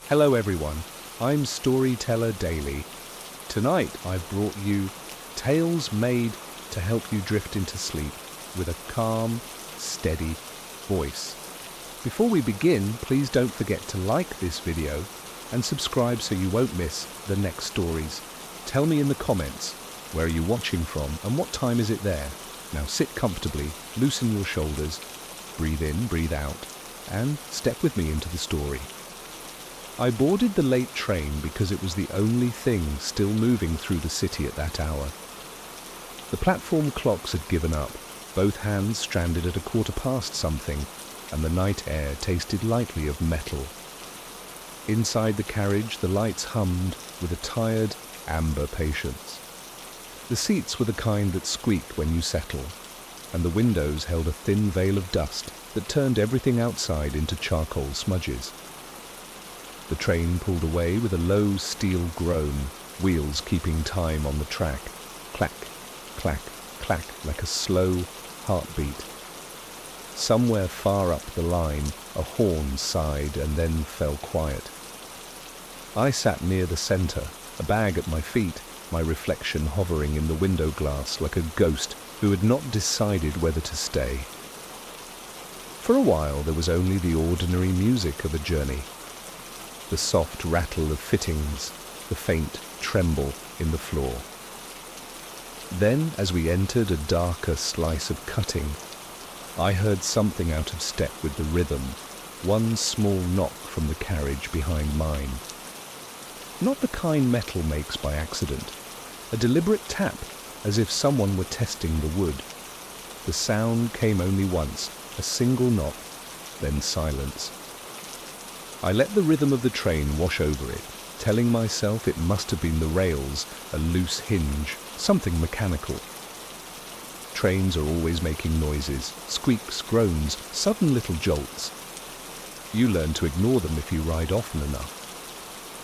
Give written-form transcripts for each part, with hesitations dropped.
Hello everyone, I'm Storyteller Daily. Tonight I've brought you tales made to help you drift into sleep with a calm, steady voice. Before we begin, please don't forget to like this video and subscribe so you won't miss the next stories. Tell me in the comments, where are you watching from and what time is it there? Now sit comfortably, loosen your shoulders, breathe in, breathe out, and step with me into the story. I boarded the late train because it was the only thing still moving through the city at that hour. The platform clocks had given up, both hands stranded at 1/4 something, and the night air tasted lightly of metal. Inside the carriage, the lights hummed with a tired, amber patience. The seats were the kind that squeak when you settle, and the windows held a thin veil of dust that turned everything outside into charcoal smudges. The train pulled away with a low steel groan, wheels keeping time on the track. Clack, clack, clack, like a slow heartbeat. Somewhere far up the line, a horn sighed and then fell quiet. I sat near the center, a bag at my feet, my reflection hovering in the window glass like a ghost who had not decided whether to stay. For a while there was only the ordinary music of a journey. The soft rattle of fittings, the faint tremble in the floor. Then, as we entered a darker slice of cutting, I heard something out of step with the rhythm, one small knock from the carriage behind mine. Not the kind metal makes by accident, a deliberate tap, as if someone were testing the wood. The sound came only once, a single knock, then silence. I let the rhythm of the train wash over it, telling myself it must have been the rails, a loose hinge, something mechanical. Trains are always making noises, squeaks, groans, sudden little jolts. You learn to ignore them if you ride often enough.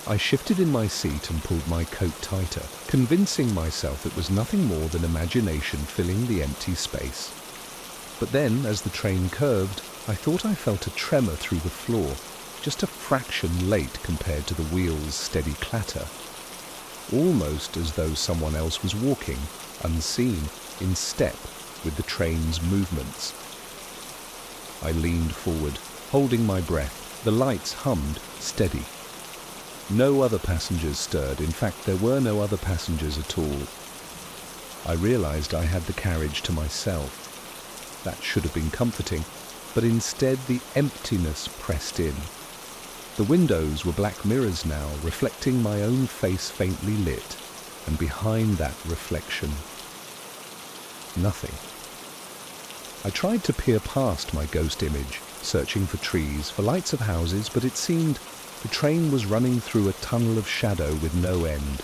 I shifted in my seat and pulled my coat tighter, convincing myself it was nothing more than imagination filling the empty space. But then, as the train curved, I thought I felt a tremor through the floor, just a fraction late compared to the wheels' steady clatter. Almost as though someone else was walking, unseen, in step with the train's movements. I leaned forward, holding my breath. The lights hummed, steady. No other passengers stirred. In fact, there were no other passengers at all. I realized I had the carriage to myself. That should have been comforting, but instead the emptiness pressed in. The windows were black mirrors now, reflecting my own face faintly lit, and behind that reflection, nothing. I tried to peer past my ghost image, searching for trees, for lights of houses, but it seemed the train was running through a tunnel of shadow with no end.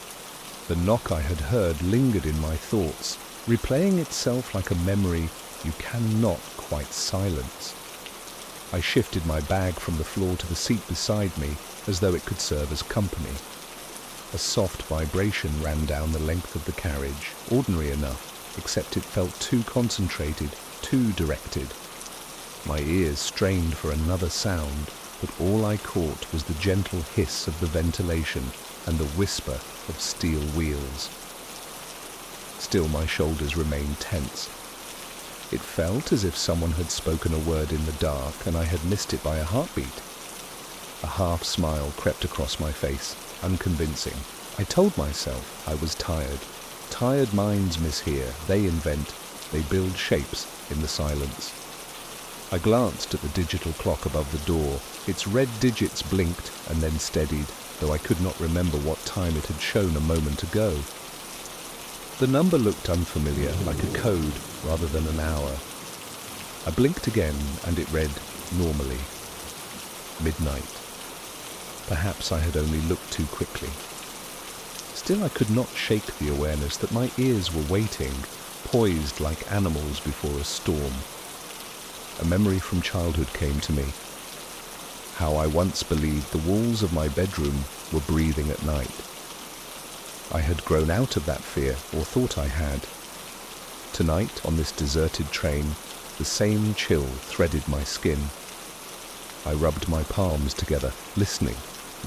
The knock I had heard lingered in my thoughts, replaying itself like a memory you cannot quite silence. I shifted my bag from the floor to the seat beside me, as though it could serve as company. A soft vibration ran down the length of the carriage, ordinary enough, except it felt too concentrated, too directed. My ears strained for another sound, but all I caught was the gentle hiss of the ventilation and the whisper of steel wheels. Still my shoulders remained tense. It felt as if someone had spoken a word in the dark and I had missed it by a heartbeat. A half smile crept across my face, unconvincing. I told myself I was tired. Tired minds mishear, they invent, they build shapes in the silence. I glanced at the digital clock above the door. Its red digits blinked and then steadied, though I could not remember what time it had shown a moment ago. The number looked unfamiliar, like a code rather than an hour. I blinked again and it read normally. Midnight. Perhaps I had only looked too quickly. Still I could not shake the awareness that my ears were waiting, poised like animals before a storm. A memory from childhood came to me. How I once believed the walls of my bedroom were breathing at night. I had grown out of that fear, or thought I had. Tonight, on this deserted train, the same chill threaded my skin. I rubbed my palms together, listening,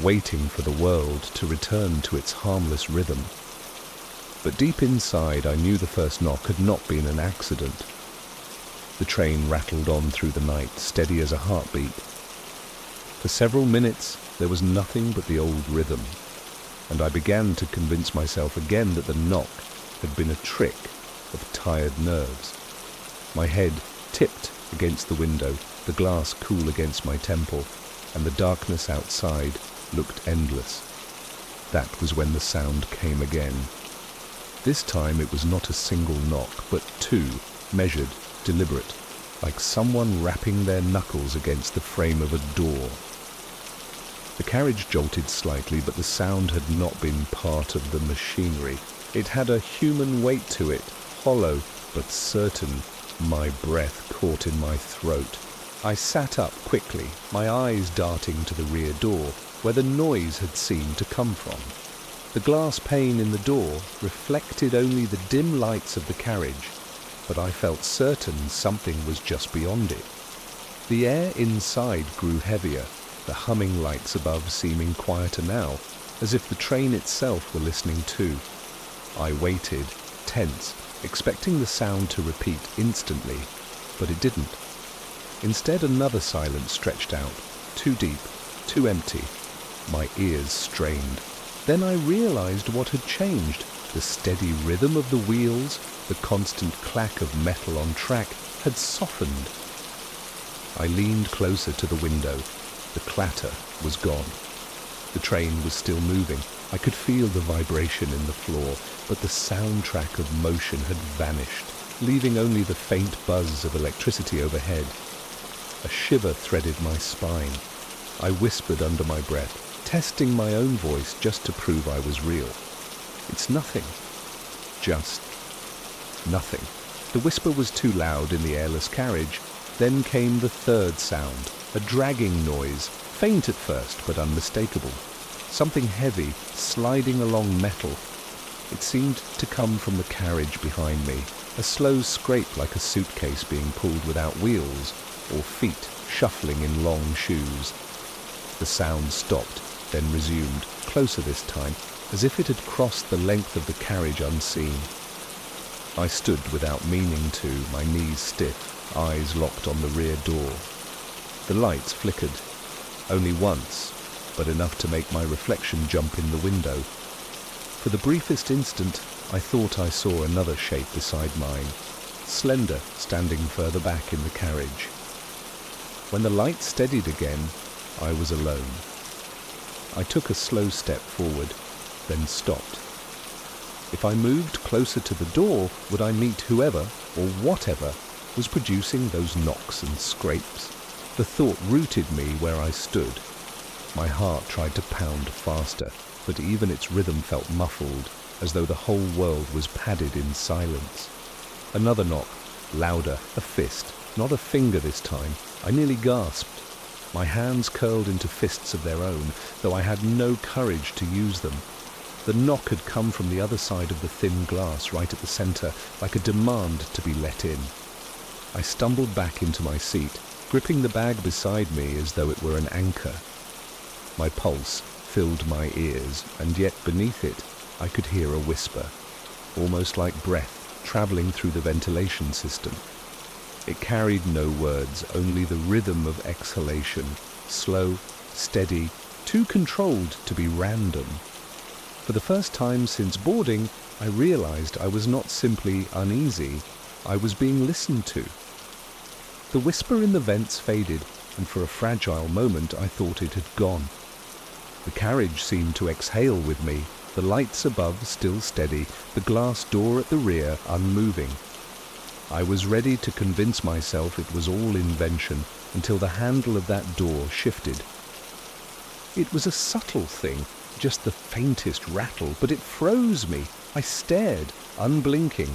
waiting for the world to return to its harmless rhythm. But deep inside, I knew the first knock had not been an accident. The train rattled on through the night, steady as a heartbeat. For several minutes, there was nothing but the old rhythm, and I began to convince myself again that the knock had been a trick of tired nerves. My head tipped against the window, the glass cool against my temple, and the darkness outside looked endless. That was when the sound came again. This time it was not a single knock, but two, measured, deliberate, like someone rapping their knuckles against the frame of a door. The carriage jolted slightly, but the sound had not been part of the machinery. It had a human weight to it, hollow but certain. My breath caught in my throat. I sat up quickly, my eyes darting to the rear door, where the noise had seemed to come from. The glass pane in the door reflected only the dim lights of the carriage, but I felt certain something was just beyond it. The air inside grew heavier, the humming lights above seeming quieter now, as if the train itself were listening too. I waited, tense, expecting the sound to repeat instantly, but it didn't. Instead, another silence stretched out, too deep, too empty. My ears strained. Then I realized what had changed. The steady rhythm of the wheels, the constant clack of metal on track, had softened. I leaned closer to the window. The clatter was gone. The train was still moving. I could feel the vibration in the floor, but the soundtrack of motion had vanished, leaving only the faint buzz of electricity overhead. A shiver threaded my spine. I whispered under my breath, testing my own voice just to prove I was real. It's nothing. Just nothing. The whisper was too loud in the airless carriage. Then came the third sound, a dragging noise, faint at first but unmistakable. Something heavy, sliding along metal. It seemed to come from the carriage behind me, a slow scrape like a suitcase being pulled without wheels, or feet shuffling in long shoes. The sound stopped, then resumed, closer this time, as if it had crossed the length of the carriage unseen. I stood without meaning to, my knees stiff, eyes locked on the rear door. The lights flickered, only once, but enough to make my reflection jump in the window. For the briefest instant, I thought I saw another shape beside mine, slender, standing further back in the carriage. When the light steadied again, I was alone. I took a slow step forward, then stopped. If I moved closer to the door, would I meet whoever, or whatever, was producing those knocks and scrapes? The thought rooted me where I stood. My heart tried to pound faster, but even its rhythm felt muffled, as though the whole world was padded in silence. Another knock, louder, a fist, not a finger this time. I nearly gasped. My hands curled into fists of their own, though I had no courage to use them. The knock had come from the other side of the thin glass right at the centre, like a demand to be let in. I stumbled back into my seat, gripping the bag beside me as though it were an anchor. My pulse filled my ears, and yet beneath it I could hear a whisper, almost like breath travelling through the ventilation system. It carried no words, only the rhythm of exhalation, slow, steady, too controlled to be random. For the first time since boarding, I realized I was not simply uneasy, I was being listened to. The whisper in the vents faded, and for a fragile moment I thought it had gone. The carriage seemed to exhale with me, the lights above still steady, the glass door at the rear unmoving. I was ready to convince myself it was all invention until the handle of that door shifted. It was a subtle thing, just the faintest rattle, but it froze me. I stared, unblinking.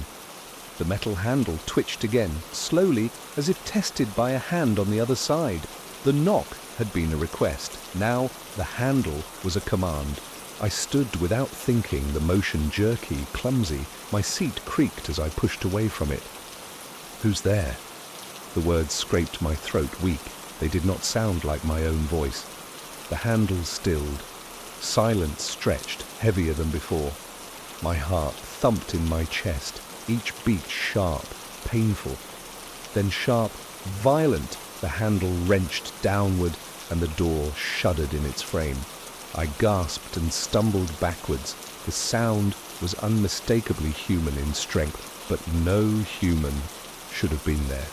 The metal handle twitched again, slowly, as if tested by a hand on the other side. The knock had been a request. Now the handle was a command. I stood without thinking, the motion jerky, clumsy. My seat creaked as I pushed away from it. "Who's there?" The words scraped my throat, weak. They did not sound like my own voice. The handle stilled. Silence stretched, heavier than before. My heart thumped in my chest, each beat sharp, painful. Then sharp, violent, the handle wrenched downward and the door shuddered in its frame. I gasped and stumbled backwards. The sound was unmistakably human in strength, but no human should have been there.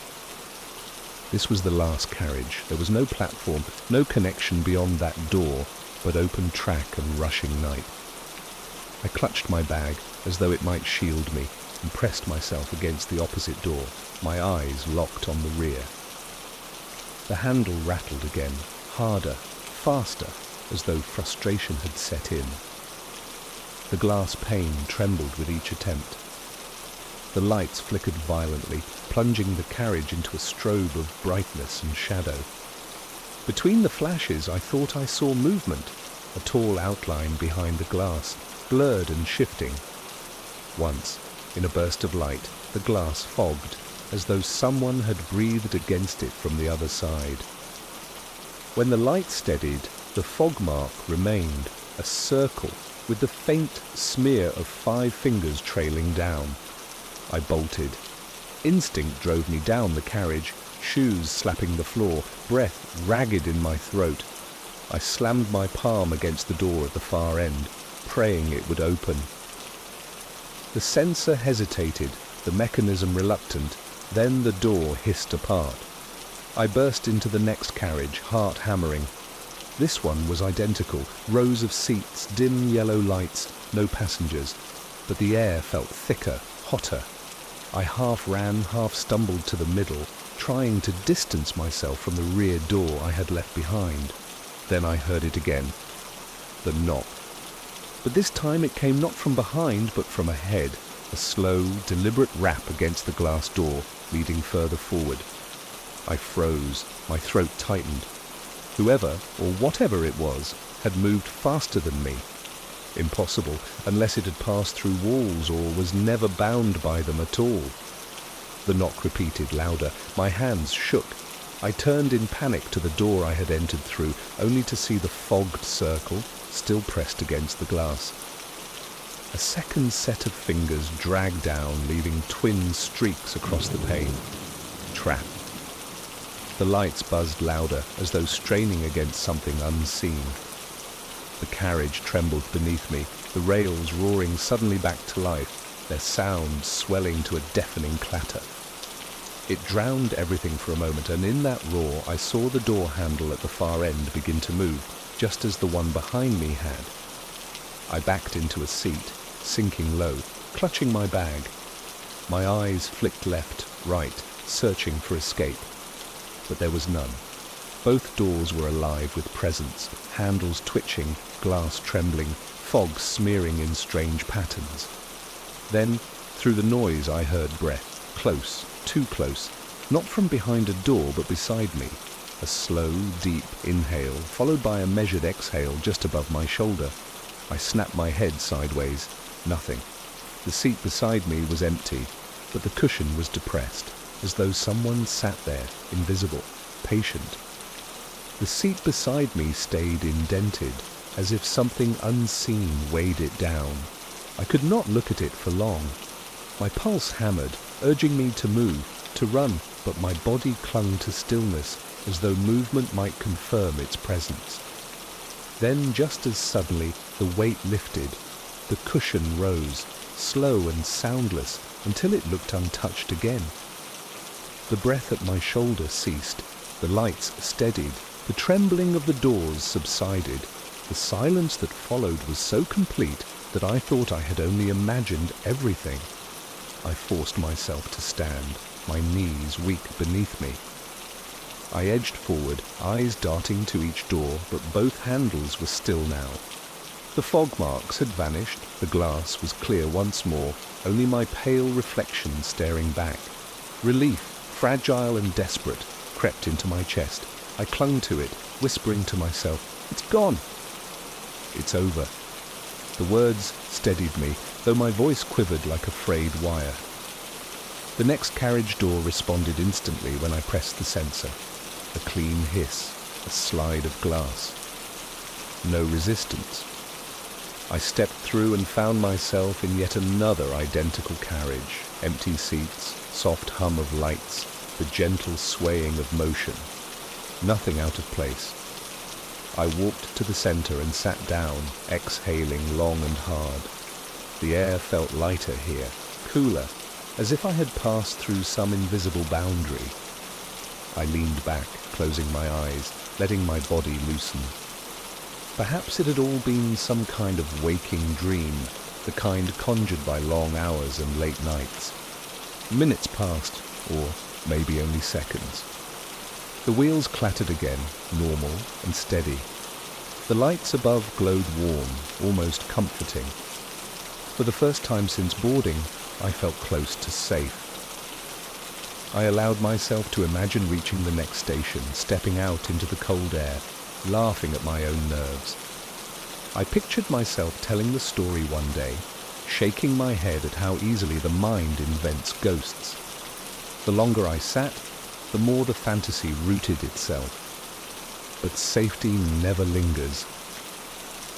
This was the last carriage. There was no platform, no connection beyond that door, but open track and rushing night. I clutched my bag as though it might shield me and pressed myself against the opposite door, my eyes locked on the rear. The handle rattled again, harder, faster, as though frustration had set in. The glass pane trembled with each attempt. The lights flickered violently, plunging the carriage into a strobe of brightness and shadow. Between the flashes, I thought I saw movement, a tall outline behind the glass, blurred and shifting. Once, in a burst of light, the glass fogged, as though someone had breathed against it from the other side. When the light steadied, the fog mark remained, a circle with the faint smear of 5 fingers trailing down. I bolted. Instinct drove me down the carriage, shoes slapping the floor, breath ragged in my throat. I slammed my palm against the door at the far end, praying it would open. The sensor hesitated, the mechanism reluctant, then the door hissed apart. I burst into the next carriage, heart hammering. This one was identical, rows of seats, dim yellow lights, no passengers, but the air felt thicker, hotter. I half ran, half stumbled to the middle, trying to distance myself from the rear door I had left behind. Then I heard it again, the knock. But this time it came not from behind, but from ahead, a slow, deliberate rap against the glass door, leading further forward. I froze, my throat tightened. Whoever, or whatever it was, had moved faster than me. Impossible, unless it had passed through walls or was never bound by them at all. The knock repeated, louder. My hands shook. I turned in panic to the door I had entered through, only to see the fogged circle still pressed against the glass. A second set of fingers dragged down, leaving twin streaks across the pane. Trap. The lights buzzed louder, as though straining against something unseen. The carriage trembled beneath me, the rails roaring suddenly back to life, their sound swelling to a deafening clatter. It drowned everything for a moment, and in that roar I saw the door handle at the far end begin to move, just as the one behind me had. I backed into a seat, sinking low, clutching my bag. My eyes flicked left, right, searching for escape. But there was none. Both doors were alive with presence, handles twitching, glass trembling, fog smearing in strange patterns. Then, through the noise, I heard breath, close, too close, not from behind a door but beside me. A slow, deep inhale, followed by a measured exhale just above my shoulder. I snapped my head sideways. Nothing. The seat beside me was empty, but the cushion was depressed, as though someone sat there, invisible, patient. The seat beside me stayed indented, as if something unseen weighed it down. I could not look at it for long. My pulse hammered, urging me to move, to run, but my body clung to stillness, as though movement might confirm its presence. Then, just as suddenly, the weight lifted. The cushion rose, slow and soundless, until it looked untouched again. The breath at my shoulder ceased, the lights steadied, the trembling of the doors subsided. The silence that followed was so complete that I thought I had only imagined everything. I forced myself to stand, my knees weak beneath me. I edged forward, eyes darting to each door, but both handles were still now. The fog marks had vanished, the glass was clear once more, only my pale reflection staring back. Relief, fragile and desperate, crept into my chest. I clung to it, whispering to myself, "It's gone!" "It's over." The words steadied me, though my voice quivered like a frayed wire. The next carriage door responded instantly when I pressed the sensor. A clean hiss, a slide of glass. no resistance. I stepped through and found myself in yet another identical carriage, empty seats, soft hum of lights, the gentle swaying of motion. Nothing out of place. I walked to the center and sat down, exhaling long and hard. The air felt lighter here, cooler, as if I had passed through some invisible boundary. I leaned back, closing my eyes, letting my body loosen. Perhaps it had all been some kind of waking dream, the kind conjured by long hours and late nights. Minutes passed, or maybe only seconds. The wheels clattered again, normal and steady. The lights above glowed warm, almost comforting. For the first time since boarding, I felt close to safe. I allowed myself to imagine reaching the next station, stepping out into the cold air, laughing at my own nerves. I pictured myself telling the story one day, shaking my head at how easily the mind invents ghosts. The longer I sat, the more the fantasy rooted itself. But safety never lingers.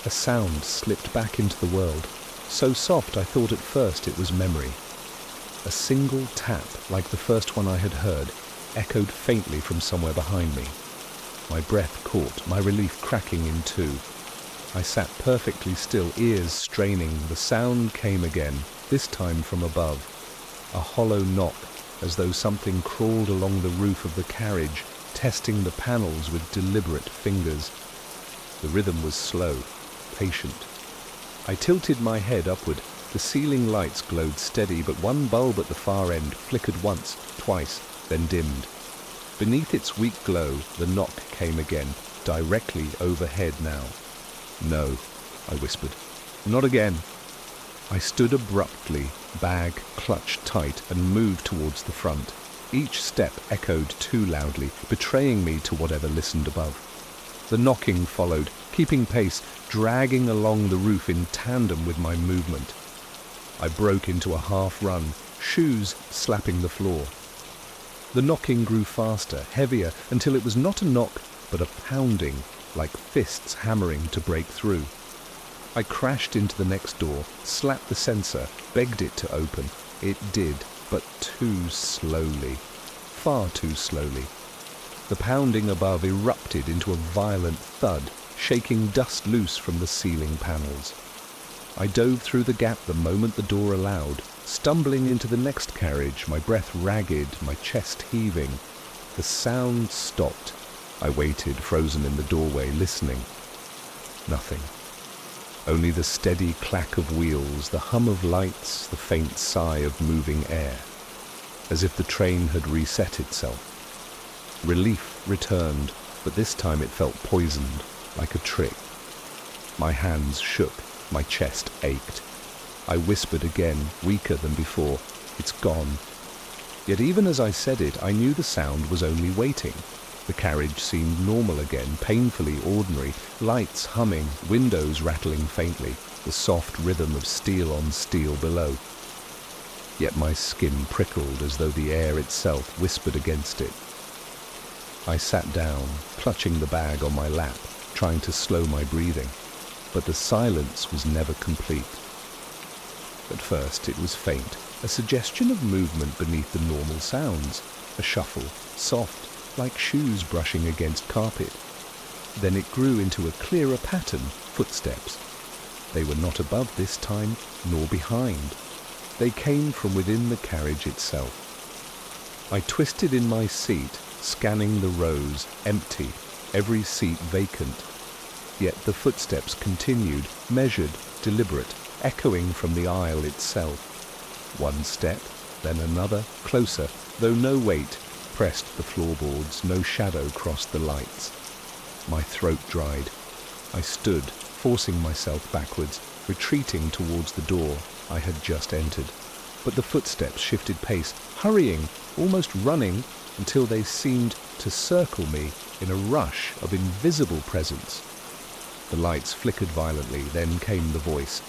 A sound slipped back into the world, so soft I thought at first it was memory. A single tap, like the first one I had heard, echoed faintly from somewhere behind me. My breath caught, my relief cracking in two. I sat perfectly still, ears straining. The sound came again, this time from above. A hollow knock, as though something crawled along the roof of the carriage, testing the panels with deliberate fingers. The rhythm was slow, patient. I tilted my head upward. The ceiling lights glowed steady, but one bulb at the far end flickered once, twice, then dimmed. Beneath its weak glow, the knock came again, directly overhead now. "No," I whispered. "Not again." I stood abruptly, bag clutched tight, and moved towards the front. Each step echoed too loudly, betraying me to whatever listened above. The knocking followed, keeping pace, dragging along the roof in tandem with my movement. I broke into a half-run, shoes slapping the floor. The knocking grew faster, heavier, until it was not a knock, but a pounding, like fists hammering to break through. I crashed into the next door, slapped the sensor, begged it to open. It did, but too slowly. Far too slowly. The pounding above erupted into a violent thud, shaking dust loose from the ceiling panels. I dove through the gap the moment the door allowed, stumbling into the next carriage, my breath ragged, my chest heaving. The sound stopped. I waited, frozen in the doorway, listening. Nothing. Only the steady clack of wheels, the hum of lights, the faint sigh of moving air. As if the train had reset itself. Relief returned, but this time it felt poisoned, like a trick. My hands shook, my chest ached. I whispered again, weaker than before, "It's gone." Yet even as I said it, I knew the sound was only waiting. The carriage seemed normal again, painfully ordinary, lights humming, windows rattling faintly, the soft rhythm of steel on steel below. Yet my skin prickled as though the air itself whispered against it. I sat down, clutching the bag on my lap, trying to slow my breathing, but the silence was never complete. At first it was faint, a suggestion of movement beneath the normal sounds, a shuffle, soft, like shoes brushing against carpet. Then it grew into a clearer pattern, footsteps. They were not above this time, nor behind. They came from within the carriage itself. I twisted in my seat, scanning the rows, empty, every seat vacant. Yet the footsteps continued, measured, deliberate, echoing from the aisle itself. One step, then another, closer, though no weight pressed the floorboards, no shadow crossed the lights. My throat dried. I stood, forcing myself backwards, retreating towards the door I had just entered. But the footsteps shifted pace, hurrying, almost running, until they seemed to circle me in a rush of invisible presence. The lights flickered violently, then came the voice.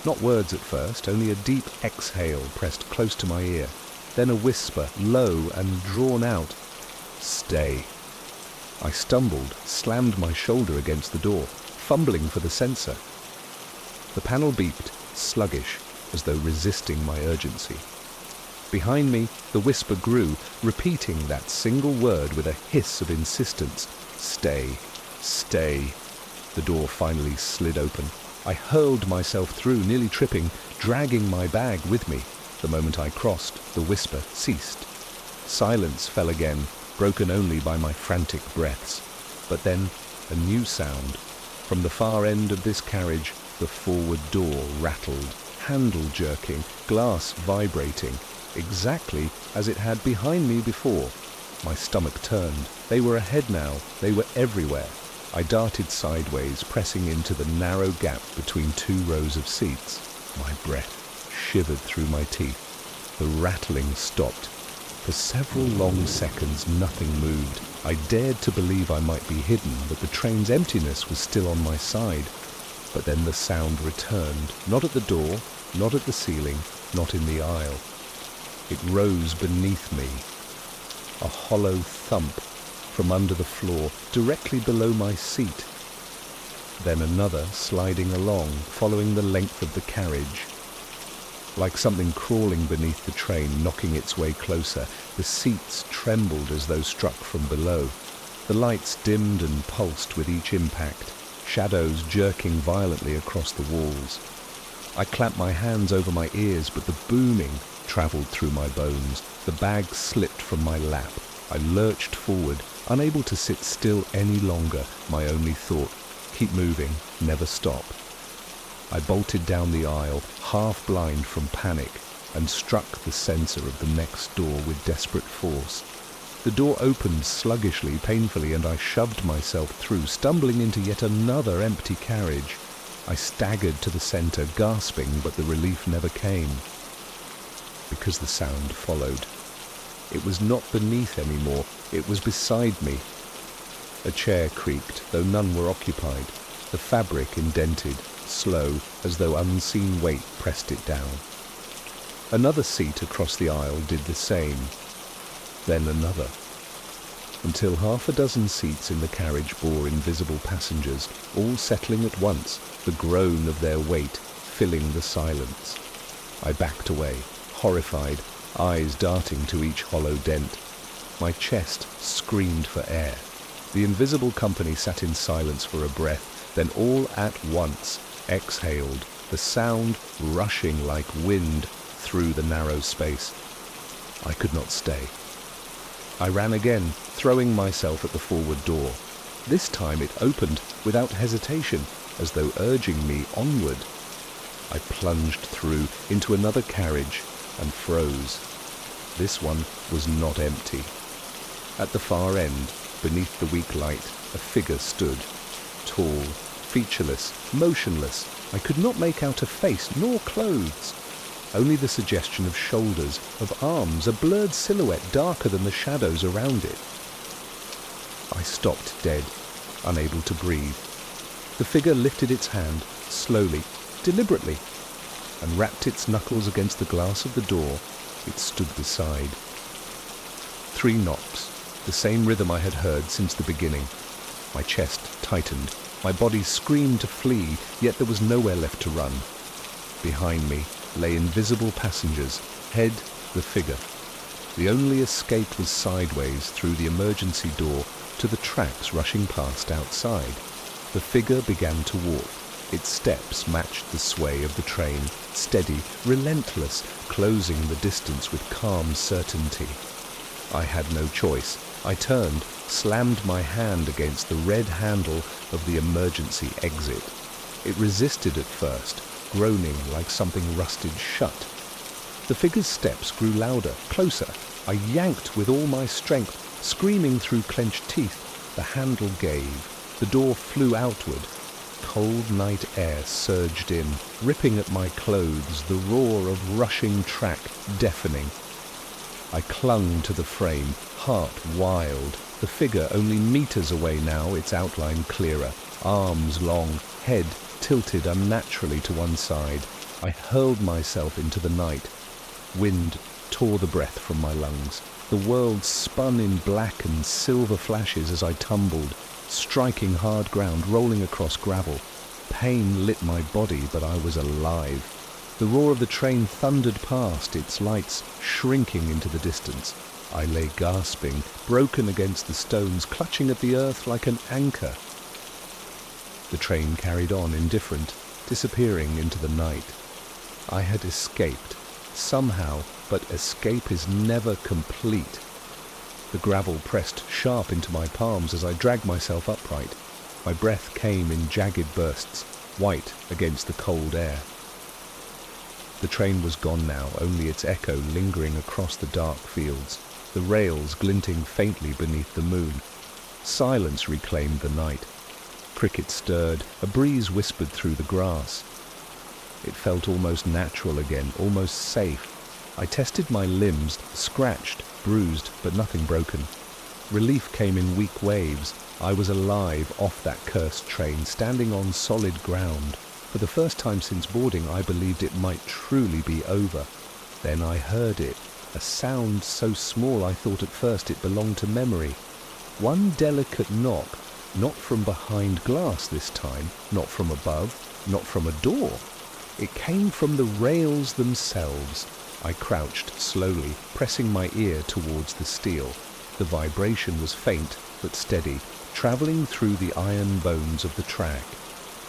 Not words at first, only a deep exhale pressed close to my ear. Then a whisper, low and drawn out. "Stay." I stumbled, slammed my shoulder against the door. fumbling for the sensor. The panel beeped, sluggish, as though resisting my urgency. Behind me, the whisper grew, repeating that single word with a hiss of insistence. Stay, stay. The door finally slid open. I hurled myself through, nearly tripping, dragging my bag with me. The moment I crossed, the whisper ceased. Silence fell again, broken only by my frantic breaths. But then, a new sound. From the far end of this carriage, the forward door rattled, handle jerking, glass vibrating, exactly as it had behind me before. My stomach turned. They were ahead now. They were everywhere. I darted sideways, pressing into the narrow gap between two rows of seats. My breath shivered through my teeth. The rattling stopped. For several long seconds, nothing moved. I dared to believe I might be hidden, that the train's emptiness was still on my side. But then the sound returned, not at the door, not at the ceiling, not in the aisle. It rose beneath me, a hollow thump from under the floor, directly below my seat. Then another sliding along, following the length of the carriage. Like something crawling beneath the train, knocking its way closer, the seats trembled as though struck from below. The lights dimmed and pulsed with each impact, shadows jerking violently across the walls. I clamped my hands over my ears, but the booming travelled through my bones. The bag slipped from my lap. I lurched forward, unable to sit still any longer. My only thought, keep moving, never stop. I bolted down the aisle, half blind from panic, and struck the sensor of the next door with desperate force. The door opened sluggishly, painfully, and I shoved myself through, stumbling into yet another empty carriage. I staggered to the center, gasping, but the relief never came. Because the sound followed. It was not beneath anymore, it was beside me. A chair creaked, though none were occupied. The fabric indented, slow, as though unseen weight pressed it down. Another seat across the aisle did the same. Then another. Until half a dozen seats in the carriage bore invisible passengers, all settling at once, the groan of their weight filling the silence. I backed away, horrified, eyes darting to each hollow dent. My chest screamed for air. The invisible company sat in silence for a breath, then all at once exhaled, the sound rushing like wind through the narrow space. I could not stay. I ran again, throwing myself at the forward door. This time it opened without hesitation, as though urging me onward. I plunged through into another carriage and froze. This one was not empty. At the far end, beneath the weak light, a figure stood, tall, featureless, motionless. I could not make out a face nor clothes. Only the suggestion of shoulders, of arms, a blurred silhouette darker than the shadows around it. I stopped dead, unable to breathe. The figure lifted its hand, slowly, deliberately, and rapped its knuckles against the glass of the door it stood beside. 3 knocks, the same rhythm I had heard since the beginning. My chest tightened. My body screamed to flee, yet there was nowhere left to run. Behind me lay invisible passengers, head the figure. The only escape was sideways through the emergency door to the tracks rushing past outside. The figure began to walk. Its steps matched the sway of the train, steady, relentless, closing the distance with calm certainty. I had no choice. I turned, slammed my hand against the red handle of the emergency exit. It resisted at first, groaning like something rusted shut. The figure's steps grew louder, closer. I yanked with all my strength, screaming through clenched teeth. The handle gave. The door flew outward. Cold night air surged in, ripping at my clothes, the roar of rushing track deafening. I clung to the frame, heart wild. The figure only meters away now, its outline clearer. Arms long, head tilted unnaturally to one side. I hurled myself into the night. Wind tore the breath from my lungs. The world spun in black and silver flashes as I tumbled. striking hard ground, rolling across gravel. Pain lit my body, but I was alive. The roar of the train thundered past, its lights shrinking into the distance. I lay gasping, broken against the stones, clutching at the earth like an anchor. The train carried on, indifferent, disappearing into the night. I had escaped, somehow, but escape is never complete. The gravel pressed sharp into my palms as I dragged myself upright. My breath came in jagged bursts, white against the cold air. The train was gone now, only its echo lingering across the dark fields, the rails glinting faintly beneath the moon. Silence reclaimed the night. Crickets stirred, a breeze whispered through the grass. It felt almost natural again, almost safe. I tested my limbs, scratched, bruised, but nothing broken. Relief came in weak waves. I was alive off that cursed train, standing on solid ground. For the first time since boarding, I believed it might truly be over. Then I heard it, a sound so small I thought at first it belonged to memory. One delicate knock, not from behind glass this time, not from above, not from a door. It came from the rails themselves. I crouched slowly, pressing my ear towards the steel. The vibration was faint but steady, travelling through the iron bones of the track.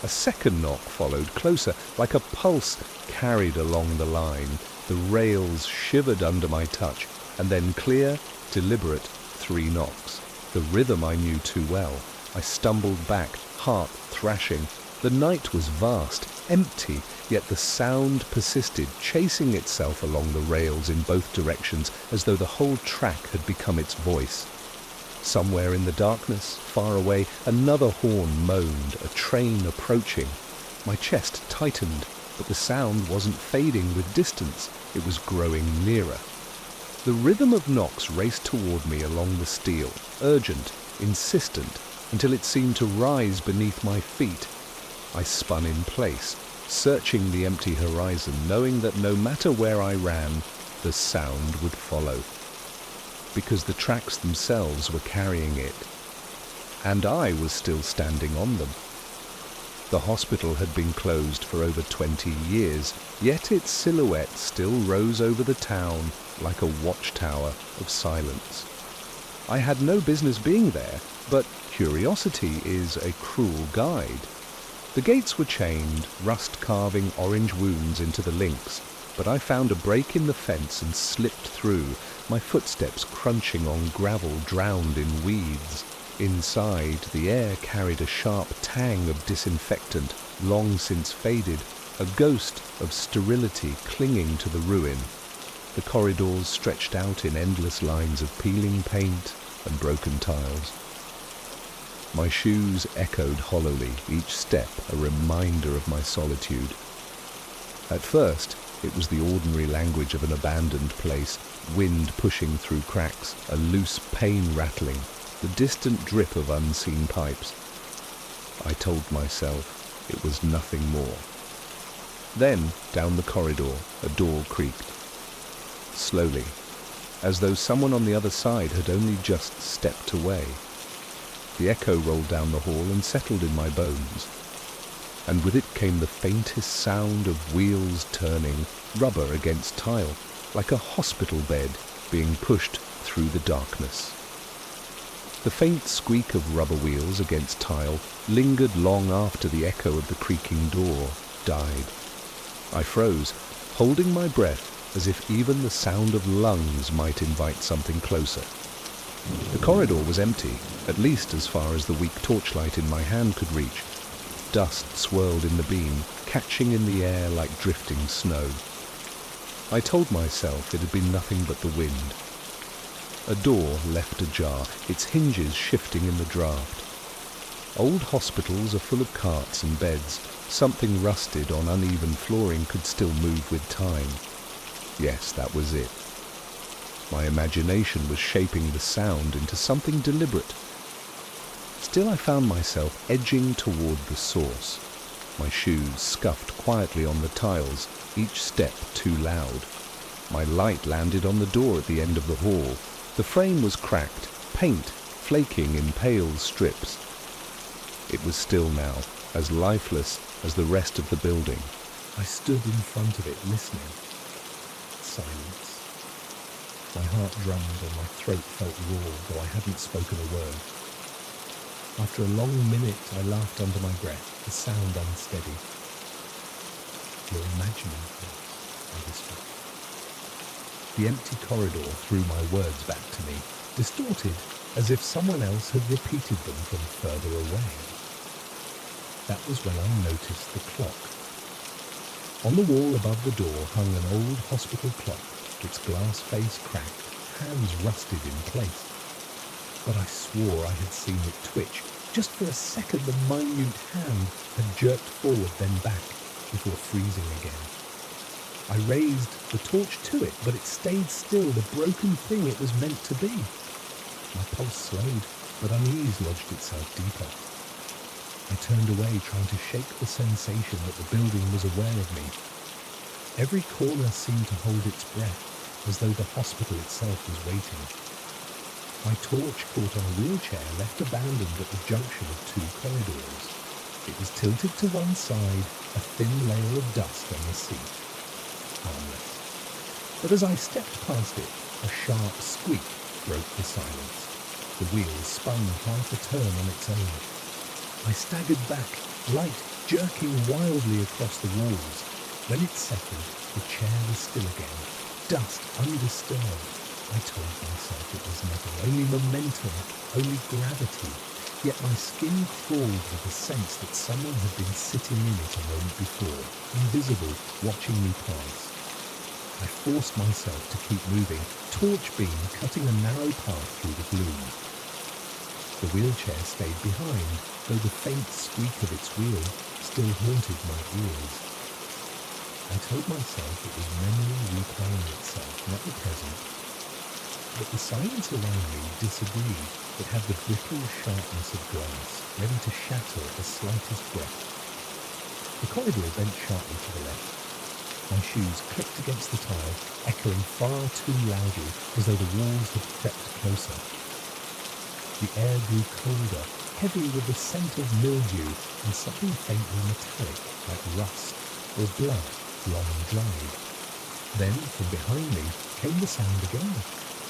A second knock followed, closer, like a pulse carried along the line. The rails shivered under my touch, and then clear, deliberate 3 knocks. The rhythm I knew too well. I stumbled back, heart thrashing. The night was vast, empty, yet the sound persisted, chasing itself along the rails in both directions, as though the whole track had become its voice. Somewhere in the darkness, far away, another horn moaned, a train approaching. My chest tightened, but the sound wasn't fading with distance. It was growing nearer. The rhythm of knocks raced toward me along the steel, urgent, insistent, until it seemed to rise beneath my feet. I spun in place, searching the empty horizon, knowing that no matter where I ran, the sound would follow. Because the tracks themselves were carrying it, and I was still standing on them. The hospital had been closed for over 20 years, yet its silhouette still rose over the town like a watchtower of silence. I had no business being there, but curiosity is a cruel guide. The gates were chained, rust carving orange wounds into the links, but I found a break in the fence and slipped through, my footsteps crunching on gravel drowned in weeds. Inside, the air carried a sharp tang of disinfectant, long since faded, a ghost of sterility clinging to the ruin. The corridors stretched out in endless lines of peeling paint and broken tiles. My shoes echoed hollowly, each step a reminder of my solitude. At first, it was the ordinary language of an abandoned place, wind pushing through cracks, a loose pane rattling, the distant drip of unseen pipes. I told myself it was nothing more. Then, down the corridor, a door creaked. Slowly, as though someone on the other side had only just stepped away. The echo rolled down the hall and settled in my bones. And with it came the faintest sound of wheels turning, rubber against tile, like a hospital bed being pushed through the darkness. The faint squeak of rubber wheels against tile lingered long after the echo of the creaking door died. I froze, holding my breath as if even the sound of lungs might invite something closer. The corridor was empty, at least as far as the weak torchlight in my hand could reach. Dust swirled in the beam, catching in the air like drifting snow. I told myself it had been nothing but the wind. A door left ajar, its hinges shifting in the draught. Old hospitals are full of carts and beds. Something rusted on uneven flooring could still move with time. Yes, that was it. My imagination was shaping the sound into something deliberate. Still, I found myself edging toward the source. My shoes scuffed quietly on the tiles, each step too loud. My light landed on the door at the end of the hall. The frame was cracked, paint flaking in pale strips. It was still now, as lifeless as the rest of the building. I stood in front of it, listening. Silence. My heart drummed and my throat felt raw, though I hadn't spoken a word. After a long minute, I laughed under my breath, the sound unsteady. "You're imagining things," I whispered. The empty corridor threw my words back to me, distorted, as if someone else had repeated them from further away. That was when I noticed the clock. On the wall above the door hung an old hospital clock, its glass face cracked, hands rusted in place. But I swore I had seen it twitch. Just for a second the minute hand had jerked forward, then back, before freezing again. I raised the torch to it, but it stayed still, the broken thing it was meant to be. My pulse slowed, but unease lodged itself deeper. I turned away, trying to shake the sensation that the building was aware of me. Every corner seemed to hold its breath, as though the hospital itself was waiting. My torch caught on a wheelchair left abandoned at the junction of two corridors. It was tilted to one side, a thin layer of dust on the seat. Harmless. But as I stepped past it, a sharp squeak broke the silence. The wheel spun half a turn on its own. I staggered back, light jerking wildly across the walls. When it settled, the chair was still again, dust undisturbed. I told myself it was nothing, only momentum, only gravity. Yet my skin crawled with the sense that someone had been sitting in it a moment before, invisible, watching me pass. I forced myself to keep moving, torch beam cutting a narrow path through the gloom. The wheelchair stayed behind, though the faint squeak of its wheel still haunted my ears. I told myself it was memory replaying itself, not the present. But the silence around me disagreed. It had the brittle sharpness of glass, ready to shatter at the slightest breath. The corridor bent sharply to the left. My shoes clicked against the tile, echoing far too loudly, as though the walls had crept closer. The air grew colder, heavy with the scent of mildew and something faintly metallic, like rust or blood long dried. Then, from behind me, came the sound again.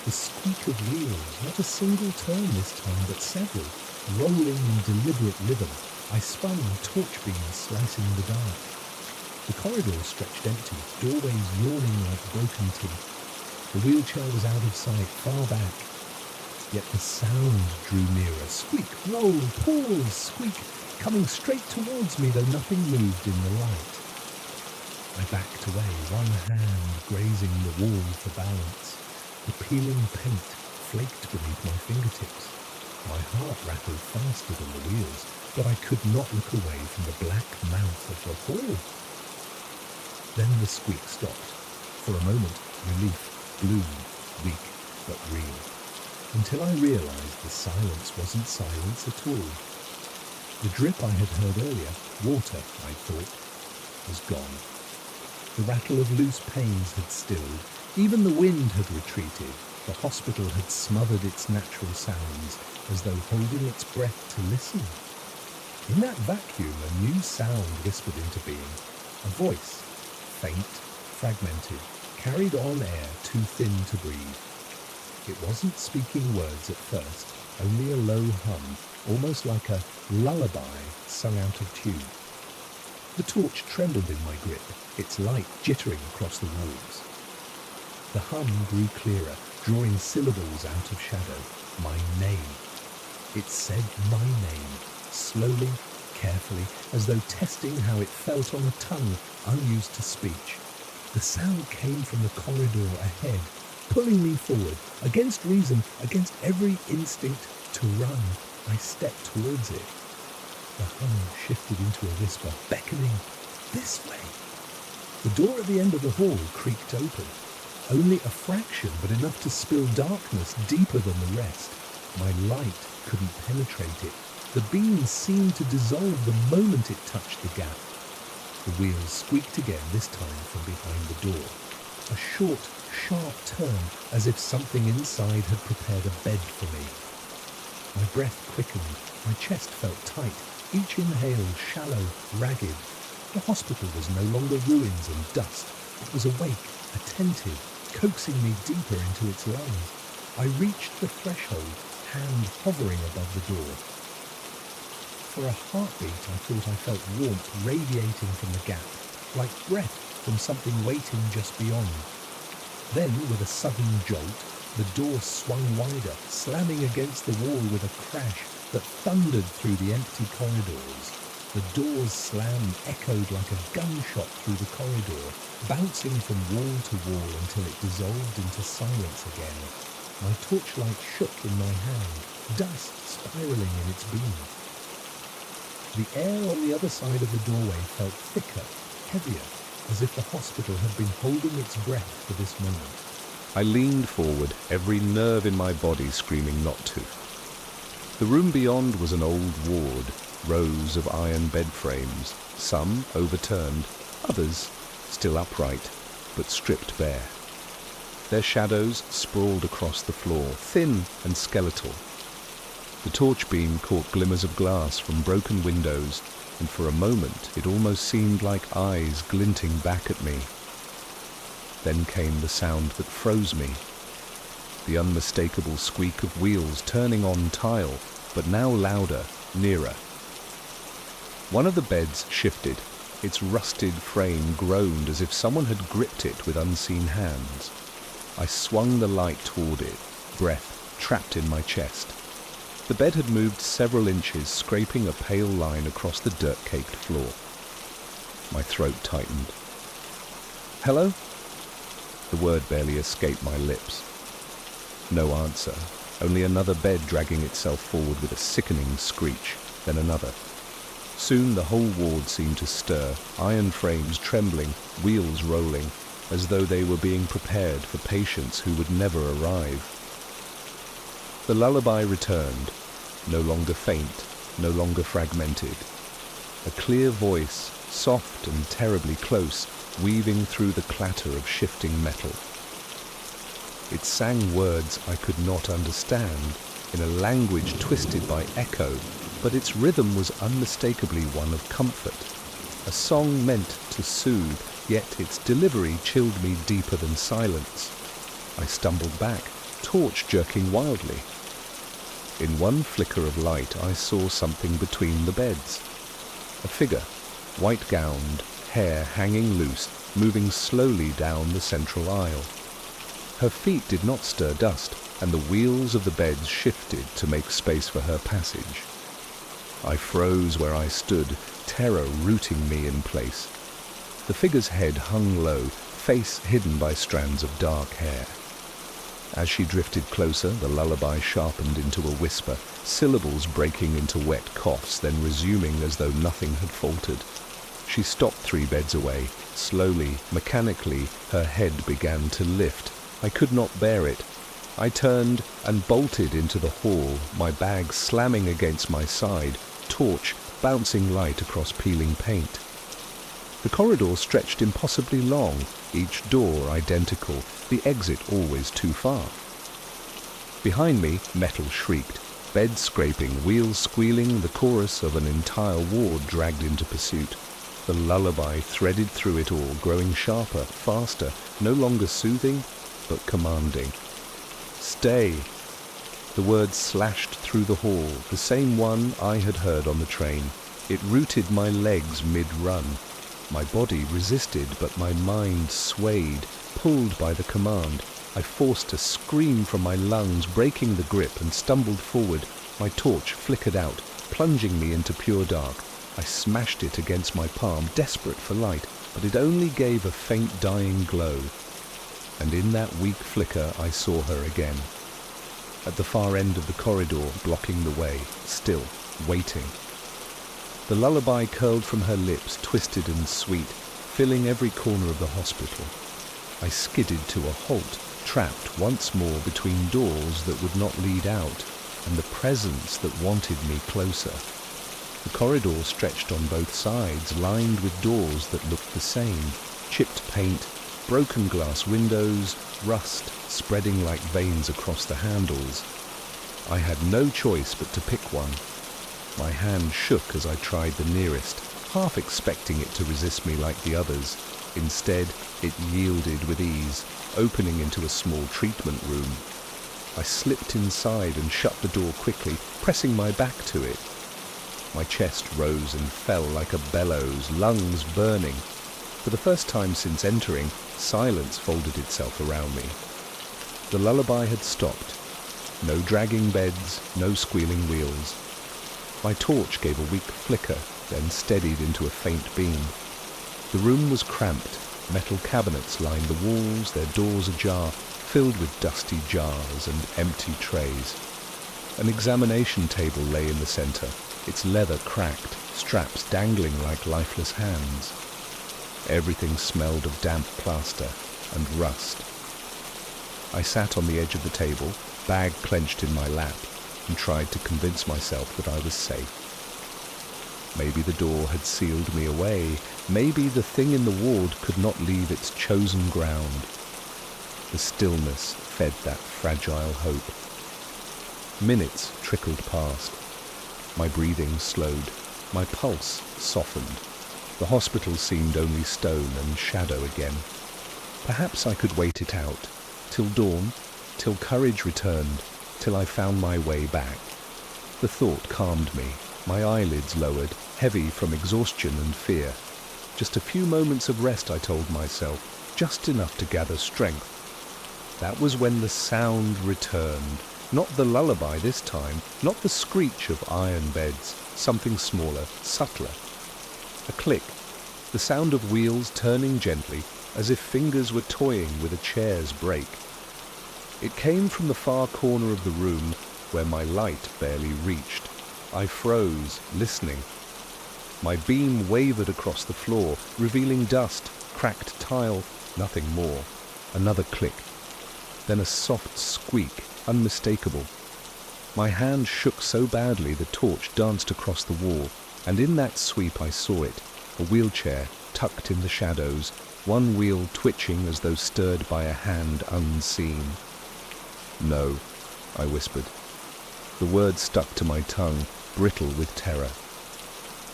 The squeak of wheels, not a single turn this time, but several, rolling in deliberate rhythm. I spun, torch beams slicing the dark. The corridor stretched empty, doorways yawning like broken teeth. The wheelchair was out of sight, far back. Yet the sound drew nearer. Squeak, roll, pause, squeak, coming straight towards me, though nothing moved in the light. I backed away, one hand grazing the wall for balance. The peeling paint flaked beneath my fingertips. My heart rattled faster than the wheels, but I could not look away from the black mouth of the hall. Then the squeak stopped. For a moment, relief bloomed, weak but real, until I realized the silence wasn't silence at all. The drip I had heard earlier, water, I thought, was gone. The rattle of loose panes had stilled. Even the wind had retreated. The hospital had smothered its natural sounds, as though holding its breath to listen. In that vacuum, a new sound whispered into being. A voice, faint, fragmented, carried on air too thin to breathe. It wasn't speaking words at first, only a low hum, almost like a lullaby sung out of tune. The torch trembled in my grip, its light jittering across the walls. The hum grew clearer, drawing syllables out of shadow. My name. It said my name, slowly, carefully, as though testing how it felt on a tongue unused to speech. The sound came from the corridor ahead, pulling me forward, against reason, against every instinct to run. I stepped towards it. The hum shifted into a whisper, beckoning, "This way." The door at the end of the hall creaked open. Only a fraction, but enough to spill darkness deeper than the rest. My light couldn't penetrate it. The beam seemed to dissolve the moment it touched the gap. The wheels squeaked again, this time from behind the door. A short, sharp turn, as if something inside had prepared a bed for me. My breath quickened. My chest felt tight. Each inhale shallow, ragged. The hospital was no longer ruins and dust. It was awake, attentive, coaxing me deeper into its lungs. I reached the threshold, hand hovering above the door. For a heartbeat, I thought I felt warmth radiating from the gap, like breath from something waiting just beyond. Then, with a sudden jolt, the door swung wider, slamming against the wall with a crash that thundered through the empty corridors. The door's slam echoed like a gunshot through the corridor, bouncing from wall to wall until it dissolved into silence again. My torchlight shook in my hand, dust spiraling in its beam. The air on the other side of the doorway felt thicker, heavier, as if the hospital had been holding its breath for this moment. I leaned forward, every nerve in my body screaming not to. The room beyond was an old ward, rows of iron bed frames, some overturned, others still upright, but stripped bare. Their shadows sprawled across the floor, thin and skeletal. The torch beam caught glimmers of glass from broken windows, and for a moment it almost seemed like eyes glinting back at me. Then came the sound that froze me, the unmistakable squeak of wheels turning on tile, but now louder, nearer. One of the beds shifted. Its rusted frame groaned as if someone had gripped it with unseen hands. I swung the light toward it, breath trapped in my chest. The bed had moved several inches, scraping a pale line across the dirt-caked floor. My throat tightened. "Hello?" The word barely escaped my lips. No answer, only another bed dragging itself forward with a sickening screech, then another. Soon the whole ward seemed to stir, iron frames trembling, wheels rolling, as though they were being prepared for patients who would never arrive. The lullaby returned, no longer faint, no longer fragmented. A clear voice, soft and terribly close, weaving through the clatter of shifting metal. It sang words I could not understand, in a language twisted by echo, but its rhythm was unmistakably one of comfort. A song meant to soothe, yet its delivery chilled me deeper than silence. I stumbled back, torch jerking wildly. In one flicker of light, I saw something between the beds. A figure, white-gowned, hair hanging loose, moving slowly down the central aisle. Her feet did not stir dust, and the wheels of the beds shifted to make space for her passage. I froze where I stood, terror rooting me in place. The figure's head hung low, face hidden by strands of dark hair. As she drifted closer, the lullaby sharpened into a whisper, syllables breaking into wet coughs, then resuming as though nothing had faltered. She stopped 3 beds away. Slowly, mechanically, her head began to lift. I could not bear it. I turned and bolted into the hall, my bag slamming against my side, torch bouncing light across peeling paint. The corridor stretched impossibly long, each door identical, the exit always too far. Behind me, metal shrieked, beds scraping, wheels squealing, the chorus of an entire ward dragged into pursuit. The lullaby threaded through it all, growing sharper, faster, no longer soothing, but commanding. "Stay!" The word slashed through the hall, the same one I had heard on the train. It rooted my legs mid-run. My body resisted, but my mind swayed, pulled by the command. I forced a scream from my lungs, breaking the grip, and stumbled forward. My torch flickered out, plunging me into pure dark. I smashed it against my palm, desperate for light, but it only gave a faint dying glow. And in that weak flicker I saw her again. At the far end of the corridor, blocking the way, still, waiting. The lullaby curled from her lips, twisted and sweet, filling every corner of the hospital. I skidded to a halt, trapped once more between doors that would not lead out, and the presence that wanted me closer. The corridor stretched on both sides, lined with doors that looked the same, chipped paint, broken glass windows, rust spreading like veins across the handles. I had no choice but to pick one. My hand shook as I tried the nearest, half expecting it to resist me like the others. Instead, it yielded with ease, opening into a small treatment room. I slipped inside and shut the door quickly, pressing my back to it. My chest rose and fell like a bellows, lungs burning. For the first time since entering, silence folded itself around me. The lullaby had stopped. No dragging beds, no squealing wheels. My torch gave a weak flicker, then steadied into a faint beam. The room was cramped. Metal cabinets lined the walls, their doors ajar, filled with dusty jars and empty trays. An examination table lay in the center, its leather cracked, straps dangling like lifeless hands. Everything smelled of damp plaster and rust. I sat on the edge of the table, bag clenched in my lap, and tried to convince myself that I was safe. Maybe the door had sealed me away. Maybe the thing in the ward could not leave its chosen ground. The stillness fed that fragile hope. Minutes trickled past. My breathing slowed. My pulse softened. The hospital seemed only stone and shadow again. Perhaps I could wait it out, till dawn, till courage returned, till I found my way back. The thought calmed me. My eyelids lowered, heavy from exhaustion and fear. Just a few moments of rest, I told myself, just enough to gather strength. That was when the sound returned. Not the lullaby this time, not the screech of iron beds, something smaller, subtler. A click, the sound of wheels turning gently, as if fingers were toying with a chair's brake. It came from the far corner of the room where my light barely reached. I froze, listening. My beam wavered across the floor, revealing dust, cracked tile, nothing more. Another click. Then a soft squeak, unmistakable. My hand shook so badly the torch danced across the wall, and in that sweep I saw it, a wheelchair tucked in the shadows, one wheel twitching as though stirred by a hand unseen. No, I whispered. The word stuck to my tongue, brittle with terror.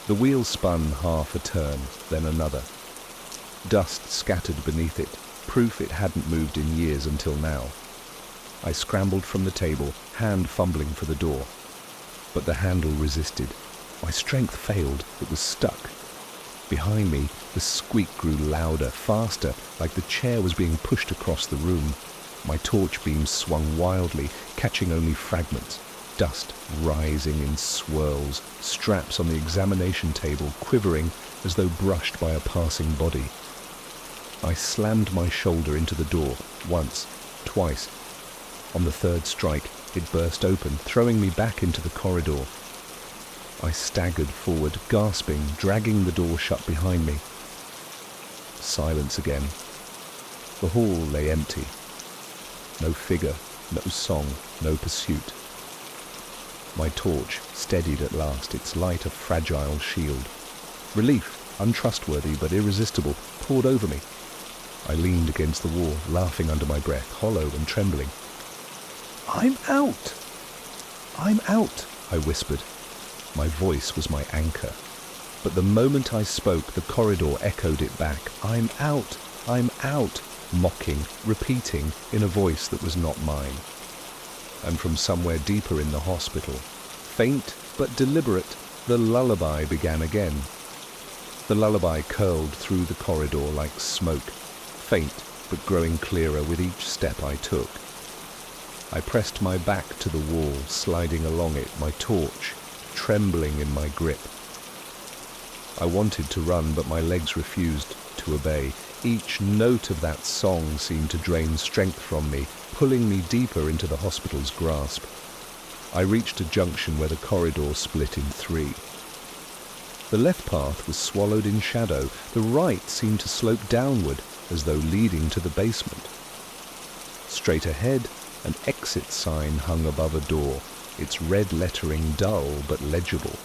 The wheel spun half a turn, then another. Dust scattered beneath it, proof it hadn't moved in years until now. I scrambled from the table, hand fumbling for the door. But the handle resisted. My strength failed, it was stuck. Behind me, the squeak grew louder, faster, like the chair was being pushed across the room. My torch beam swung wildly, catching only fragments. Dust rising in swirls, straps on the examination table quivering as though brushed by a passing body. I slammed my shoulder into the door, once, twice. On the third strike, it burst open, throwing me back into the corridor. I staggered forward, gasping, dragging the door shut behind me. Silence again. The hall lay empty. No figure, no song, no pursuit. My torch steadied at last, its light a fragile shield. Relief, untrustworthy but irresistible, poured over me. I leaned against the wall, laughing under my breath, hollow and trembling. "I'm out! I'm out!" I whispered. My voice was my anchor. But the moment I spoke, the corridor echoed it back. "I'm out! I'm out!" mocking, repeating in a voice that was not mine. And from somewhere deeper in the hospital, faint but deliberate, the lullaby began again. The lullaby curled through the corridor like smoke, faint but growing clearer with each step I took. I pressed my back to the wall, sliding along it, my torch trembling in my grip. I wanted to run, but my legs refused to obey. Each note of that song seemed to drain strength from me, pulling me deeper into the hospital's grasp. I reached a junction where the corridor split in three. The left path was swallowed in shadow. The right seemed to slope downward, as though leading to the basement. Straight ahead, an exit sign hung above a door, its red lettering dull but legible.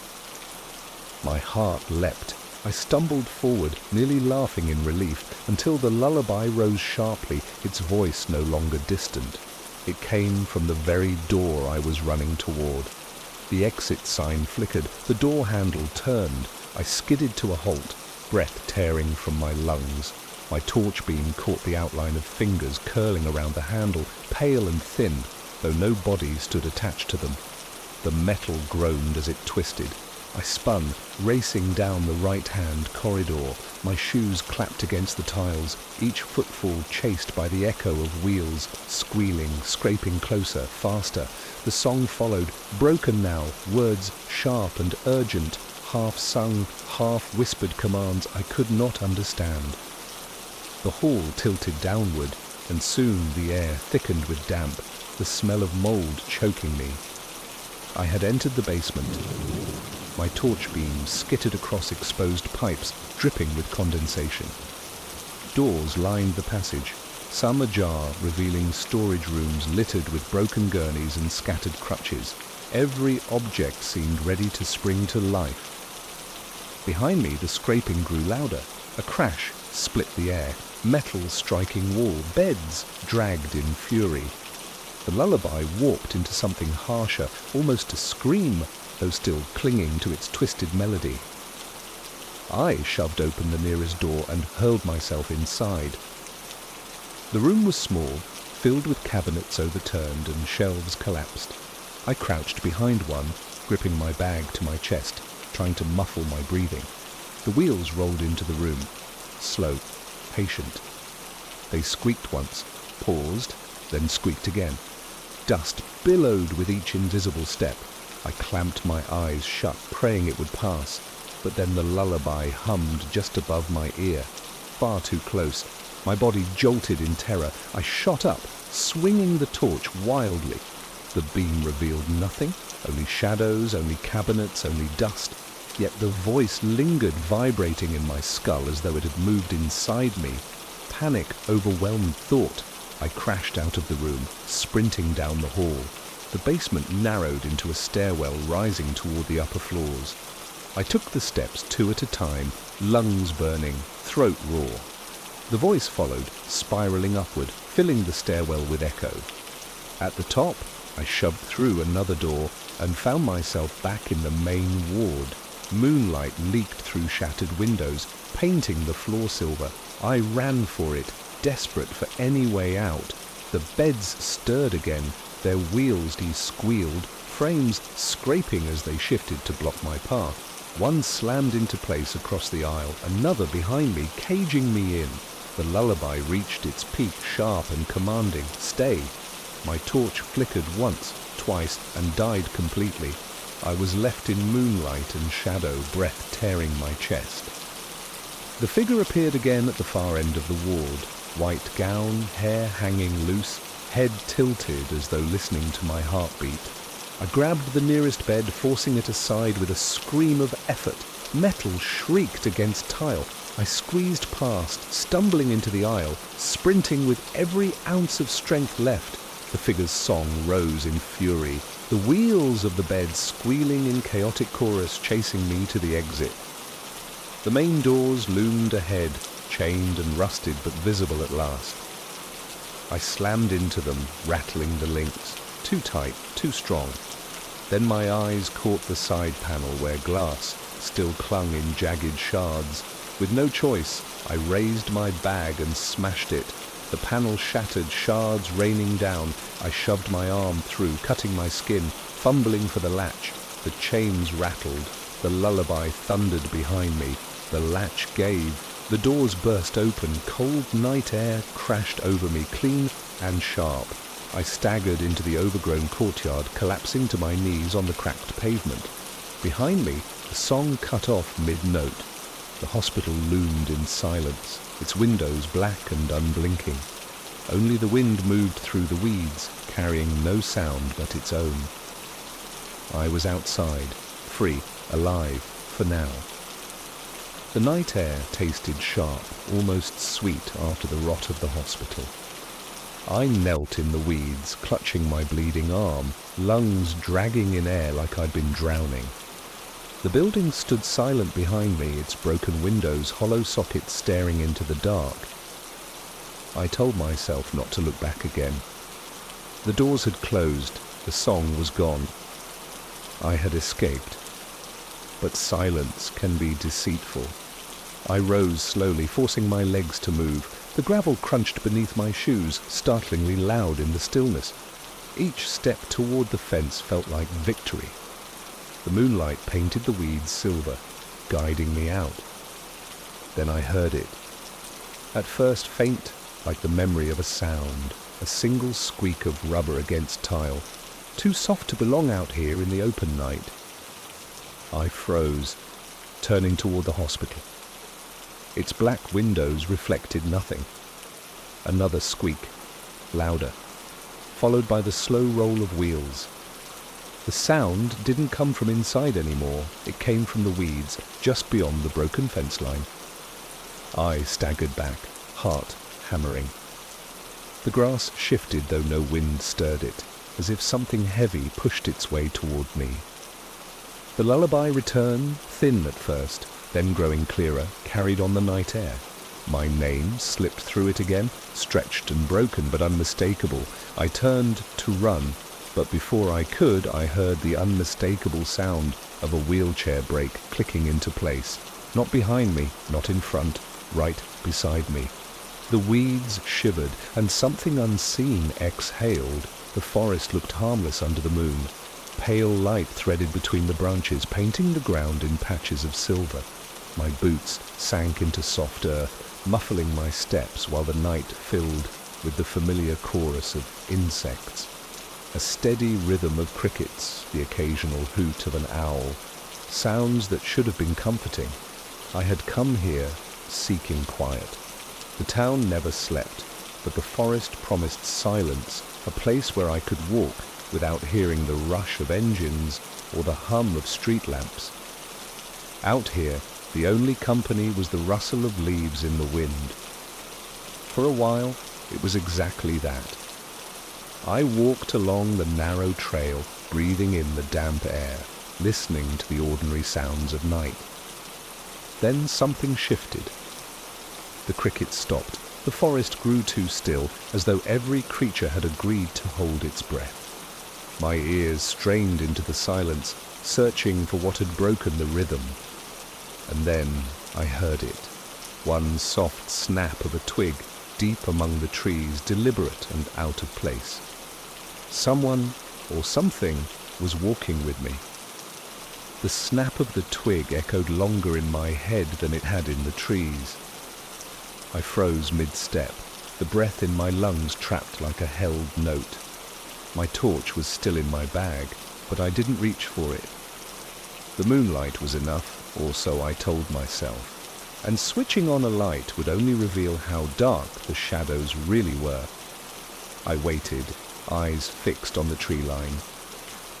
My heart leapt. I stumbled forward, nearly laughing in relief, until the lullaby rose sharply, its voice no longer distant. It came from the very door I was running toward. The exit sign flickered. The door handle turned. I skidded to a halt, breath tearing from my lungs. My torch beam caught the outline of fingers curling around the handle, pale and thin, though no body stood attached to them. The metal groaned as it twisted. I spun, racing down the right-hand corridor. My shoes clapped against the tiles, each footfall chased by the echo of wheels, squealing, scraping closer, faster. The song followed, broken now, words sharp and urgent, half-sung, half-whispered commands I could not understand. The hall tilted downward, and soon the air thickened with damp, the smell of mold choking me. I had entered the basement. My torch beam skittered across exposed pipes, dripping with condensation. Doors lined the passage, some ajar, revealing storage rooms littered with broken gurneys and scattered crutches. Every object seemed ready to spring to life. Behind me, the scraping grew louder. A crash split the air, metal striking wall, beds dragged in fury. The lullaby warped into something harsher, almost a scream, though still clinging to its twisted melody. I shoved open the nearest door and hurled myself inside. The room was small, filled with cabinets overturned and shelves collapsed. I crouched behind one, gripping my bag to my chest, trying to muffle my breathing. The wheels rolled into the room, slow, patient. They squeaked once, paused, then squeaked again. Dust billowed with each invisible step. I clamped my eyes shut, praying it would pass, but then the lullaby hummed just above my ear, far too close. My body jolted in terror. I shot up, swinging the torch wildly. The beam revealed nothing, only shadows, only cabinets, only dust. Yet the voice lingered, vibrating in my skull as though it had moved inside me. Panic overwhelmed thought. I crashed out of the room, sprinting down the hall. The basement narrowed into a stairwell rising toward the upper floors. I took the steps 2 at a time, lungs burning, throat raw. The voice followed, spiraling upward, filling the stairwell with echo. At the top, I shoved through another door and found myself back in the main ward. Moonlight leaked through shattered windows, painting the floor silver. I ran for it, desperate for any way out. The beds stirred again, their wheels squealed, frames scraping as they shifted to block my path. One slammed into place across the aisle, another behind me, caging me in. The lullaby reached its peak, sharp and commanding. Stay. My torch flickered once, twice, and died completely. I was left in moonlight and shadow, breath tearing my chest. The figure appeared again at the far end of the ward. White gown, hair hanging loose, head tilted as though listening to my heartbeat. I grabbed the nearest bed, forcing it aside with a scream of effort. Metal shrieked against tile. I squeezed past, stumbling into the aisle, sprinting with every ounce of strength left. The figure's song rose in fury, the wheels of the bed squealing in chaotic chorus, chasing me to the exit. The main doors loomed ahead, chained and rusted but visible at last. I slammed into them, rattling the links, too tight, too strong. Then my eyes caught the side panel where glass still clung in jagged shards. With no choice, I raised my bag and smashed it. The panel shattered, shards raining down. I shoved my arm through, cutting my skin, fumbling for the latch. The chains rattled. The lullaby thundered behind me. The latch gave. The doors burst open. Cold night air crashed over me, clean and sharp. I staggered into the overgrown courtyard, collapsing to my knees on the cracked pavement. Behind me, the song cut off mid-note. The hospital loomed in silence, its windows black and unblinking. Only the wind moved through the weeds, carrying no sound but its own. I was outside, free, alive, for now. The night air tasted sharp, almost sweet after the rot of the hospital. I knelt in the weeds, clutching my bleeding arm, lungs dragging in air like I'd been drowning. The building stood silent behind me, its broken windows, hollow sockets staring into the dark. I told myself not to look back again. The doors had closed, the song was gone. I had escaped. But silence can be deceitful. I rose slowly, forcing my legs to move. The gravel crunched beneath my shoes, startlingly loud in the stillness. Each step toward the fence felt like victory. The moonlight painted the weeds silver, guiding me out. Then I heard it. At first faint, like the memory of a sound, a single squeak of rubber against tile, too soft to belong out here in the open night. I froze, turning toward the hospital. Its black windows reflected nothing. Another squeak, louder, followed by the slow roll of wheels. The sound didn't come from inside anymore. It came from the weeds just beyond the broken fence line. I staggered back, heart hammering. The grass shifted, though no wind stirred it, as if something heavy pushed its way toward me. The lullaby returned, thin at first, then growing clearer, carried on the night air. My name slipped through it again, stretched and broken but unmistakable. I turned to run, but before I could, I heard the unmistakable sound of a wheelchair brake clicking into place. Not behind me, not in front, right beside me. The weeds shivered, and something unseen exhaled. The forest looked harmless under the moon. Pale light threaded between the branches, painting the ground in patches of silver. My boots sank into soft earth, muffling my steps while the night filled with the familiar chorus of insects. A steady rhythm of crickets, the occasional hoot of an owl, sounds that should have been comforting. I had come here seeking quiet. The town never slept, but the forest promised silence, a place where I could walk without hearing the rush of engines or the hum of street lamps. Out here, the only company was the rustle of leaves in the wind. For a while, it was exactly that. I walked along the narrow trail, breathing in the damp air, listening to the ordinary sounds of night. Then something shifted. The crickets stopped. The forest grew too still, as though every creature had agreed to hold its breath. My ears strained into the silence, searching for what had broken the rhythm. And then I heard it. One soft snap of a twig, deep among the trees, deliberate and out of place. Someone or something was walking with me. The snap of the twig echoed longer in my head than it had in the trees. I froze mid-step, the breath in my lungs trapped like a held note. My torch was still in my bag, but I didn't reach for it. The moonlight was enough, or so I told myself, and switching on a light would only reveal how dark the shadows really were. I waited, eyes fixed on the tree line.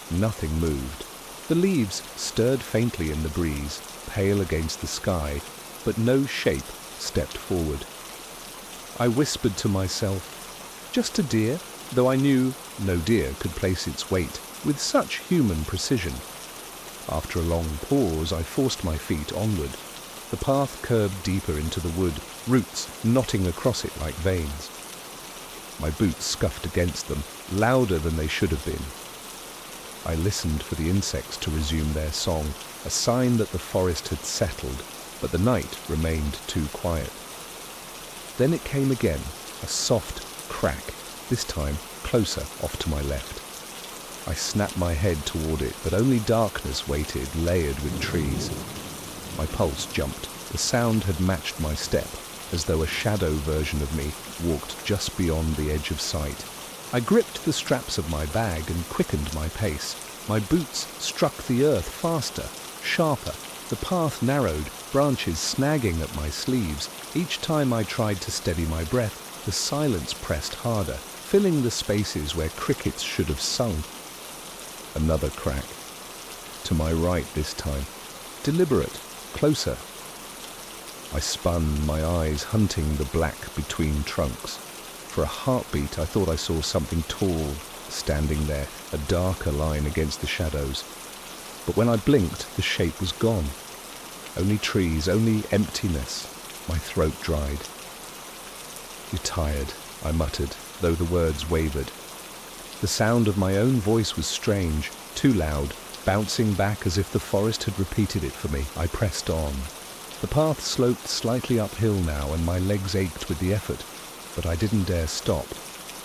Nothing moved. The leaves stirred faintly in the breeze, pale against the sky, but no shape stepped forward. I whispered to myself, just a deer, though I knew no deer could place its weight with such human precision. After a long pause, I forced my feet onward. The path curved deeper into the wood, roots knotting across it like veins. My boots scuffed against them, louder than they should have been. I listened for the insects to resume their song, a sign that the forest had settled, but the night remained too quiet. Then it came again, a soft crack, this time closer off to my left. I snapped my head toward it, but only darkness waited, layered with trees. My pulse jumped. The sound had matched my step, as though a shadow version of me walked just beyond the edge of sight. I gripped the straps of my bag and quickened my pace. My boots struck the earth faster, sharper. The path narrowed, branches snagging at my sleeves. Each time I tried to steady my breath, the silence pressed harder, filling the spaces where crickets should have sung. Another crack. To my right this time. Deliberate, closer. I spun, my eyes hunting the black between trunks. For a heartbeat, I thought I saw something tall standing there, a darker line against the shadows. But when I blinked, the shape was gone. Only trees, only emptiness. My throat dried. "You're tired," I muttered, though the words wavered. The sound of my own voice was strange, too loud, Bouncing back as if the forest had repeated it for me, I pressed on. The path sloped slightly uphill now, and my legs ached with the effort, but I didn't dare stop.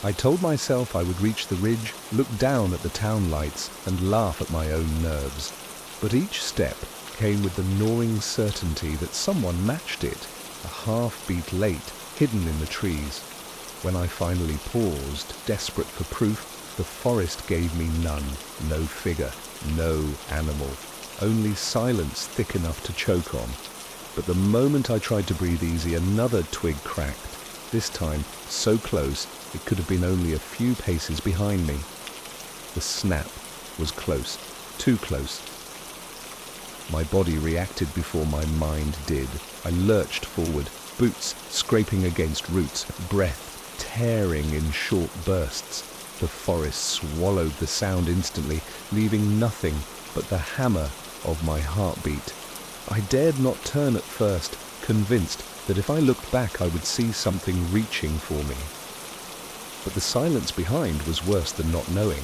I told myself I would reach the ridge, look down at the town lights, and laugh at my own nerves. But each step came with the gnawing certainty that someone matched it, a half-beat late, hidden in the trees. When I finally paused, desperate for proof, the forest gave me none, no figure, no animal, only silence thick enough to choke on. But the moment I tried to breathe easy, another twig cracked, this time so close it could have been only a few paces behind me. The snap was close, too close. My body reacted before my mind did. I lurched forward, boots scraping against roots, breath tearing in short bursts. The forest swallowed the sound instantly, leaving nothing but the hammer of my heartbeat. I dared not turn at first, convinced that if I looked back I would see something reaching for me. But the silence behind was worse than not knowing.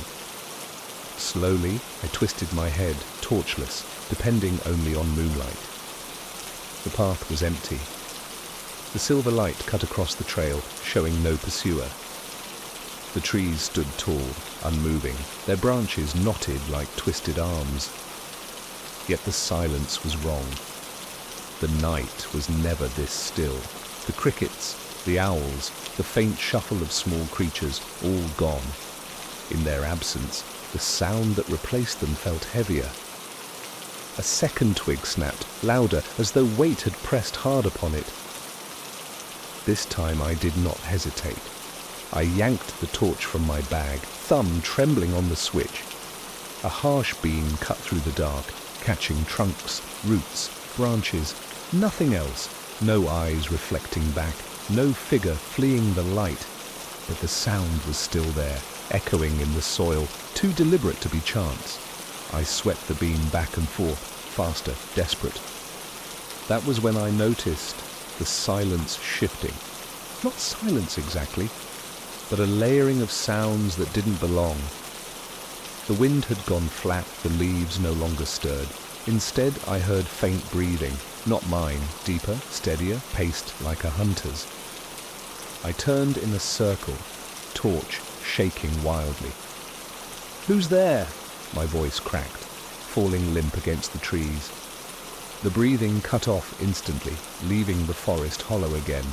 Slowly, I twisted my head, torchless, depending only on moonlight. The path was empty. The silver light cut across the trail, showing no pursuer. The trees stood tall, unmoving, their branches knotted like twisted arms. Yet the silence was wrong. The night was never this still. The crickets, the owls, the faint shuffle of small creatures, all gone. In their absence, the sound that replaced them felt heavier. A second twig snapped, louder, as though weight had pressed hard upon it. This time I did not hesitate. I yanked the torch from my bag, thumb trembling on the switch. A harsh beam cut through the dark, catching trunks, roots, branches, nothing else. No eyes reflecting back, no figure fleeing the light. But the sound was still there, echoing in the soil, too deliberate to be chance. I swept the beam back and forth, faster, desperate. That was when I noticed the silence shifting. Not silence exactly, but a layering of sounds that didn't belong. The wind had gone flat, the leaves no longer stirred. Instead, I heard faint breathing, not mine, deeper, steadier, paced like a hunter's. I turned in a circle, torch shaking wildly. "Who's there?" my voice cracked, falling limp against the trees. The breathing cut off instantly, leaving the forest hollow again.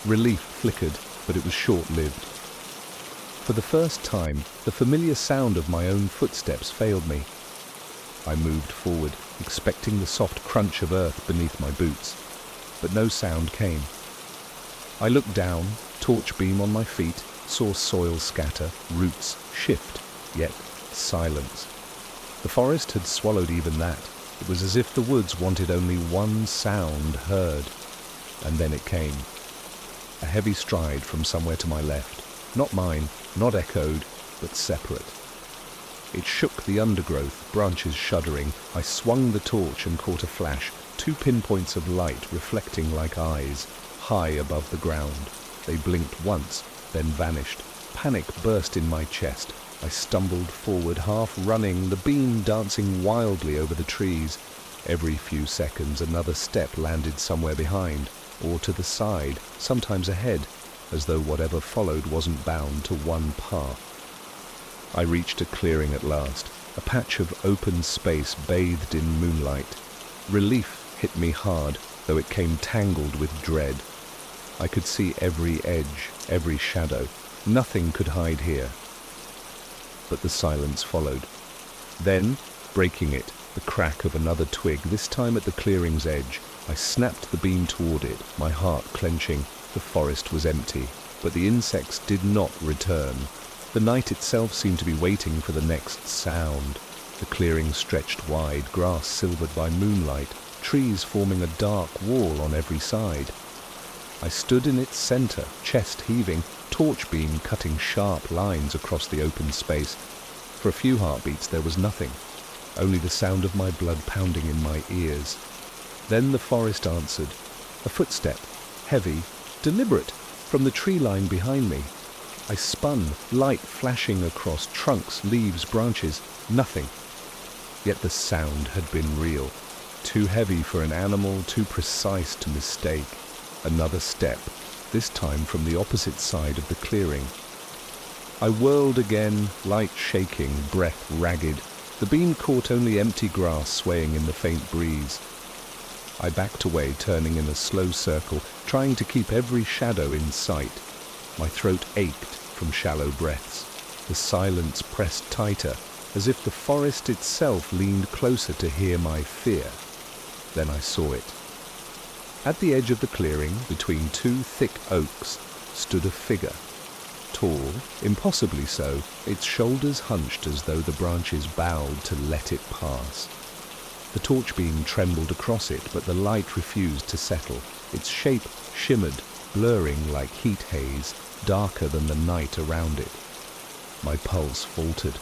Relief flickered, but it was short-lived. For the first time, the familiar sound of my own footsteps failed me. I moved forward, expecting the soft crunch of earth beneath my boots, but no sound came. I looked down, torch beam on my feet, saw soil scatter, roots shift, yet silence. The forest had swallowed even that. It was as if the woods wanted only one sound heard. And then it came. A heavy stride from somewhere to my left. Not mine, not echoed, but separate. It shook the undergrowth, branches shuddering. I swung the torch and caught a flash, 2 pinpoints of light reflecting like eyes, high above the ground. They blinked once, then vanished. Panic burst in my chest. I stumbled forward, half running, the beam dancing wildly over the trees. Every few seconds, another step landed somewhere behind, or to the side, sometimes ahead, as though whatever followed wasn't bound to one path. I reached a clearing at last, a patch of open space bathed in moonlight. Relief hit me hard, though it came tangled with dread. I could see every edge, every shadow. Nothing could hide here. But the silence followed. Then, breaking it, the crack of another twig, this time at the clearing's edge. I snapped the beam toward it, my heart clenching. The forest was empty, but the insects did not return. The night itself seemed to be waiting for the next sound. The clearing stretched wide, grass silvered by moonlight, trees forming a dark wall on every side. I stood in its center, chest heaving, torch beam cutting sharp lines across the open space. For a few heartbeats there was nothing, only the sound of my blood pounding in my ears. Then the forest answered. A footstep, heavy, deliberate, from the tree line behind me. I spun, light flashing across trunks, leaves, branches. Nothing. yet the sound had been real. Too heavy for an animal, too precise to mistake. Another step, this time from the opposite side of the clearing. I whirled again, light shaking, breath ragged. The beam caught only empty grass swaying in the faint breeze. I backed away, turning in a slow circle, trying to keep every shadow in sight. My throat ached from shallow breaths. The silence pressed tighter, as if the forest itself leaned closer to hear my fear. Then I saw it. At the edge of the clearing, between two thick oaks, stood a figure. Tall, impossibly so, its shoulders hunched as though the branches bowed to let it pass. The torch beam trembled across it, but the light refused to settle. Its shape shimmered, blurring like heat haze, darker than the night around it. My pulse faltered.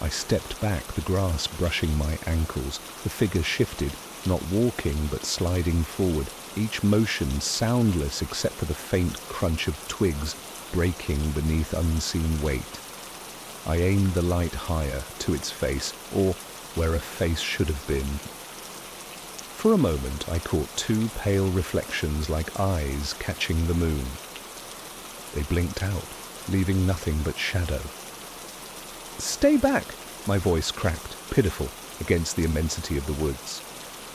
I stepped back, the grass brushing my ankles. The figure shifted, not walking but sliding forward, each motion soundless except for the faint crunch of twigs breaking beneath unseen weight. I aimed the light higher, to its face, or where a face should have been. For a moment I caught two pale reflections like eyes catching the moon. They blinked out, leaving nothing but shadow. "Stay back!" my voice cracked, pitiful, against the immensity of the woods.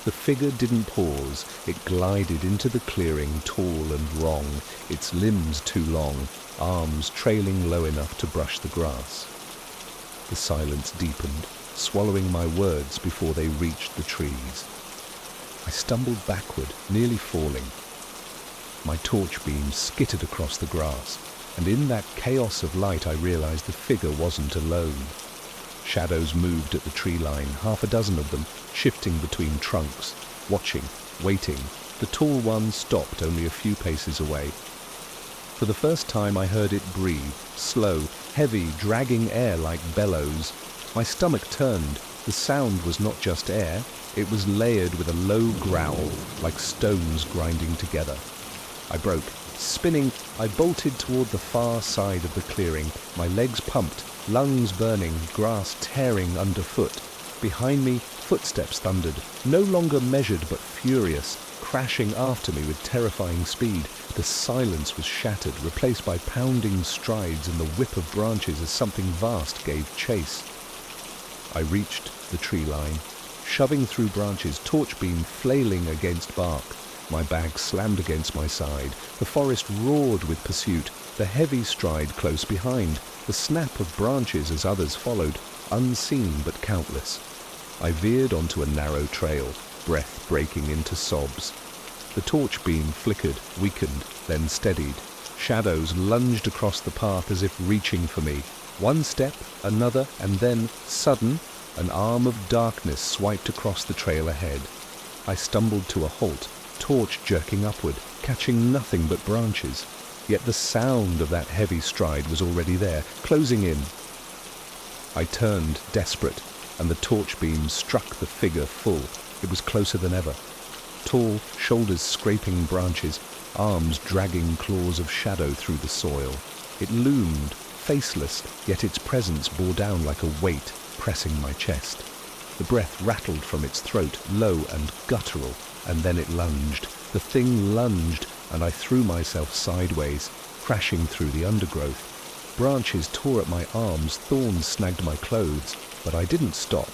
The figure didn't pause. It glided into the clearing, tall and wrong, its limbs too long, arms trailing low enough to brush the grass. The silence deepened, swallowing my words before they reached the trees. I stumbled backward, nearly falling. My torch beam skittered across the grass, and in that chaos of light I realized the figure wasn't alone. Shadows moved at the tree line, half a dozen of them, shifting between trunks, watching, waiting. The tall one stopped only a few paces away. For the first time I heard it breathe, slow, heavy, dragging air like bellows. My stomach turned. The sound was not just air, it was layered with a low growl, like stones grinding together. I broke. Spinning, I bolted toward the far side of the clearing, my legs pumped, lungs burning, grass tearing underfoot. Behind me, footsteps thundered, no longer measured but furious, crashing after me with terrifying speed. The silence was shattered, replaced by pounding strides and the whip of branches as something vast gave chase. I reached the tree line, shoving through branches, torch beam flailing against bark. My bag slammed against my side. The forest roared with pursuit, the heavy stride close behind, the snap of branches as others followed, unseen but countless. I veered onto a narrow trail, breath breaking into sobs. The torch beam flickered, weakened, then steadied. Shadows lunged across the path as if reaching for me. One step, another, and then, sudden, an arm of darkness swiped across the trail ahead. I stumbled to a halt, torch jerking upward, catching nothing but branches. Yet the sound of that heavy stride was already there, closing in. I turned, desperate, and the torch beam struck the figure full. It was closer than ever. Tall, shoulders scraping branches, arms dragging claws of shadow through the soil. It loomed, faceless, yet its presence bore down like a weight, pressing my chest. The breath rattled from its throat, low and guttural, and then it lunged. The thing lunged, and I threw myself sideways, crashing through the undergrowth. Branches tore at my arms, thorns snagged my clothes, but I didn't stop.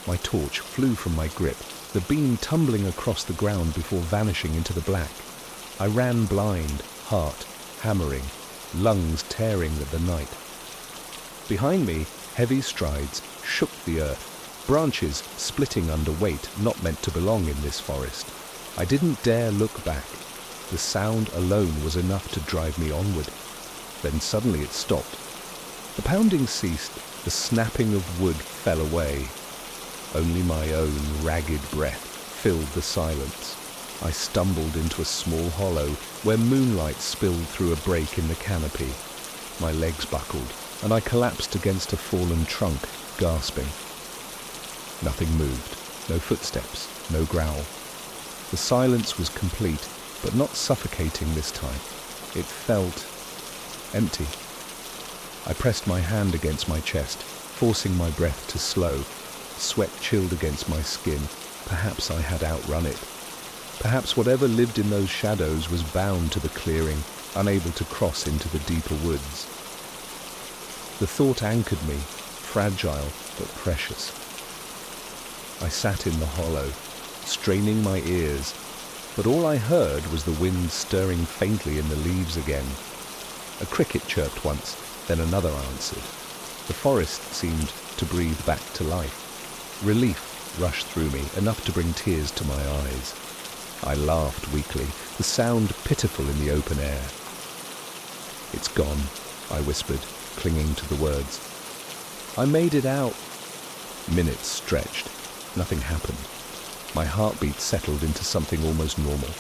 My torch flew from my grip, the beam tumbling across the ground before vanishing into the black. I ran blind, heart hammering, lungs tearing at the night. Behind me, heavy strides shook the earth, branches splitting under weight not meant to belong in this forest. I didn't dare look back. The sound alone was enough to drive me onward. Then suddenly it stopped. The pounding ceased, the snapping of wood fell away. Only my own ragged breath filled the silence. I stumbled into a small hollow where moonlight spilled through a break in the canopy. My legs buckled, and I collapsed against a fallen trunk, gasping. Nothing moved, no footsteps, no growl. The silence was complete, but not suffocating this time. It felt empty. I pressed my hand against my chest, forcing my breath to slow. Sweat chilled against my skin. Perhaps I had outrun it. Perhaps whatever lived in those shadows was bound to the clearing, unable to cross into the deeper woods. The thought anchored me, fragile but precious. I sat in the hollow, straining my ears, but all I heard was the wind stirring faintly in the leaves again. A cricket chirped once, then another answered. The forest seemed to breathe back to life. Relief rushed through me, enough to bring tears to my eyes. I laughed weakly, the sound pitiful in the open air. "It's gone," I whispered, clinging to the words. "I made it out." Minutes stretched. Nothing happened. My heartbeat settled into something almost normal.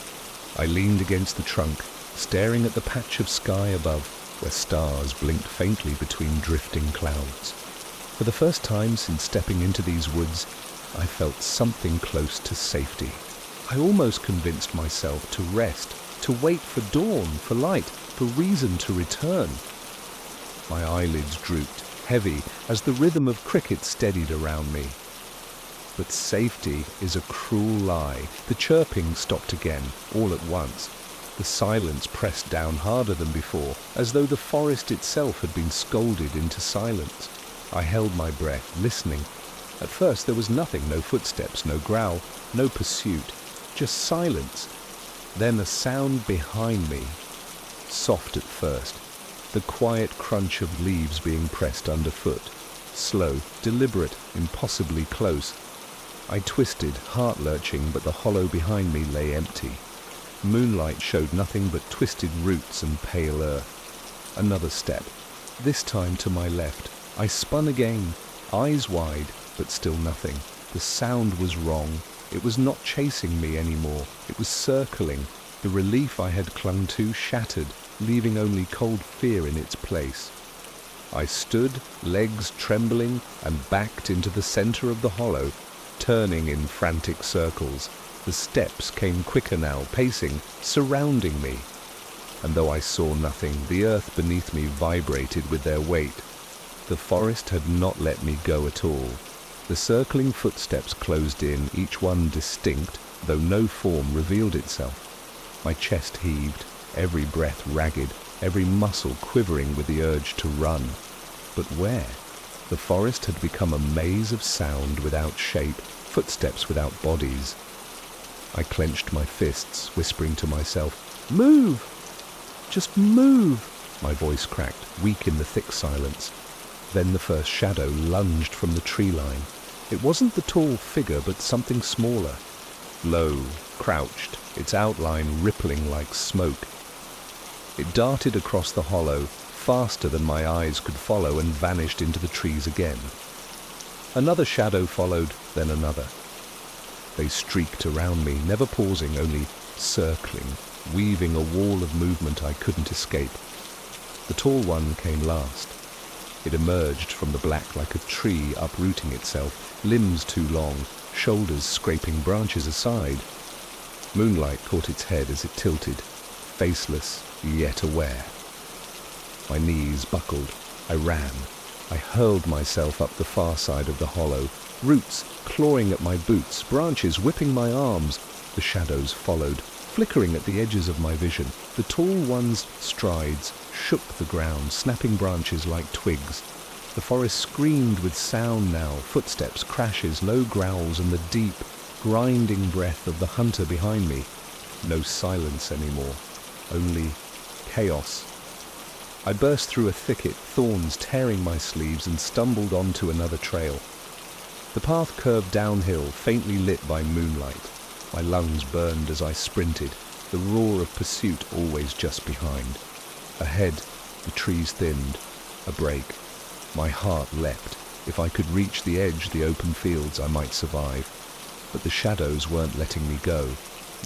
I leaned against the trunk, staring at the patch of sky above, where stars blinked faintly between drifting clouds. For the first time since stepping into these woods, I felt something close to safety. I almost convinced myself to rest, to wait for dawn, for light, for reason to return. My eyelids drooped, heavy, as the rhythm of cricket steadied around me. But safety is a cruel lie. The chirping stopped again, all at once. The silence pressed down harder than before, as though the forest itself had been scolded into silence. I held my breath, listening. At first there was nothing, no footsteps, no growl, no pursuit, just silence. Then a sound behind me, soft at first, the quiet crunch of leaves being pressed underfoot, slow, deliberate, impossibly close. I twisted, heart-lurching, but the hollow behind me lay empty. Moonlight showed nothing but twisted roots and pale earth. Another step, this time to my left. I spun again, eyes wide, but still nothing. The sound was wrong. It was not chasing me anymore. It was circling. The relief I had clung to shattered, leaving only cold fear in its place. I stood, legs trembling, and backed into the center of the hollow, turning in frantic circles. The steps came quicker now, pacing, surrounding me. And though I saw nothing, the earth beneath me vibrated with their weight. The forest had not let me go at all. The circling footsteps closed in, each one distinct, though no form revealed itself. My chest heaved, every breath ragged, every muscle quivering with the urge to run. But where? The forest had become a maze of sound without shape, footsteps without bodies. I clenched my fists, whispering to myself, "Move! Just move!" My voice cracked, weak in the thick silence. Then the first shadow lunged from the tree line. It wasn't the tall figure, but something smaller. Low, crouched, its outline rippling like smoke. It darted across the hollow, faster than my eyes could follow, and vanished into the trees again. Another shadow followed, then another. They streaked around me, never pausing, only circling, weaving a wall of movement I couldn't escape. The tall one came last. It emerged from the black like a tree uprooting itself, limbs too long, shoulders scraping branches aside. Moonlight caught its head as it tilted, faceless yet aware. My knees buckled. I ran. I hurled myself up the far side of the hollow, roots clawing at my boots, branches whipping my arms. The shadows followed, flickering at the edges of my vision. The tall one's strides shook the ground, snapping branches like twigs. The forest screamed with sound now, footsteps, crashes, low growls, and the deep, grinding breath of the hunter behind me. No silence anymore, only chaos. I burst through a thicket, thorns tearing my sleeves, and stumbled onto another trail. The path curved downhill, faintly lit by moonlight. My lungs burned as I sprinted, the roar of pursuit always just behind. Ahead, the trees thinned. A break. My heart leapt. If I could reach the edge, the open fields, I might survive. But the shadows weren't letting me go.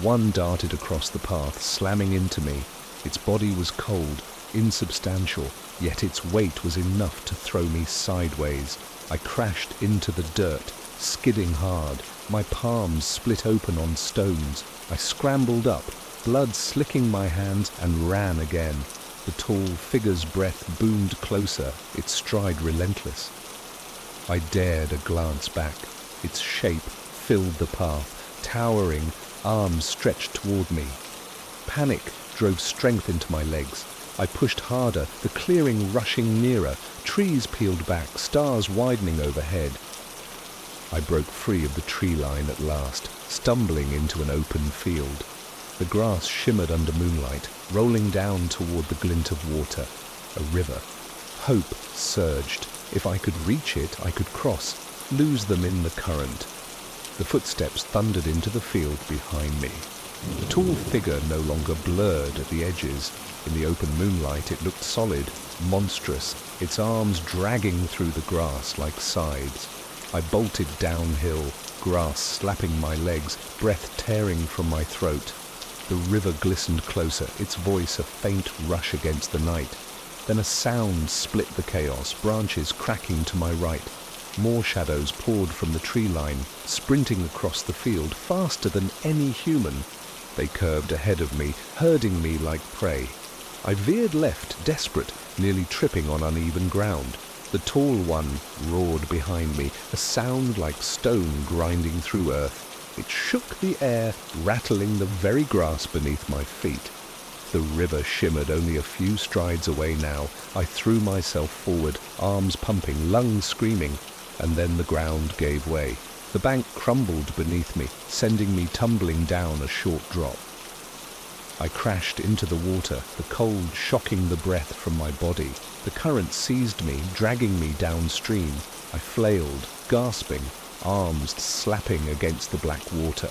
One darted across the path, slamming into me. Its body was cold, insubstantial, yet its weight was enough to throw me sideways. I crashed into the dirt, skidding hard. My palms split open on stones. I scrambled up, blood slicking my hands, and ran again. The tall figure's breath boomed closer, its stride relentless. I dared a glance back. Its shape filled the path, towering, arms stretched toward me. Panic drove strength into my legs. I pushed harder, the clearing rushing nearer, trees peeled back, stars widening overhead. I broke free of the tree line at last, stumbling into an open field. The grass shimmered under moonlight, rolling down toward the glint of water, a river. Hope surged. If I could reach it, I could cross, lose them in the current. The footsteps thundered into the field behind me. The tall figure no longer blurred at the edges. In the open moonlight it looked solid, monstrous, its arms dragging through the grass like scythes. I bolted downhill, grass slapping my legs, breath tearing from my throat. The river glistened closer, its voice a faint rush against the night. Then a sound split the chaos, branches cracking to my right. More shadows poured from the tree line, sprinting across the field faster than any human. They curved ahead of me, herding me like prey. I veered left, desperate, nearly tripping on uneven ground. The tall one roared behind me, a sound like stone grinding through earth. It shook the air, rattling the very grass beneath my feet. The river shimmered only a few strides away now. I threw myself forward, arms pumping, lungs screaming, and then the ground gave way. The bank crumbled beneath me, sending me tumbling down a short drop. I crashed into the water, the cold shocking the breath from my body. The current seized me, dragging me downstream. I flailed, gasping, arms slapping against the black water.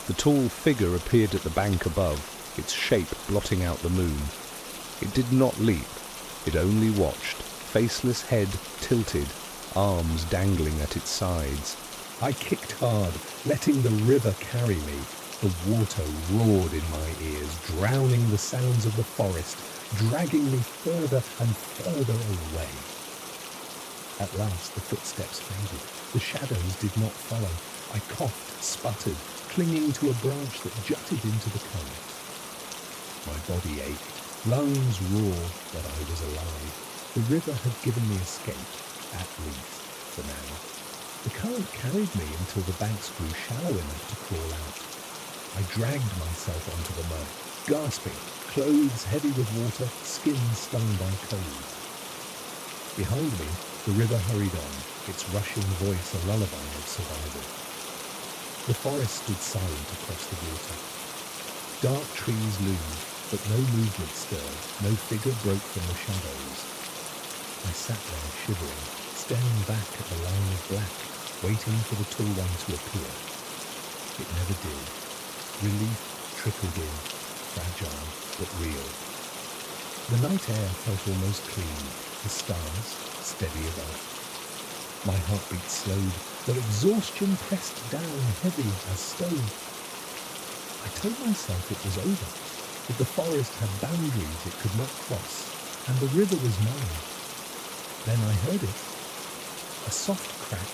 The tall figure appeared at the bank above, its shape blotting out the moon. It did not leap, it only watched, faceless head tilted, arms dangling at its sides. I kicked hard, letting the river carry me. The water roared in my ears, drowning the sounds of the forest, dragging me further and further away. At last the footsteps faded. The shadows did not follow. I coughed, sputtered, clinging to a branch that jutted into the current. My body ached, lungs roared, but I was alive. The river had given me escape, at least for now. The current carried me until the banks grew shallow enough to crawl out. I dragged myself onto the mud, gasping, clothes heavy with water, skin stung by cold. Behind me, the river hurried on, its rushing voice a lullaby of survival. The forest stood silent across the water. Dark trees loomed, but no movement stirred, no figure broke from the shadows. I sat there shivering, staring back at the line of black, waiting for the tall one to appear. It never did. Relief trickled in, fragile but real. The night air felt almost clean, the stars steady above. My heartbeat slowed, though exhaustion pressed down heavy as stone. I told myself it was over, that the forest had boundaries it could not cross, and the river was mine. Then I heard it. A soft crack,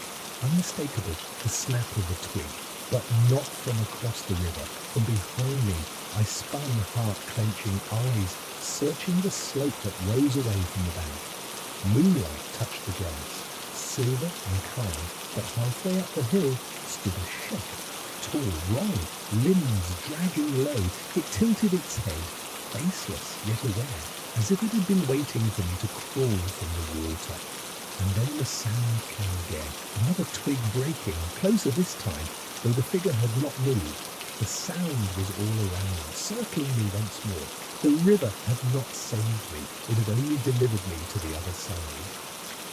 unmistakable, the snap of a twig, but not from across the river. From behind me, I spun, heart-clenching, eyes searching the slope that rose away from the bank. Moonlight touched the grass, silver and calm, but halfway up the hill stood a shape, tall, long, limbs dragging low. It tilted its head, faceless yet aware, as if it had been waiting for me to crawl from the water. And then the sound came again, another twig breaking, closer this time, though the figure had not moved. The sound was all around, circling me once more. The river had not saved me, it had only delivered me to the other side.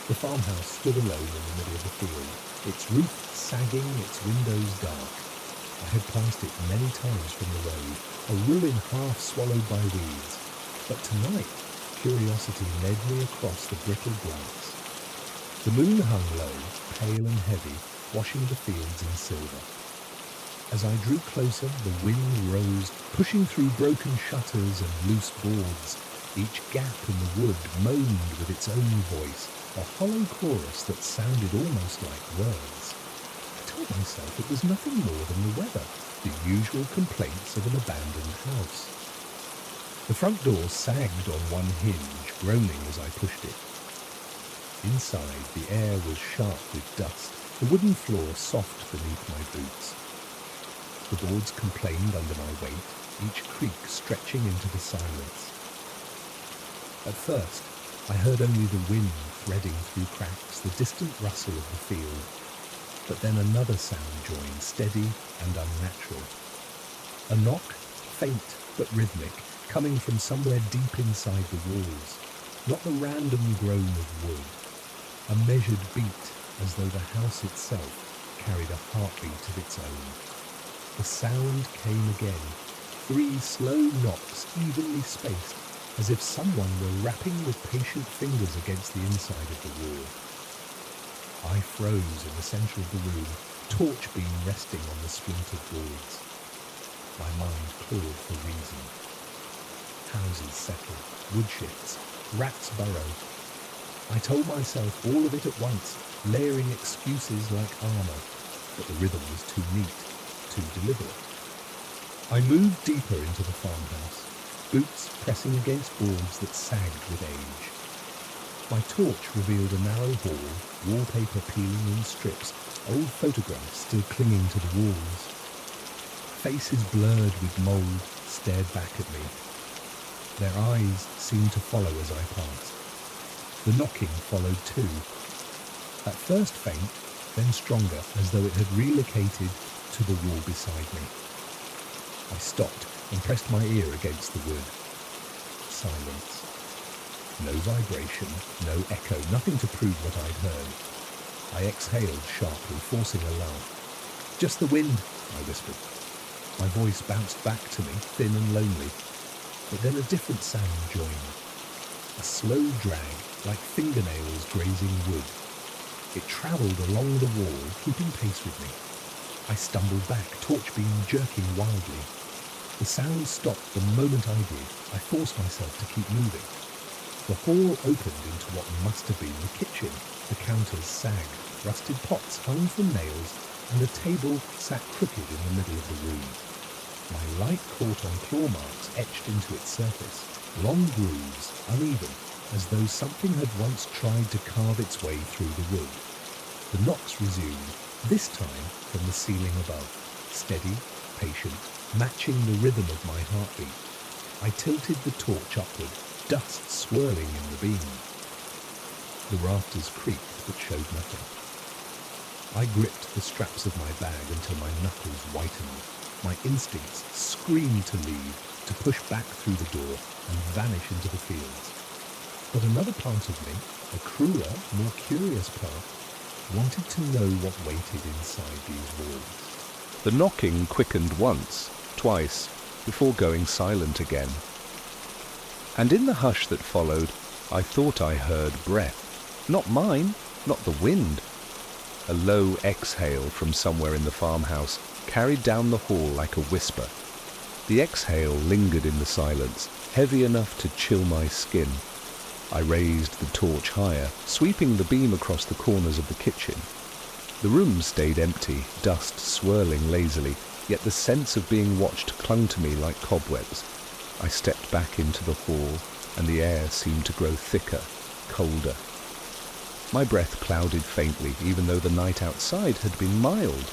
The farmhouse stood alone in the middle of the field, its roof sagging, its windows dark. I had passed it many times from the road, a ruin half swallowed by weeds. But tonight, curiosity led me across the brittle grass. The moon hung low, pale and heavy, washing the fields in silver. As I drew closer, the wind rose, pushing through broken shutters and loose boards. Each gap in the wood moaned with its own voice, a hollow chorus that sounded almost like words. I told myself it was nothing more than the weather, the usual complaints of an abandoned house. The front door sagged on one hinge, groaning as I pushed it. Inside, the air was sharp with dust, the wooden floor soft beneath my boots. The boards complained under my weight, each creak stretching into the silence. At first, I heard only the wind threading through cracks, the distant rustle of the field. But then another sound joined, steady and unnatural. A knock, faint but rhythmic, coming from somewhere deep inside the walls. Not the random groan of wood. A measured beat, as though the house itself carried a heartbeat of its own. The sound came again. 3 slow knocks, evenly spaced, as if someone were rapping with patient fingers against the inside of the wall. I froze in the centre of the room, torch beam resting on the splintered boards. My mind clawed for reason. Houses settle, wood shifts, rats burrow. I told myself all of it at once, layering excuses like armour, but the rhythm was too neat, too deliberate. I moved deeper into the farmhouse, boots pressing against boards that sagged with age. My torch revealed a narrow hall, wallpaper peeling in strips, old photographs still clinging to the walls. Faces blurred with mould stared back at me. Their eyes seemed to follow as I passed. The knocking followed too. At first faint, then stronger, as though it had relocated to the wall beside me. I stopped and pressed my ear against the wood. Silence. No vibration, no echo, nothing to prove what I'd heard. I exhaled sharply, forcing a laugh. Just the wind, I whispered. My voice bounced back to me, thin and lonely. But then a different sound joined. A slow drag, like fingernails grazing wood. It travelled along the wall, keeping pace with me. I stumbled back, torch beam jerking wildly. The sound stopped the moment I did. I forced myself to keep moving. The hall opened into what must have been the kitchen. The counters sagged, rusted pots hung from nails, and a table sat crooked in the middle of the room. My light caught on claw marks etched into its surface, long grooves, uneven, as though something had once tried to carve its way through the wood. The knocks resumed, this time from the ceiling above, steady, patient, matching the rhythm of my heartbeat. I tilted the torch upward, dust swirling in the beam. The rafters creaked but showed nothing. I gripped the straps of my bag until my knuckles whitened. My instincts screamed to leave, to push back through the door and vanish into the fields. But another part of me, a crueler, more curious part, wanted to know what waited inside these walls. The knocking quickened once, twice, before going silent again. And in the hush that followed, I thought I heard breath. Not mine, not the wind. A low exhale from somewhere in the farmhouse carried down the hall like a whisper. The exhale lingered in the silence, heavy enough to chill my skin. I raised the torch higher, sweeping the beam across the corners of the kitchen. The room stayed empty, dust swirling lazily, yet the sense of being watched clung to me like cobwebs. I stepped back into the hall, and the air seemed to grow thicker, colder. My breath clouded faintly, even though the night outside had been mild.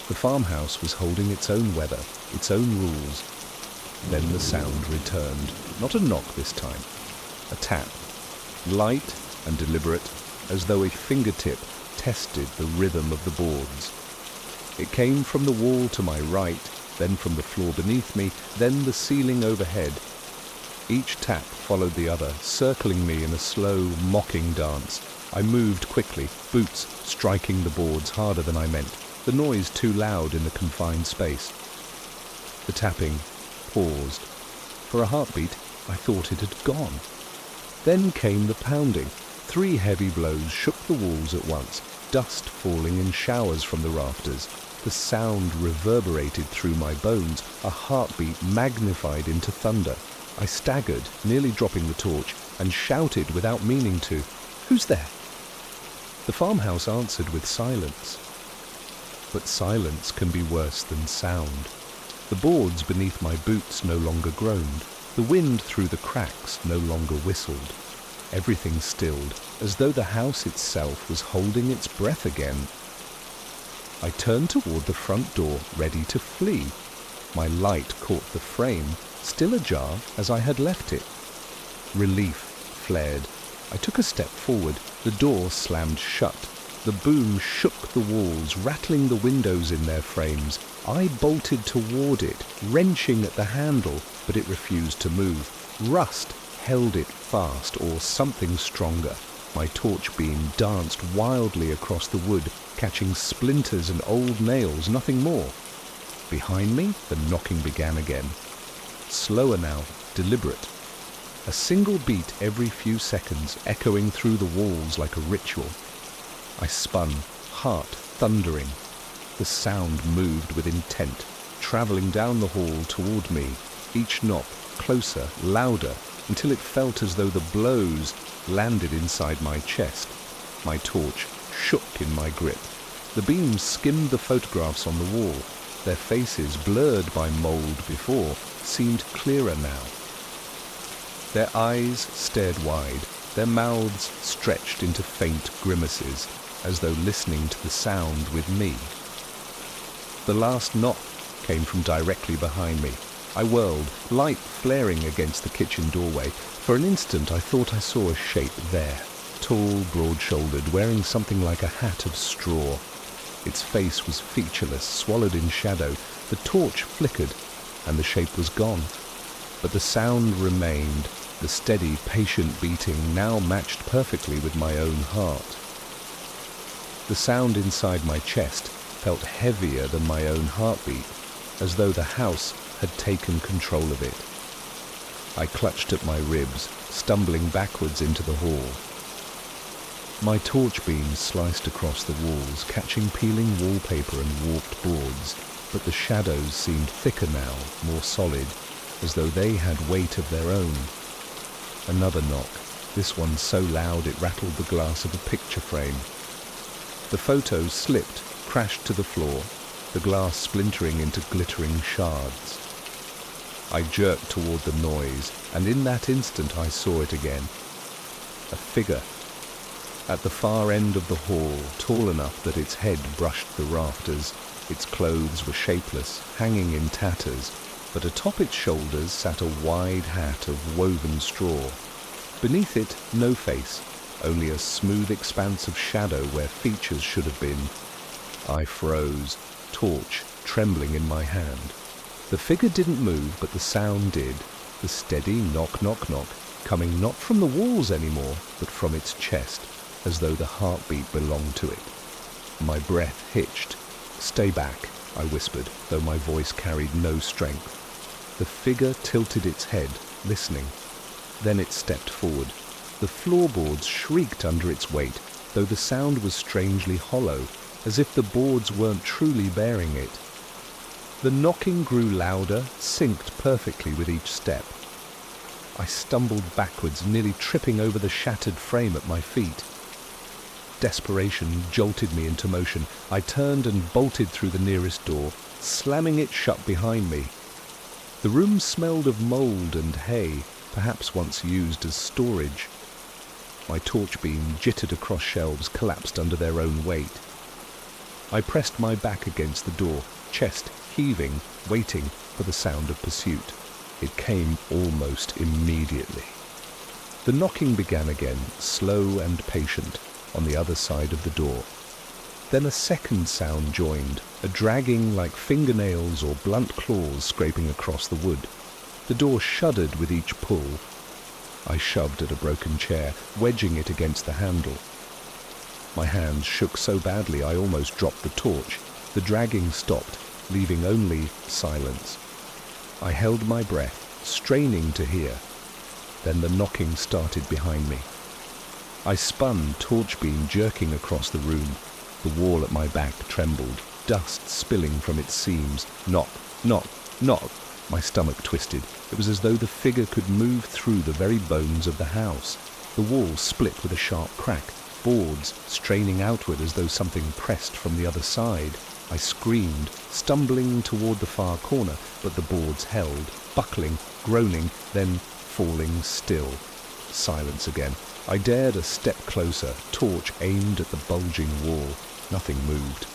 The farmhouse was holding its own weather, its own rules. Then the sound returned. Not a knock this time. A tap. Light and deliberate, as though a fingertip tested the rhythm of the boards. It came from the wall to my right, then from the floor beneath me, then the ceiling overhead. Each tap followed the other, circling me in a slow, mocking dance. I moved quickly, boots striking the boards harder than I meant, the noise too loud in the confined space. The tapping paused. For a heartbeat, I thought it had gone. Then came the pounding. 3 heavy blows shook the walls at once, dust falling in showers from the rafters. The sound reverberated through my bones, a heartbeat magnified into thunder. I staggered, nearly dropping the torch, and shouted without meaning to, "Who's there?" The farmhouse answered with silence. But silence can be worse than sound. The boards beneath my boots no longer groaned. The wind through the cracks no longer whistled. Everything stilled, as though the house itself was holding its breath again. I turned toward the front door, ready to flee. My light caught the frame, still ajar as I had left it. Relief flared. I took a step forward. The door slammed shut. The boom shook the walls, rattling the windows in their frames. I bolted toward it, wrenching at the handle, but it refused to move. Rust held it fast, or something stronger. My torch beam danced wildly across the wood, catching splinters and old nails, nothing more. Behind me, the knocking began again. Slower now, deliberate. A single beat every few seconds, echoing through the walls like a ritual. I spun, heart thundering. The sound moved with intent, traveling down the hall toward me, each knock closer, louder, until it felt as though the blows landed inside my chest. My torch shook in my grip. The beams skimmed the photographs on the wall. Their faces, blurred by mold before, seemed clearer now. Their eyes stared wide, their mouths stretched into faint grimaces, as though listening to the sound with me. The last knock came from directly behind me. I whirled, light flaring against the kitchen doorway. For an instant I thought I saw a shape there, tall, broad-shouldered, wearing something like a hat of straw. Its face was featureless, swallowed in shadow. The torch flickered, and the shape was gone. But the sound remained, the steady, patient beating now matched perfectly with my own heart. The sound inside my chest felt heavier than my own heartbeat, as though the house had taken control of it. I clutched at my ribs, stumbling backwards into the hall. My torch beam sliced across the walls, catching peeling wallpaper and warped boards, but the shadows seemed thicker now, more solid, as though they had weight of their own. Another knock, this one so loud it rattled the glass of a picture frame. The photos slipped, crashed to the floor, the glass splintering into glittering shards. I jerked toward the noise, and in that instant I saw it again. A figure. At the far end of the hall, tall enough that its head brushed the rafters, its clothes were shapeless, hanging in tatters, but atop its shoulders sat a wide hat of woven straw. Beneath it, no face, only a smooth expanse of shadow where features should have been. I froze, torch trembling in my hand. The figure didn't move, but the sound did, the steady knock, knock, knock, coming not from the walls anymore, but from its chest, as though the heartbeat belonged to it. My breath hitched. "Stay back," I whispered, though my voice carried no strength. The figure tilted its head, listening. Then it stepped forward. The floorboards shrieked under its weight, though the sound was strangely hollow, as if the boards weren't truly bearing it. The knocking grew louder, synced perfectly with each step. I stumbled backwards, nearly tripping over the shattered frame at my feet. Desperation jolted me into motion. I turned and bolted through the nearest door, slamming it shut behind me. The room smelled of mold and hay, perhaps once used as storage. My torch beam jittered across shelves, collapsed under their own weight. I pressed my back against the door, chest heaving, waiting for the sound of pursuit. It came almost immediately. The knocking began again, slow and patient, on the other side of the door. Then a second sound joined, a dragging like fingernails or blunt claws scraping across the wood. The door shuddered with each pull. I shoved at a broken chair, wedging it against the handle. My hands shook so badly I almost dropped the torch. The dragging stopped, leaving only silence. I held my breath, straining to hear. Then the knocking started behind me. I spun, torch beam jerking across the room. The wall at my back trembled, dust spilling from its seams. Knock, knock, knock. My stomach twisted. It was as though the figure could move through the very bones of the house. The wall split with a sharp crack, boards straining outward as though something pressed from the other side. I screamed, stumbling toward the far corner, but the boards held, buckling, groaning, then falling still. Silence again. I dared a step closer, torch aimed at the bulging wall. Nothing moved.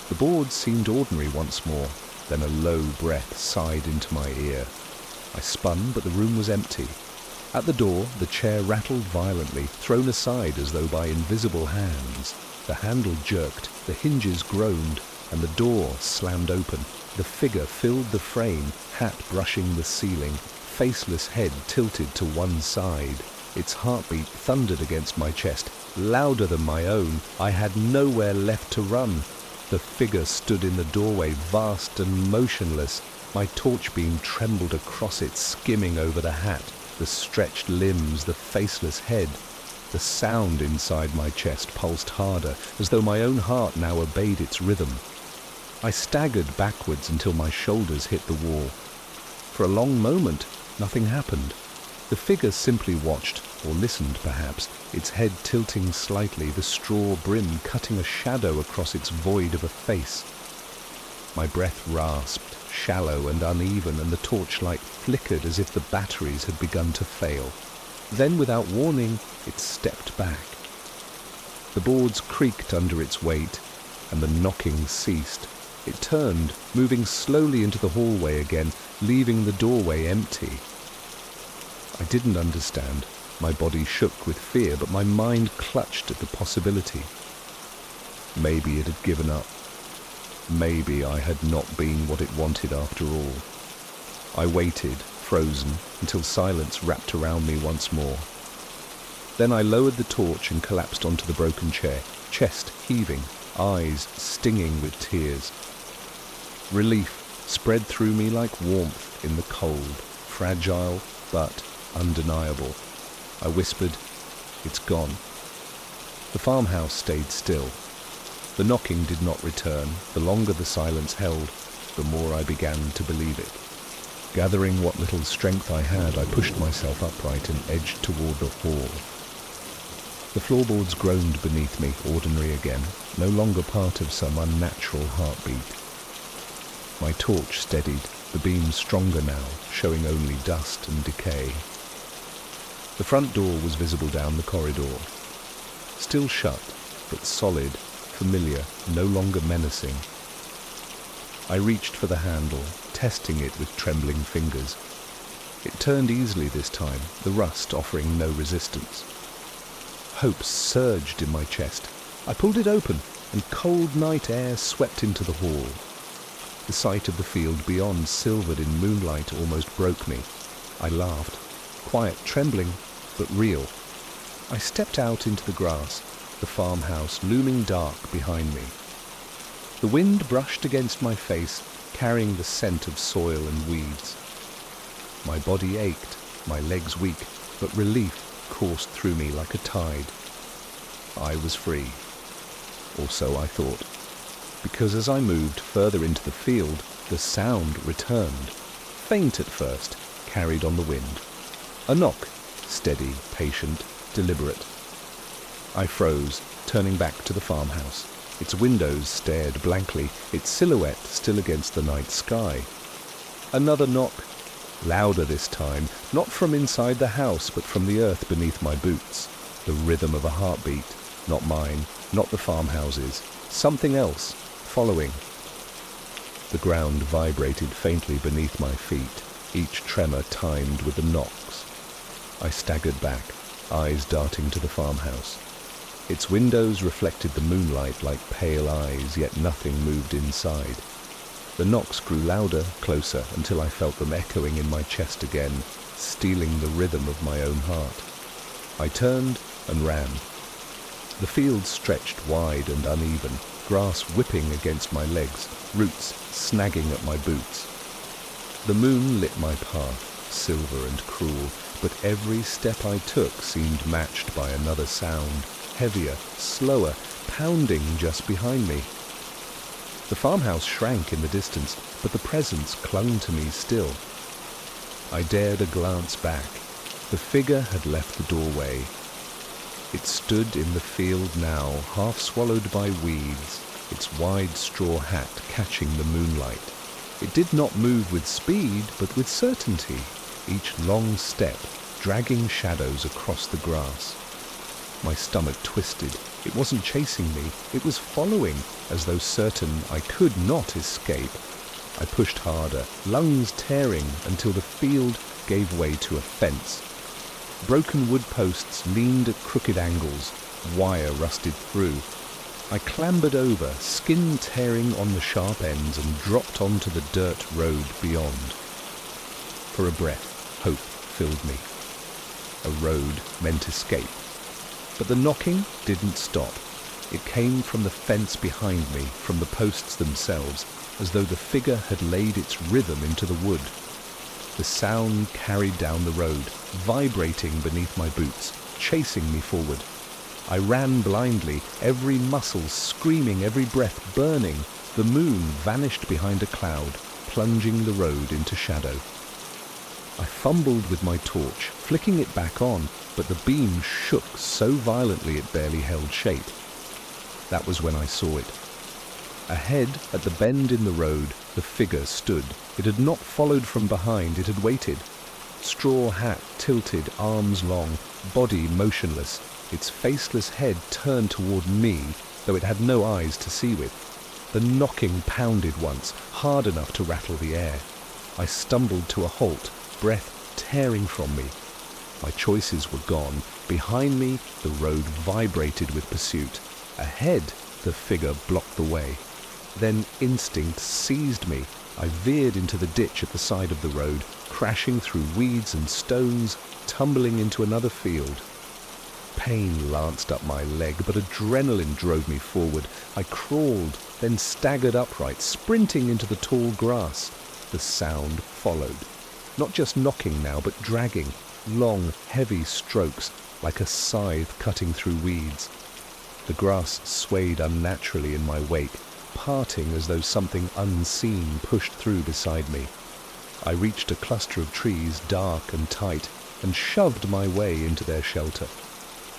The boards seemed ordinary once more, then a low breath sighed into my ear. I spun, but the room was empty. At the door, the chair rattled violently, thrown aside as though by invisible hands. The handle jerked, the hinges groaned, and the door slammed open. The figure filled the frame, hat brushing the ceiling, faceless head tilted to one side. Its heartbeat thundered against my chest, louder than my own. I had nowhere left to run. The figure stood in the doorway, vast and motionless. My torch beam trembled across it, skimming over the hat, the stretched limbs, the faceless head. The sound inside my chest pulsed harder, as though my own heart now obeyed its rhythm. I staggered backwards until my shoulders hit the wall. For a long moment, nothing happened. The figure simply watched, or listened perhaps, its head tilting slightly, the straw brim cutting a shadow across its void of a face. My breath rasped, shallow and uneven, and the torchlight flickered as if the batteries had begun to fail. Then, without warning, it stepped back. The boards creaked under its weight, and the knocking ceased. It turned, moving slowly into the hallway again, leaving the doorway empty. I didn't understand. My body shook with fear, but my mind clutched at the possibility. Maybe it had given up. Maybe I had not been what it wanted after all. I waited, frozen, until silence wrapped around me once more. Then I lowered the torch and collapsed onto the broken chair, chest heaving, eyes stinging with tears. Relief spread through me like warmth in the cold, fragile but undeniable. I whispered, "It's gone." The farmhouse stayed still. The knocking did not return. The longer the silence held, the more I began to believe it. Gathering what little strength I had, I pushed myself upright and edged toward the hall. The floorboards groaned beneath me, ordinary again, no longer part of some unnatural heartbeat. My torch steadied, the beam stronger now, showing only dust and decay. The front door was visible down the corridor. Still shut, but solid, familiar, no longer menacing. I reached for the handle, testing it with trembling fingers. It turned easily this time, the rust offering no resistance. Hope surged in my chest. I pulled it open, and cold night air swept into the hall. The sight of the field beyond, silvered in moonlight, almost broke me. I laughed, quiet, trembling, but real. I stepped out into the grass, the farmhouse looming dark behind me. The wind brushed against my face, carrying the scent of soil and weeds. My body ached, my legs weak, but relief coursed through me like a tide. I was free. Or so I thought. Because as I moved further into the field, the sound returned. Faint at first, carried on the wind. A knock, steady, patient, deliberate. I froze, turning back to the farmhouse. Its windows stared blankly, its silhouette still against the night sky. Another knock, louder this time, not from inside the house, but from the earth beneath my boots. The rhythm of a heartbeat, not mine, not the farmhouse's, something else, following. The ground vibrated faintly beneath my feet, each tremor timed with the knocks. I staggered back, eyes darting to the farmhouse. Its windows reflected the moonlight like pale eyes, yet nothing moved inside. The knocks grew louder, closer, until I felt them echoing in my chest again, stealing the rhythm of my own heart. I turned and ran. The field stretched wide and uneven, grass whipping against my legs, roots snagging at my boots. The moon lit my path, silver and cruel, but every step I took seemed matched by another sound, heavier, slower, pounding just behind me. The farmhouse shrank in the distance, but the presence clung to me still. I dared a glance back. The figure had left the doorway. It stood in the field now, half swallowed by weeds, its wide straw hat catching the moonlight. It did not move with speed, but with certainty, each long step dragging shadows across the grass. My stomach twisted. It wasn't chasing me, it was following, as though certain I could not escape. I pushed harder, lungs tearing, until the field gave way to a fence. Broken wood posts leaned at crooked angles, wire rusted through. I clambered over, skin tearing on the sharp ends, and dropped onto the dirt road beyond. For a breath, hope filled me. A road meant escape. But the knocking didn't stop. It came from the fence behind me, from the posts themselves, as though the figure had laid its rhythm into the wood. The sound carried down the road, vibrating beneath my boots, chasing me forward. I ran blindly, every muscle screaming, every breath burning. The moon vanished behind a cloud, plunging the road into shadow. I fumbled with my torch, flicking it back on, but the beam shook so violently it barely held shape. That was when I saw it. Ahead, at the bend in the road, the figure stood. It had not followed from behind, it had waited. Straw hat tilted, arms long, body motionless, its faceless head turned toward me, though it had no eyes to see with. The knocking pounded once, hard enough to rattle the air. I stumbled to a halt, breath tearing from me. My choices were gone. Behind me, the road vibrated with pursuit. Ahead, the figure blocked the way. Then instinct seized me. I veered into the ditch at the side of the road, crashing through weeds and stones, tumbling into another field. Pain lanced up my leg, but adrenaline drove me forward. I crawled, then staggered upright, sprinting into the tall grass. The sound followed. Not just knocking now, but dragging. Long, heavy strokes, like a scythe cutting through weeds. The grass swayed unnaturally in my wake, parting as though something unseen pushed through beside me. I reached a cluster of trees, dark and tight, and shoved my way into their shelter.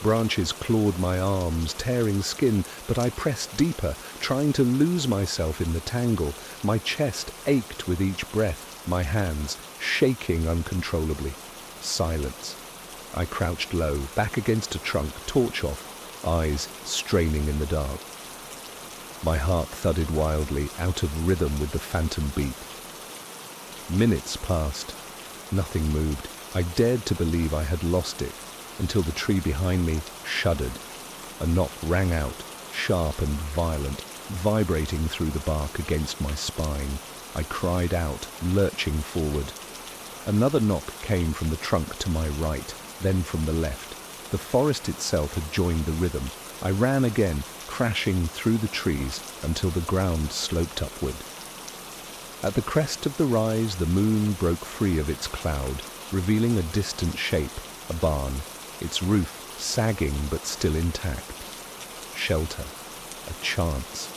Branches clawed my arms, tearing skin, but I pressed deeper, trying to lose myself in the tangle. My chest ached with each breath, my hands shaking uncontrollably. Silence. I crouched low, back against a trunk, torch off, eyes straining in the dark. My heart thudded wildly, out of rhythm with the phantom beat. Minutes passed. Nothing moved. I dared to believe I had lost it, until the tree behind me shuddered. A knock rang out, sharp and violent, vibrating through the bark against my spine. I cried out, lurching forward. Another knock came from the trunk to my right, then from the left. The forest itself had joined the rhythm. I ran again, crashing through the trees until the ground sloped upward. At the crest of the rise, the moon broke free of its cloud, revealing a distant shape, a barn, its roof sagging but still intact. Shelter, a chance.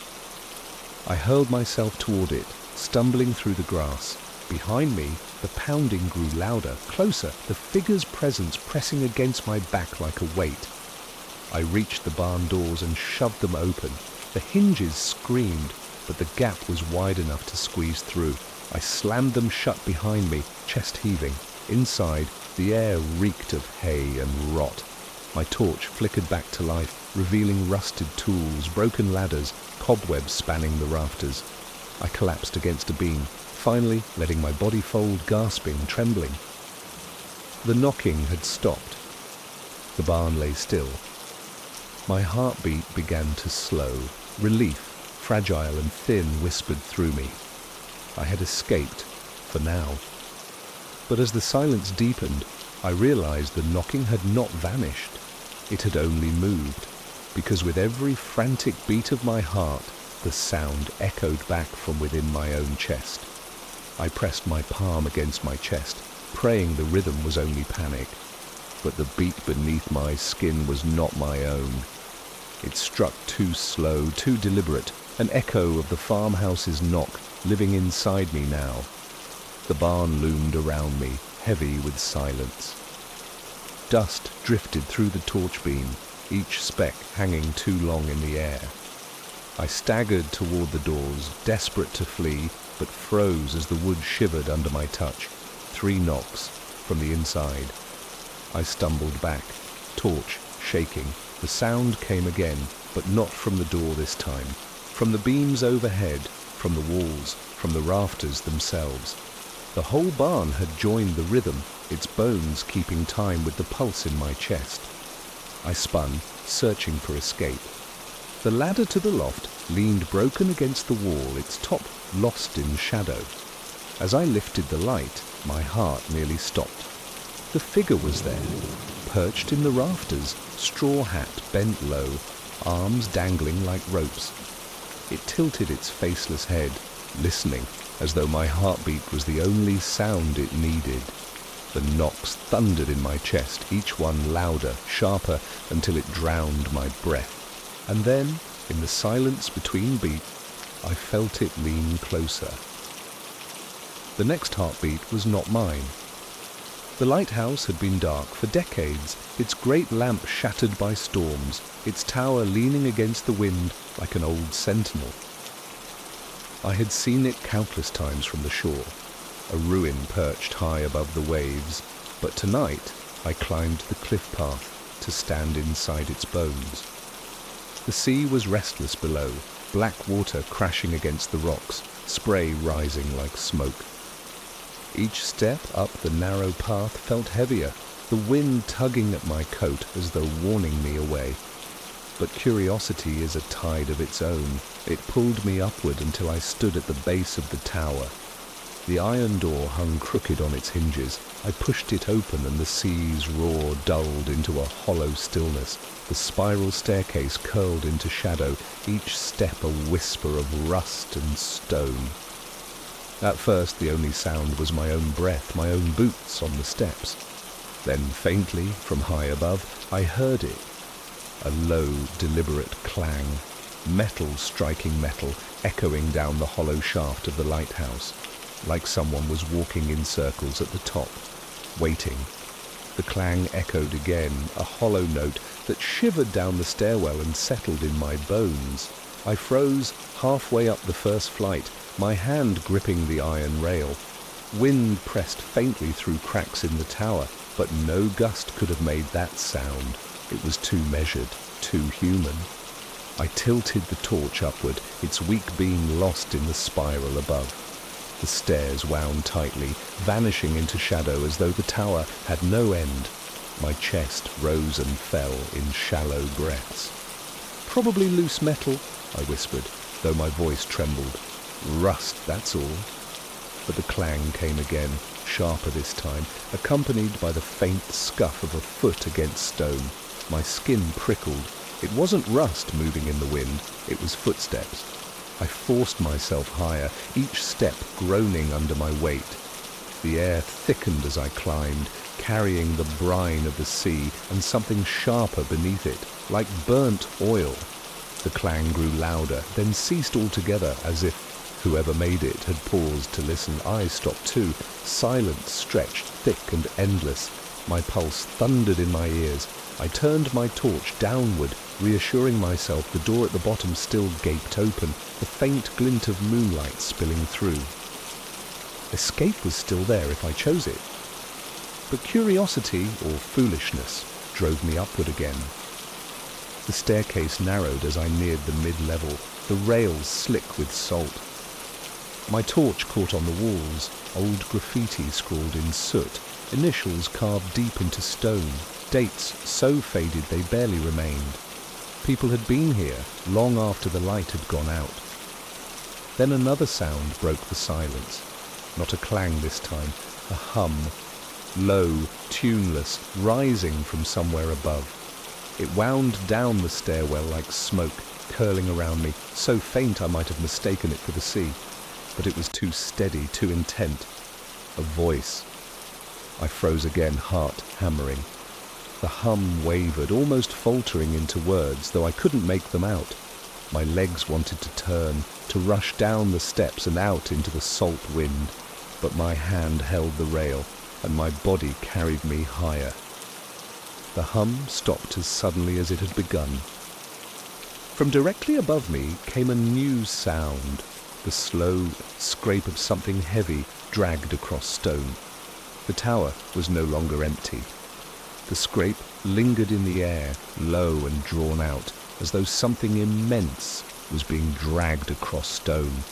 I hurled myself toward it, stumbling through the grass. Behind me, the pounding grew louder, closer, the figure's presence pressing against my back like a weight. I reached the barn doors and shoved them open. The hinges screamed, but the gap was wide enough to squeeze through. I slammed them shut behind me, chest heaving. Inside, the air reeked of hay and rot. My torch flickered back to life, revealing rusted tools, broken ladders, cobwebs spanning the rafters. I collapsed against a beam, finally letting my body fold, gasping, trembling. The knocking had stopped. The barn lay still. My heartbeat began to slow. Relief, fragile and thin, whispered through me. I had escaped, for now. But as the silence deepened, I realized the knocking had not vanished. It had only moved, because with every frantic beat of my heart, the sound echoed back from within my own chest. I pressed my palm against my chest, praying the rhythm was only panic. But the beat beneath my skin was not my own. It struck too slow, too deliberate, an echo of the farmhouse's knock, living inside me now. The barn loomed around me, heavy with silence. Dust drifted through the torch beam, each speck hanging too long in the air. I staggered toward the doors, desperate to flee, but froze as the wood shivered under my touch. 3 knocks from the inside. I stumbled back, torch shaking, The sound came again, but not from the door this time. From the beams overhead, from the walls, from the rafters themselves. The whole barn had joined the rhythm, its bones keeping time with the pulse in my chest. I spun, searching for escape. The ladder to the loft leaned broken against the wall, its top lost in shadow. As I lifted the light, my heart nearly stopped. The figure was there, perched in the rafters, straw hat bent low, arms dangling like ropes. It tilted its faceless head, listening, as though my heartbeat was the only sound it needed. The knocks thundered in my chest, each one louder, sharper, until it drowned my breath. And then, in the silence between beats, I felt it lean closer. The next heartbeat was not mine. The lighthouse had been dark for decades, its great lamp shattered by storms, its tower leaning against the wind like an old sentinel. I had seen it countless times from the shore, a ruin perched high above the waves, but tonight I climbed the cliff path to stand inside its bones. The sea was restless below, black water crashing against the rocks, spray rising like smoke. Each step up the narrow path felt heavier, the wind tugging at my coat as though warning me away. But curiosity is a tide of its own. It pulled me upward until I stood at the base of the tower. The iron door hung crooked on its hinges. I pushed it open and the sea's roar dulled into a hollow stillness. The spiral staircase curled into shadow, each step a whisper of rust and stone. At first the only sound was my own breath, my own boots on the steps. Then faintly, from high above, I heard it. A low, deliberate clang, metal striking metal, echoing down the hollow shaft of the lighthouse, like someone was walking in circles at the top, waiting. The clang echoed again, a hollow note that shivered down the stairwell and settled in my bones. I froze halfway up the first flight, my hand gripping the iron rail. Wind pressed faintly through cracks in the tower, but no gust could have made that sound. It was too measured, too human. I tilted the torch upward, its weak beam lost in the spiral above. The stairs wound tightly, vanishing into shadow as though the tower had no end. My chest rose and fell in shallow breaths. "Probably loose metal," I whispered, though my voice trembled. "Rust, that's all." But the clang came again, sharper this time, accompanied by the faint scuff of a foot against stone. My skin prickled. It wasn't rust moving in the wind, it was footsteps. I forced myself higher, each step groaning under my weight. The air thickened as I climbed, carrying the brine of the sea and something sharper beneath it, like burnt oil. The clang grew louder, then ceased altogether, as if whoever made it had paused to listen. I stopped too. Silence stretched thick and endless. My pulse thundered in my ears. I turned my torch downward, reassuring myself the door at the bottom still gaped open, the faint glint of moonlight spilling through. Escape was still there if I chose it. But curiosity, or foolishness, drove me upward again. The staircase narrowed as I neared the mid-level, the rails slick with salt. My torch caught on the walls, old graffiti scrawled in soot, initials carved deep into stone, dates so faded they barely remained. People had been here long after the light had gone out. Then another sound broke the silence. Not a clang this time, a hum, low, tuneless, rising from somewhere above. It wound down the stairwell like smoke, curling around me, so faint I might have mistaken it for the sea. But it was too steady, too intent. A voice. I froze again, heart hammering. The hum wavered, almost faltering into words, though I couldn't make them out. My legs wanted to turn, to rush down the steps and out into the salt wind. But my hand held the rail, and my body carried me higher. The hum stopped as suddenly as it had begun. From directly above me came a new sound, the slow scrape of something heavy dragged across stone. The tower was no longer empty. The scrape lingered in the air, low and drawn out, as though something immense was being dragged across stone.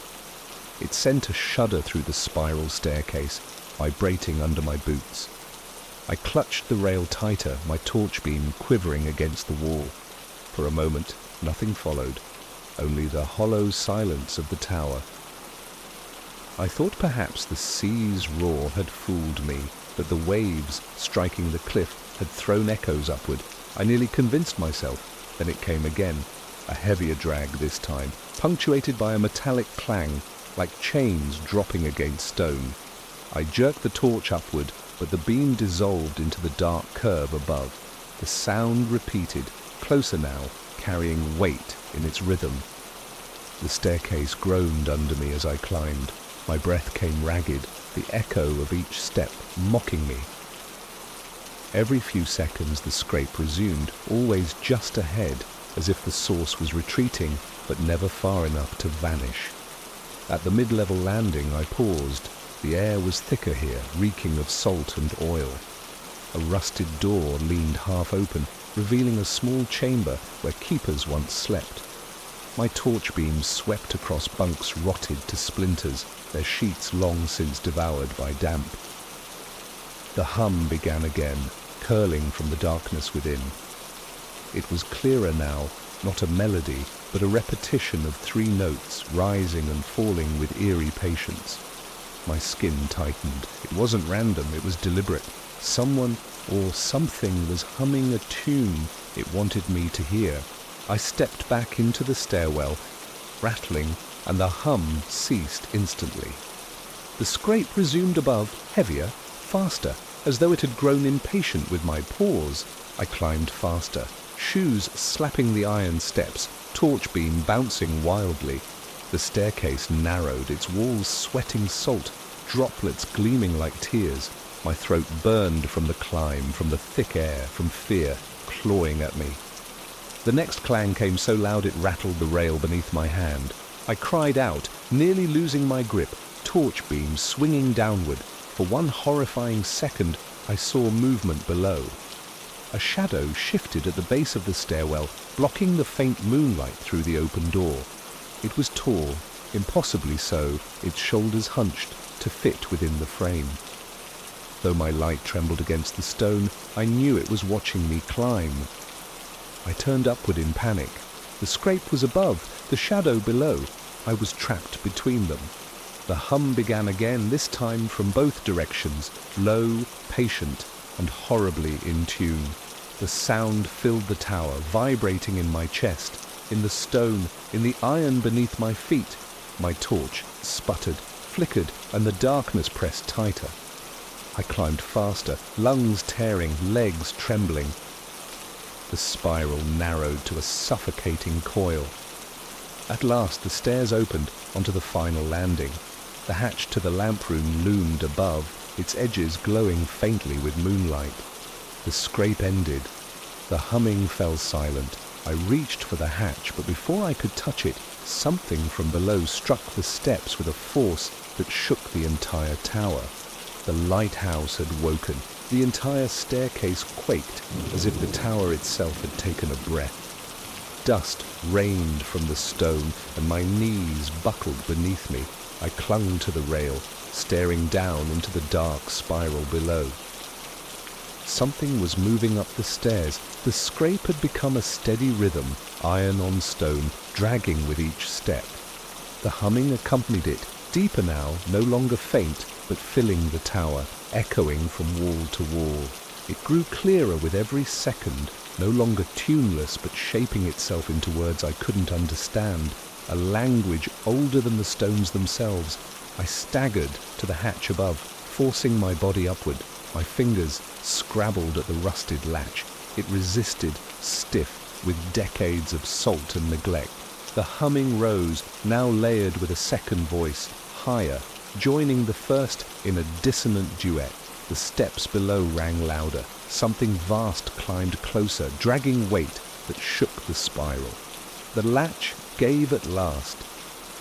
It sent a shudder through the spiral staircase, vibrating under my boots. I clutched the rail tighter, my torch beam quivering against the wall. For a moment, nothing followed, only the hollow silence of the tower. I thought perhaps the sea's roar had fooled me, that the waves striking the cliff had thrown echoes upward. I nearly convinced myself. Then it came again, a heavier drag this time, punctuated by a metallic clang, like chains dropping against stone. I jerked the torch upward, but the beam dissolved into the dark curve above. The sound repeated, closer now, carrying weight in its rhythm. The staircase groaned under me as I climbed. My breath came ragged, the echo of each step mocking me. Every few seconds the scrape resumed, always just ahead, as if the source was retreating, but never far enough to vanish. At the mid-level landing I paused. The air was thicker here, reeking of salt and oil. A rusted door leaned half open, revealing a small chamber where keepers once slept. My torch beams swept across bunks rotted to splinters, their sheets long since devoured by damp. The hum began again, curling from the darkness within. It was clearer now, not a melody, but a repetition of 3 notes rising and falling with eerie patience. My skin tightened. It wasn't random, it was deliberate. Someone or something was humming a tune it wanted me to hear. I stepped back into the stairwell, rattling, and the hum ceased instantly. The scrape resumed above, heavier, faster, as though it had grown impatient with my pause. I climbed faster, shoes slapping the iron steps, torch beam bouncing wildly. The staircase narrowed, its walls sweating salt, droplets gleaming like tears. My throat burned from the climb, from the thick air, from fear, clawing at me. The next clang came so loud it rattled the rail beneath my hand. I cried out, nearly losing my grip, torch beams swinging downward. For one horrifying second, I saw movement below. A shadow shifted at the base of the stairwell, blocking the faint moonlight through the open door. It was tall, impossibly so, its shoulders hunched to fit within the frame. Though my light trembled against the stone, I knew it was watching me climb. I turned upward in panic. The scrape was above, the shadow below. I was trapped between them. The hum began again, this time from both directions, low, patient, and horribly in tune. The sound filled the tower, vibrating in my chest, in the stone, in the iron beneath my feet. My torch sputtered, flickered, and the darkness pressed tighter. I climbed faster, lungs tearing, legs trembling. The spiral narrowed to a suffocating coil. At last the stairs opened onto the final landing. The hatch to the lamp room loomed above, its edges glowing faintly with moonlight. The scrape ended. The humming fell silent. I reached for the hatch, but before I could touch it, something from below struck the steps with a force that shook the entire tower. The lighthouse had woken. The entire staircase quaked, as if the tower itself had taken a breath. Dust rained from the stone, and my knees buckled beneath me. I clung to the rail, staring down into the dark spiral below. Something was moving up the stairs. The scrape had become a steady rhythm, iron on stone, dragging with each step. The humming accompanied it, deeper now, no longer faint, but filling the tower, echoing from wall to wall. It grew clearer with every second, no longer tuneless, but shaping itself into words I couldn't understand, a language older than the stones themselves. I staggered to the hatch above, forcing my body upward. My fingers scrabbled at the rusted latch. It resisted, stiff, with decades of salt and neglect. The humming rose, now layered with a second voice, higher, joining the first in a dissonant duet. The steps below rang louder. Something vast climbed closer, dragging weight that shook the spiral. The latch gave at last.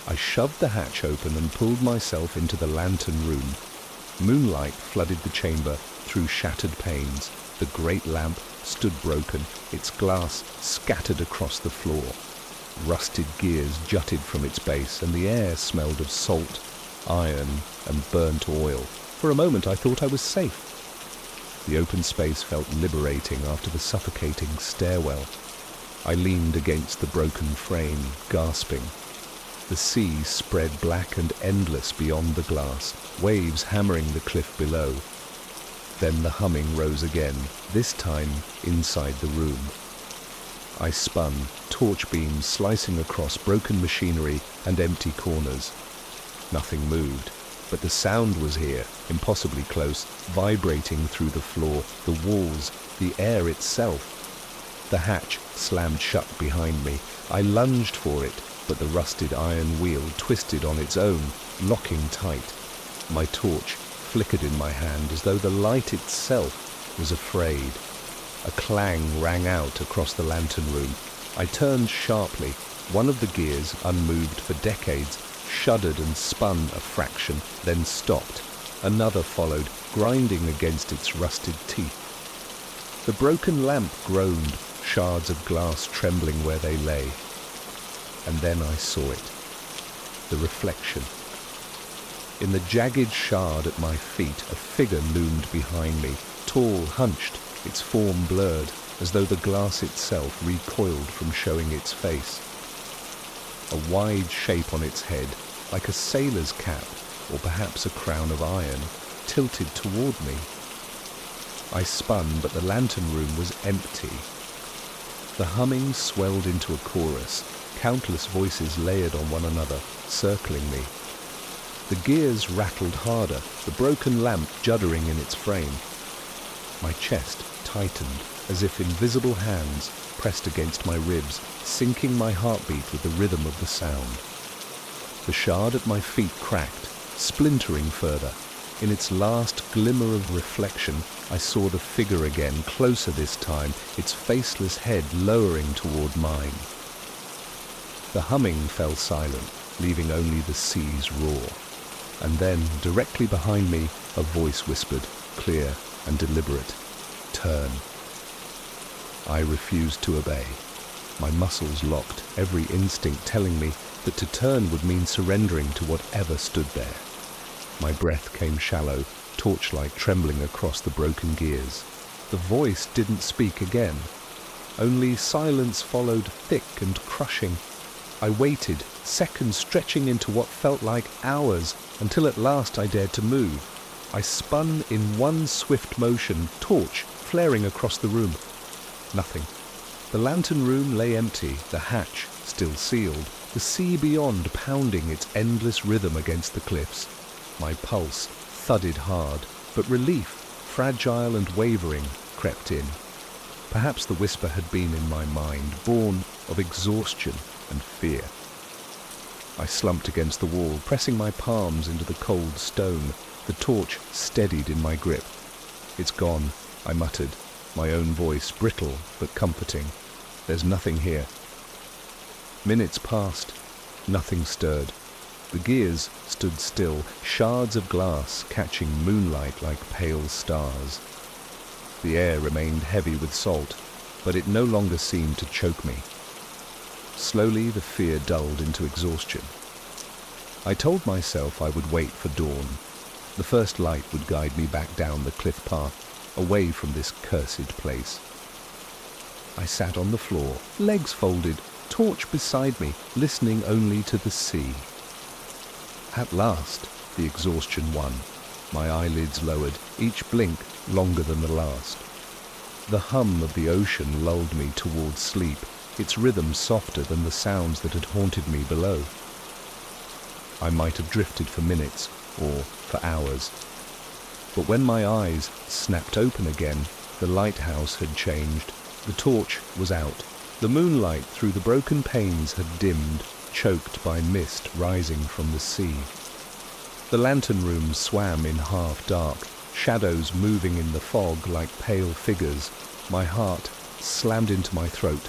I shoved the hatch open and pulled myself into the lantern room. Moonlight flooded the chamber through shattered panes. The great lamp stood broken, its glass scattered across the floor. Rusted gears jutted from its base, and the air smelled of salt, iron, and burnt oil. For a moment I thought I was safe. The open space felt liberating after the suffocating stairwell. I leaned against the broken frame, gasping. The sea spread black and endless beyond the glass, waves hammering the cliff below. Then the humming rose again, this time inside the room. I spun, torch beams slicing across broken machinery and empty corners. Nothing moved, but the sound was here, impossibly close, vibrating through the floor, the walls, the air itself. The hatch slammed shut behind me. I lunged for it, but the rusted iron wheel twisted on its own, locking tight. My torch flickered in my hand as though the light itself was afraid. A clang rang out across the lantern room. I turned sharply. One of the gears, unmoved for decades, shuddered and spun a fraction, then stopped. Another followed, grinding against its rusted teeth. The broken lamp groaned, shards of glass trembling where they lay. And then I saw it. The reflection. In the jagged shard at my feet, a figure loomed behind me, tall, hunched, its form blurred, as though the glass itself recoiled from showing its face. A wide shape on its head, like a sailor's cap, or perhaps a crown of iron, tilted toward me. I spun, but the lantern room was empty. The humming swelled into a chorus, countless voices layered on one another, circling me. The gears rattled harder, the broken lamp juddering in its frame. My chest tightened, as if invisible hands pressed against my ribs, syncing my heartbeat with the rhythm of the sound. The shard at my feet cracked, splintering further. In its last glimmer of reflection, I saw the figure again, closer this time, its faceless head lowering toward mine. The humming fell silent, leaving only the sea's roar. And then, directly behind me, a voice whispered, clear and deliberate, "Turn." I refused to obey. My muscles locked, every instinct telling me that to turn would mean surrendering to whatever stood there. My breath came shallow, torchlight trembling across the broken gears. The voice didn't speak again. Only silence followed, thick and crushing. I waited, seconds stretching into what felt like hours, until at last I dared to move. I spun in one swift motion, torch flaring across the room. Nothing. The lantern room lay empty, the hatch still sealed, the sea beyond pounding its endless rhythm against the cliffs. My pulse thudded hard, but relief, fragile and wavering, crept in. Perhaps the whisper had been in my mind, born of exhaustion and fear. I slumped against the wall, pressing my palms into the cold stone. The torch steadied in my grip. "It's gone," I muttered, my own voice brittle but comforting. "There's nothing here." Minutes passed. Nothing stirred. The gears stood still, shards of glass catching moonlight like pale stars. The air remained heavy with salt, but it no longer seemed to choke me. Slowly the fear dulled into exhaustion. I told myself I would wait for dawn. The first light would guide me back down the cliff path, away from this cursed place. I sat on the floor, legs folded, torch beside me, listening only to the sea. At last, the exhaustion won. My eyelids lowered, each blink longer than the last. The hum of the ocean lulled me towards sleep, its rhythm softer than the sounds that had haunted me below. I might have drifted for minutes, or for hours. But when my eyes snapped open again, the lighthouse had changed. The torch was out. The moonlight through the broken panes had dimmed, choked by mist rising from the sea. The lantern room swam in half-dark, shadows moving in the fog like pale figures. My heart slammed into my throat.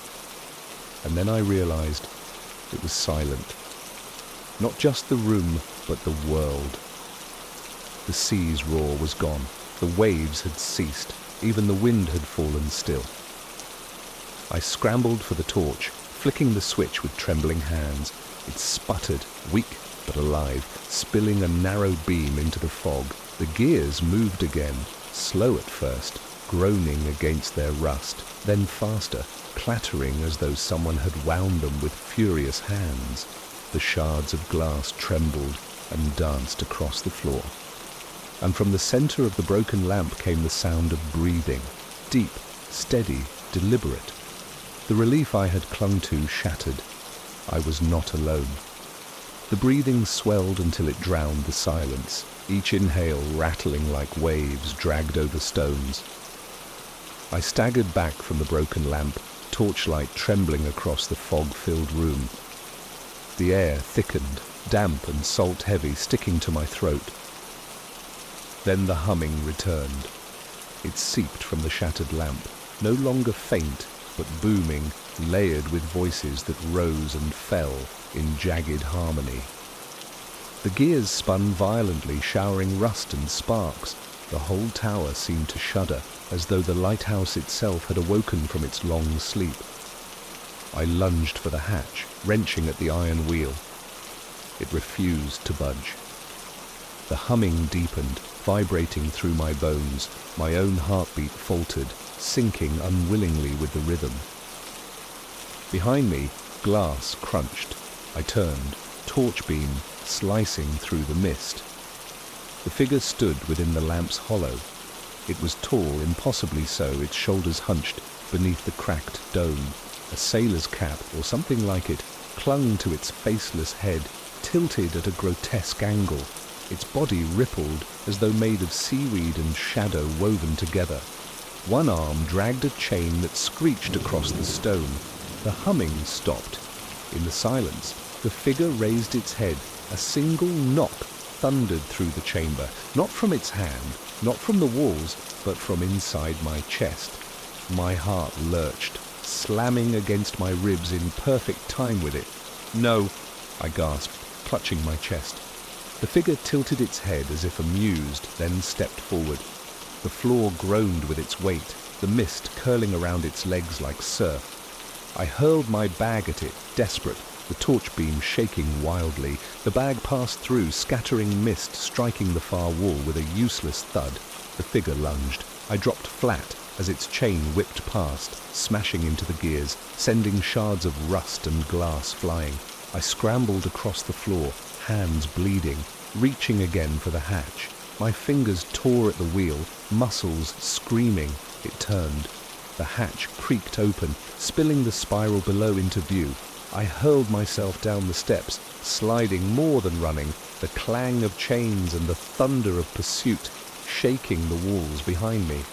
And then I realized it was silent. Not just the room, but the world. The sea's roar was gone. The waves had ceased. Even the wind had fallen still. I scrambled for the torch, flicking the switch with trembling hands. It sputtered, weak but alive, spilling a narrow beam into the fog. The gears moved again, slow at first, groaning against their rust, then faster, clattering as though someone had wound them with furious hands. The shards of glass trembled and danced across the floor. And from the center of the broken lamp came the sound of breathing, deep, steady, deliberate. The relief I had clung to shattered. I was not alone. The breathing swelled until it drowned the silence, each inhale rattling like waves dragged over stones. I staggered back from the broken lamp, torchlight trembling across the fog-filled room. The air thickened, damp and salt-heavy, sticking to my throat. Then the humming returned. It seeped from the shattered lamp, no longer faint, but booming, layered with voices that rose and fell in jagged harmony. The gears spun violently, showering rust and sparks. The whole tower seemed to shudder, as though the lighthouse itself had awoken from its long sleep. I lunged for the hatch, wrenching at the iron wheel. It refused to budge. The humming deepened, vibrating through my bones. My own heartbeat faltered, sinking unwillingly with the rhythm. Behind me, glass crunched. I turned, torch beam slicing through the mist. The figure stood within the lamp's hollow. It was tall, impossibly so, its shoulders hunched beneath the cracked dome. A sailor's cap, or something like it, clung to its faceless head, tilted at a grotesque angle. Its body rippled as though made of seaweed and shadow woven together. One arm dragged a chain that screeched across the stone. The humming stopped. In the silence, the figure raised its head. A single knock thundered through the chamber, not from its hand, not from the walls, but from inside my chest. My heart lurched, slamming against my ribs in perfect time with it. "No," I gasped, clutching my chest. The figure tilted its head as if amused, then stepped forward. The floor groaned with its weight, the mist curling around its legs like surf. I hurled my bag at it, desperate, the torch beam shaking wildly. The bag passed through, scattering mist, striking the far wall with a useless thud. The figure lunged. I dropped flat as its chain whipped past, smashing into the gears, sending shards of rust and glass flying. I scrambled across the floor, hands bleeding, reaching again for the hatch. My fingers tore at the wheel, muscles screaming. It turned. The hatch creaked open, spilling the spiral below into view. I hurled myself down the steps, sliding more than running, the clang of chains and the thunder of pursuit shaking the walls behind me.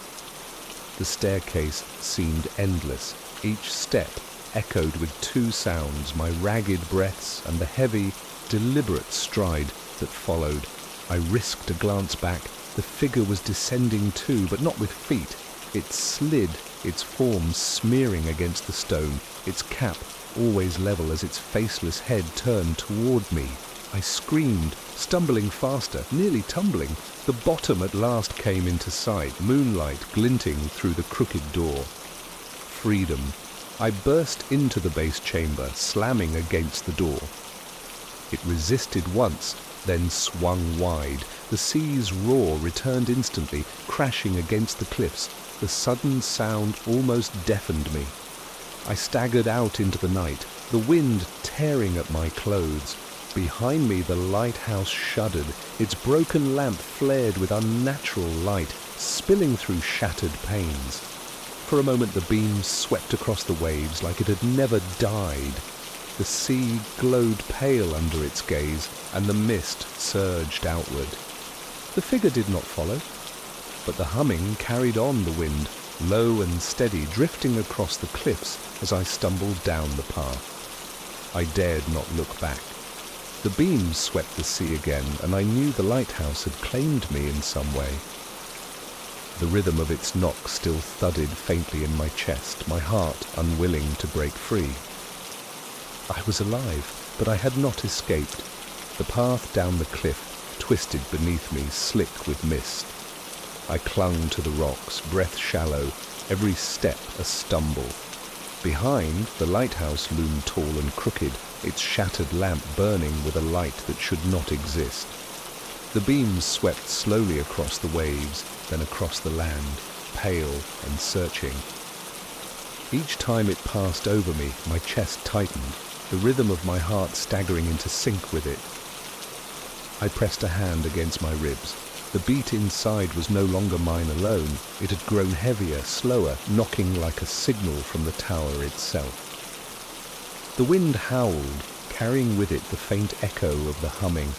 The staircase seemed endless. Each step echoed with two sounds, my ragged breaths and the heavy, deliberate stride that followed. I risked a glance back. The figure was descending too, but not with feet. It slid, its form smearing against the stone, its cap always level as its faceless head turned toward me. I screamed, stumbling faster, nearly tumbling. The bottom at last came into sight, moonlight glinting through the crooked door. Freedom. I burst into the base chamber, slamming against the door. It resisted once, then swung wide. The sea's roar returned instantly, crashing against the cliffs. The sudden sound almost deafened me. I staggered out into the night, the wind tearing at my clothes. Behind me the lighthouse shuddered, its broken lamp flared with unnatural light, spilling through shattered panes. For a moment the beams swept across the waves like it had never died. The sea glowed pale under its gaze, and the mist surged outward. The figure did not follow, but the humming carried on the wind, low and steady, drifting across the cliffs as I stumbled down the path. I dared not look back. The beams swept the sea again, and I knew the lighthouse had claimed me in some way. The rhythm of its knock still thudded faintly in my chest, my heart unwilling to break free. I was alive, but I had not escaped. The path down the cliff twisted beneath me, slick with mist. I clung to the rocks, breath shallow, every step a stumble. Behind, the lighthouse loomed tall and crooked, its shattered lamp burning with a light that should not exist. The beams swept slowly across the waves, then across the land, pale and searching. Each time it passed over me, my chest tightened, the rhythm of my heart staggering into sync with it. I pressed a hand against my ribs. The beat inside was no longer mine alone. It had grown heavier, slower, knocking like a signal from the tower itself. The wind howled, carrying with it the faint echo of the humming.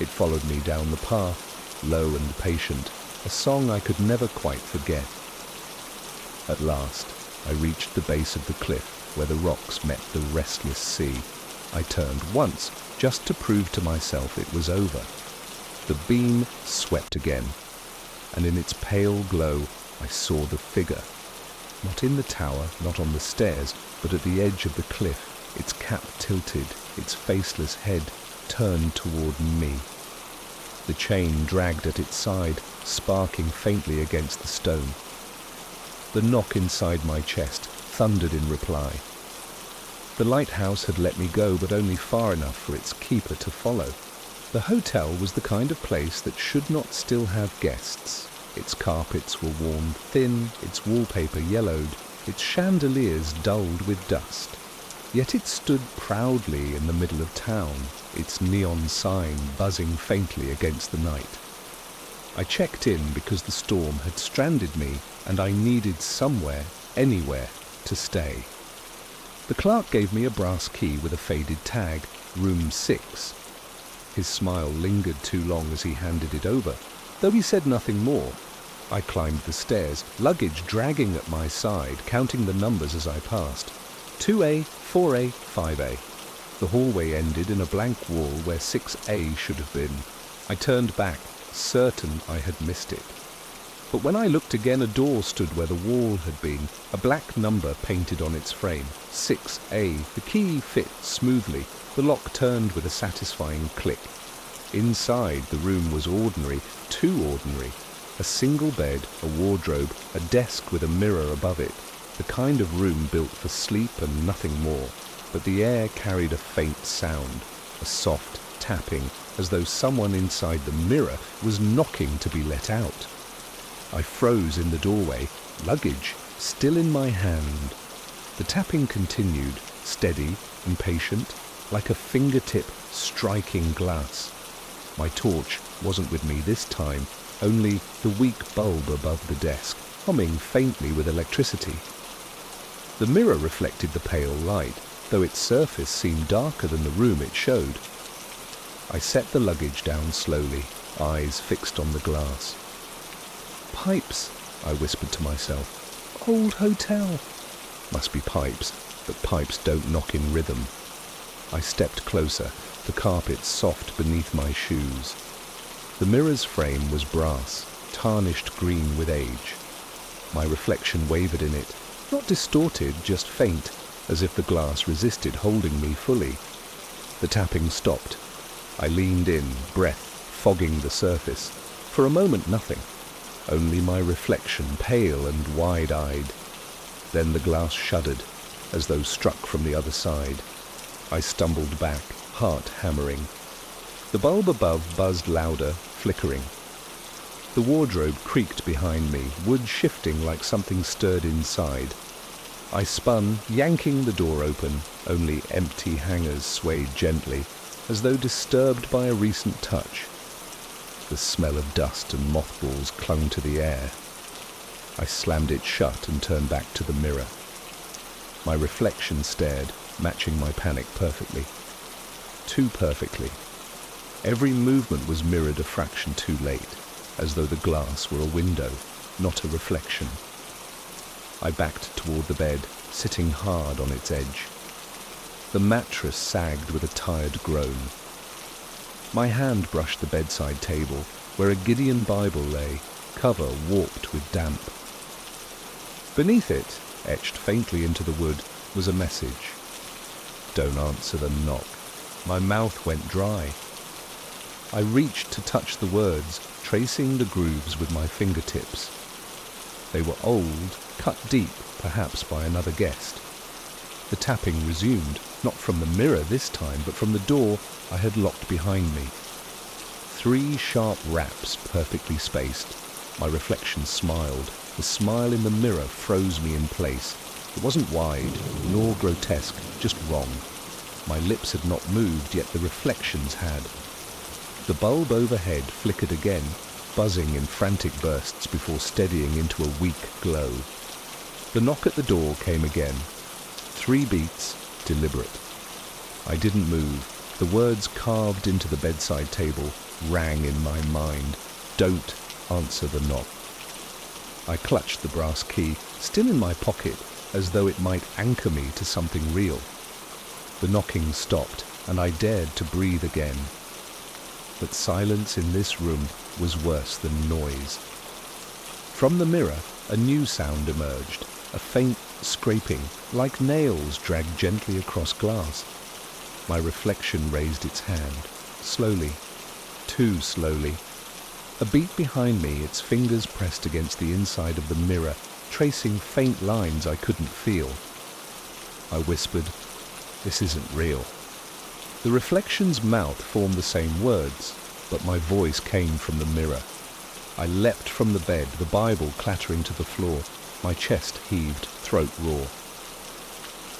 It followed me down the path, low and patient, a song I could never quite forget. At last, I reached the base of the cliff where the rocks met the restless sea. I turned once, just to prove to myself it was over. The beam swept again, and in its pale glow I saw the figure. Not in the tower, not on the stairs, but at the edge of the cliff, its cap tilted, its faceless head turned toward me. The chain dragged at its side, sparking faintly against the stone. The knock inside my chest thundered in reply. The lighthouse had let me go, but only far enough for its keeper to follow. The hotel was the kind of place that should not still have guests. Its carpets were worn thin, its wallpaper yellowed, its chandeliers dulled with dust. Yet it stood proudly in the middle of town, its neon sign buzzing faintly against the night. I checked in because the storm had stranded me and I needed somewhere, anywhere, to stay. The clerk gave me a brass key with a faded tag, room 6. His smile lingered too long as he handed it over, though he said nothing more. I climbed the stairs, luggage dragging at my side, counting the numbers as I passed. 2A, 4A, 5A. The hallway ended in a blank wall where 6A should have been. I turned back, certain I had missed it. But when I looked again, a door stood where the wall had been, a black number painted on its frame, 6A. The key fit smoothly. The lock turned with a satisfying click. Inside, the room was ordinary, too ordinary. A single bed, a wardrobe, a desk with a mirror above it. The kind of room built for sleep and nothing more. But the air carried a faint sound, a soft tapping, as though someone inside the mirror was knocking to be let out. I froze in the doorway, luggage still in my hand. The tapping continued, steady and patient, like a fingertip striking glass. My torch wasn't with me this time, only the weak bulb above the desk, humming faintly with electricity. The mirror reflected the pale light, though its surface seemed darker than the room it showed. I set the luggage down slowly, eyes fixed on the glass. Pipes, I whispered to myself. Old hotel. Must be pipes, but pipes don't knock in rhythm. I stepped closer, the carpet soft beneath my shoes. The mirror's frame was brass, tarnished green with age. My reflection wavered in it, not distorted, just faint, as if the glass resisted holding me fully. The tapping stopped. I leaned in, breath fogging the surface. For a moment, nothing. Only my reflection, pale and wide-eyed. Then the glass shuddered, as though struck from the other side. I stumbled back, heart hammering. The bulb above buzzed louder, flickering. The wardrobe creaked behind me, wood shifting like something stirred inside. I spun, yanking the door open. Only empty hangers swayed gently, as though disturbed by a recent touch. The smell of dust and mothballs clung to the air. I slammed it shut and turned back to the mirror. My reflection stared, matching my panic perfectly. Too perfectly. Every movement was mirrored a fraction too late, as though the glass were a window, not a reflection. I backed toward the bed, sitting hard on its edge. The mattress sagged with a tired groan. My hand brushed the bedside table, where a Gideon Bible lay, cover warped with damp. Beneath it, etched faintly into the wood, was a message. Don't answer the knock. My mouth went dry. I reached to touch the words, tracing the grooves with my fingertips. They were old, cut deep, perhaps by another guest. The tapping resumed, not from the mirror this time, but from the door I had locked behind me. 3 sharp raps, perfectly spaced. My reflection smiled. The smile in the mirror froze me in place. It wasn't wide, nor grotesque, just wrong. My lips had not moved, yet the reflections had. The bulb overhead flickered again, buzzing in frantic bursts before steadying into a weak glow. The knock at the door came again. 3 beats, deliberate. I didn't move. The words carved into the bedside table rang in my mind. Don't answer the knock. I clutched the brass key, still in my pocket, as though it might anchor me to something real. The knocking stopped, and I dared to breathe again. But silence in this room was worse than noise. From the mirror, a new sound emerged, a faint scraping, like nails dragged gently across glass. My reflection raised its hand, slowly, too slowly. A beat behind me, its fingers pressed against the inside of the mirror, tracing faint lines I couldn't feel. I whispered, "This isn't real." The reflection's mouth formed the same words, but my voice came from the mirror. I leapt from the bed, the Bible clattering to the floor. My chest heaved, throat raw.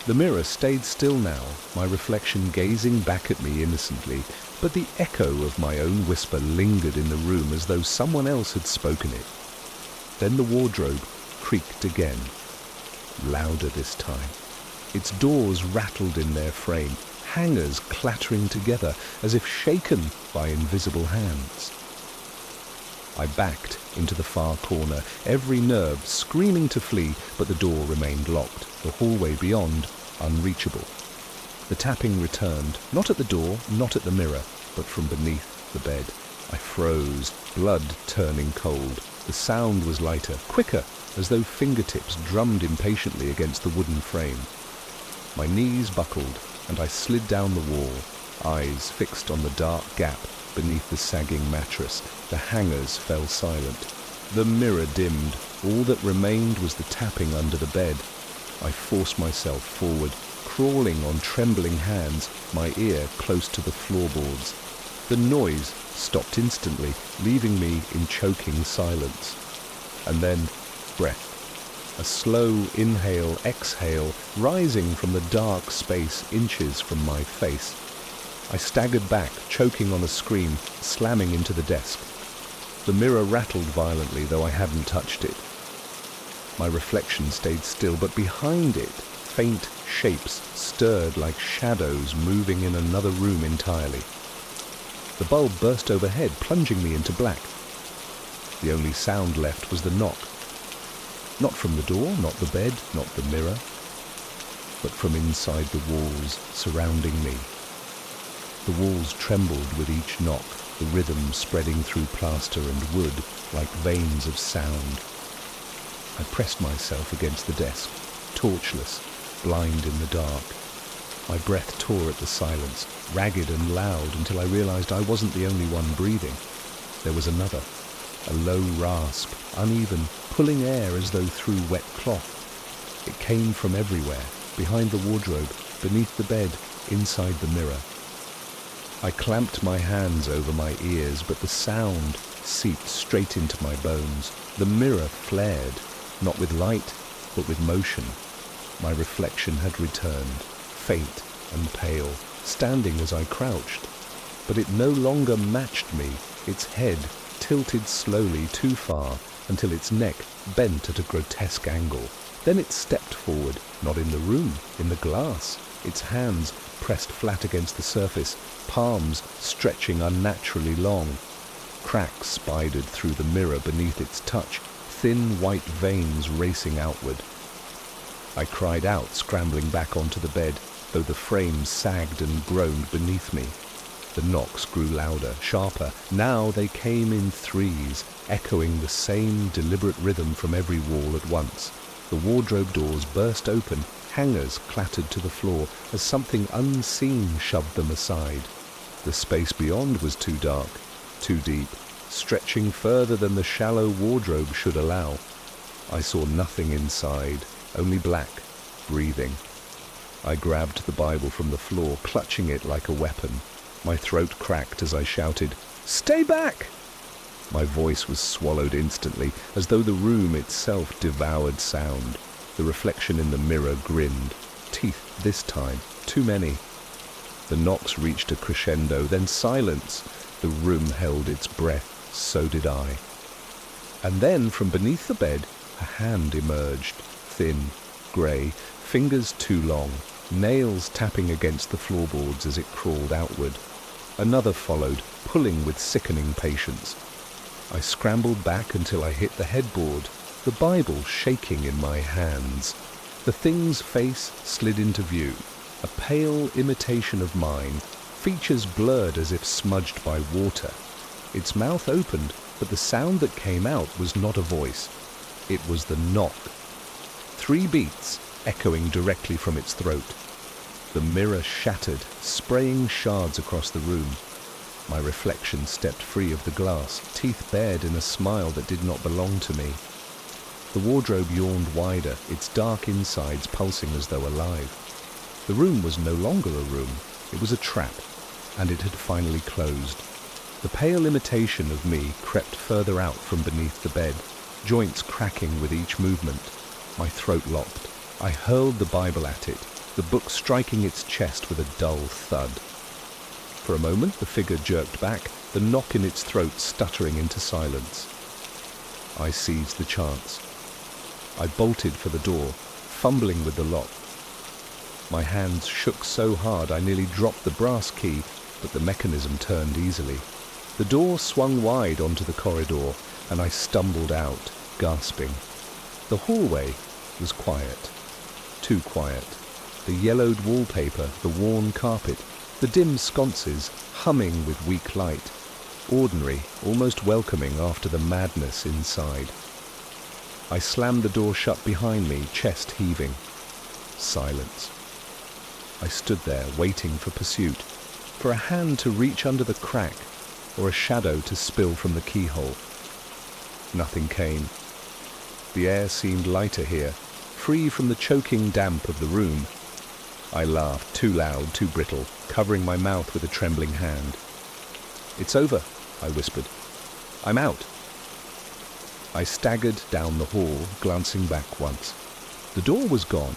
The mirror stayed still now, my reflection gazing back at me innocently, but the echo of my own whisper lingered in the room as though someone else had spoken it. Then the wardrobe creaked again, louder this time. Its doors rattled in their frame, hangers clattering together as if shaken by invisible hands. I backed into the far corner, every nerve screaming to flee, but the door remained locked, the hallway beyond unreachable. The tapping returned, not at the door, not at the mirror, but from beneath the bed. I froze, blood turning cold. The sound was lighter, quicker, as though fingertips drummed impatiently against the wooden frame. My knees buckled, and I slid down the wall, eyes fixed on the dark gap beneath the sagging mattress. The hangers fell silent. The mirror dimmed. All that remained was the tapping under the bed. I forced myself forward, crawling on trembling hands, my ear close to the floorboards. The noise stopped instantly, leaving me in choking silence. And then, breath. A slow inhale, exhale, rising from the dark space inches from my face. I staggered back, choking on a scream, slamming into the desk. The mirror rattled violently, though I hadn't touched it. My reflection stayed still, but behind it, faint shapes stirred like shadows moving in another room entirely. The bulb burst overhead, plunging me into black. The only sound left was the knock. Not from the door, not the bed, not the mirror, but from inside the walls surrounding me. The walls trembled with each knock, the rhythm spreading through plaster and wood like veins of sound. I pressed myself against the desk, torchless, blind in the dark. My breath tore at the silence, ragged and loud, until I realized I wasn't the only one breathing. There was another, a low rasp, uneven, pulling air as though through wet cloth. It came from everywhere, behind the wardrobe, beneath the bed, inside the mirror. I clamped my hands over my ears, but the sound seeped straight into my bones. The mirror flared, not with light, but with motion. My reflection had returned, faint and pale, standing as I crouched. But it no longer matched me. Its head tilted slowly too far until its neck bent at a grotesque angle. Then it stepped forward, not in the room, in the glass, its hands pressed flat against the surface, palms stretching unnaturally long. Cracks spidered through the mirror beneath its touch, thin white veins racing outward. I cried out, scrambling back onto the bed, though the frame sagged and groaned beneath me. The knocks grew louder, sharper. Now they came in threes, echoing the same deliberate rhythm from every wall at once. The wardrobe doors burst open, hangers clattered to the floor as something unseen shoved them aside. The space beyond was too dark, too deep, stretching further than the shallow wardrobe should allow. I saw nothing inside, only black, breathing. I grabbed the Bible from the floor, clutching it like a weapon. My throat cracked as I shouted, "Stay back!" My voice was swallowed instantly, as though the room itself devoured sound. The reflection in the mirror grinned. Teeth this time, too many. The knocks reached a crescendo, then silence. The room held its breath, so did I. And then, from beneath the bed, a hand emerged, thin, grey, fingers too long, nails tapping against the floorboards as it crawled outward. Another followed, pulling with sickening patience. I scrambled back until I hit the headboard, the Bible shaking in my hands. The thing's face slid into view, a pale imitation of mine, features blurred as if smudged by water. Its mouth opened, but the sound that came out was not a voice. It was the knock. 3 beats, echoing directly from its throat. The mirror shattered, spraying shards across the room. My reflection stepped free of the glass, teeth bared in a smile that did not belong to me. The wardrobe yawned wider, its dark insides pulsing as though alive. The room was no longer a room, it was a trap, and it had finally closed. The pale imitation of me crept further out from beneath the bed, joints cracking with each movement. My throat locked. I hurled the Bible at it, the book striking its chest with a dull thud. For a moment the figure jerked back, the knock in its throat stuttering into silence. I seized the chance. I bolted for the door, fumbling with the lock. My hands shook so hard I nearly dropped the brass key, but the mechanism turned easily. The door swung wide onto the corridor, and I stumbled out, gasping. The hallway was quiet. Too quiet. The yellowed wallpaper, the worn carpet, the dim sconces humming with weak light. Ordinary, almost welcoming after the madness inside. I slammed the door shut behind me, chest heaving. Silence. I stood there, waiting for pursuit, for a hand to reach under the crack, or a shadow to spill from the keyhole. Nothing came. The air seemed lighter here, free from the choking damp of the room. I laughed, too loud, too brittle, covering my mouth with a trembling hand. "It's over," I whispered. "I'm out." I staggered down the hall, glancing back once. The door was gone.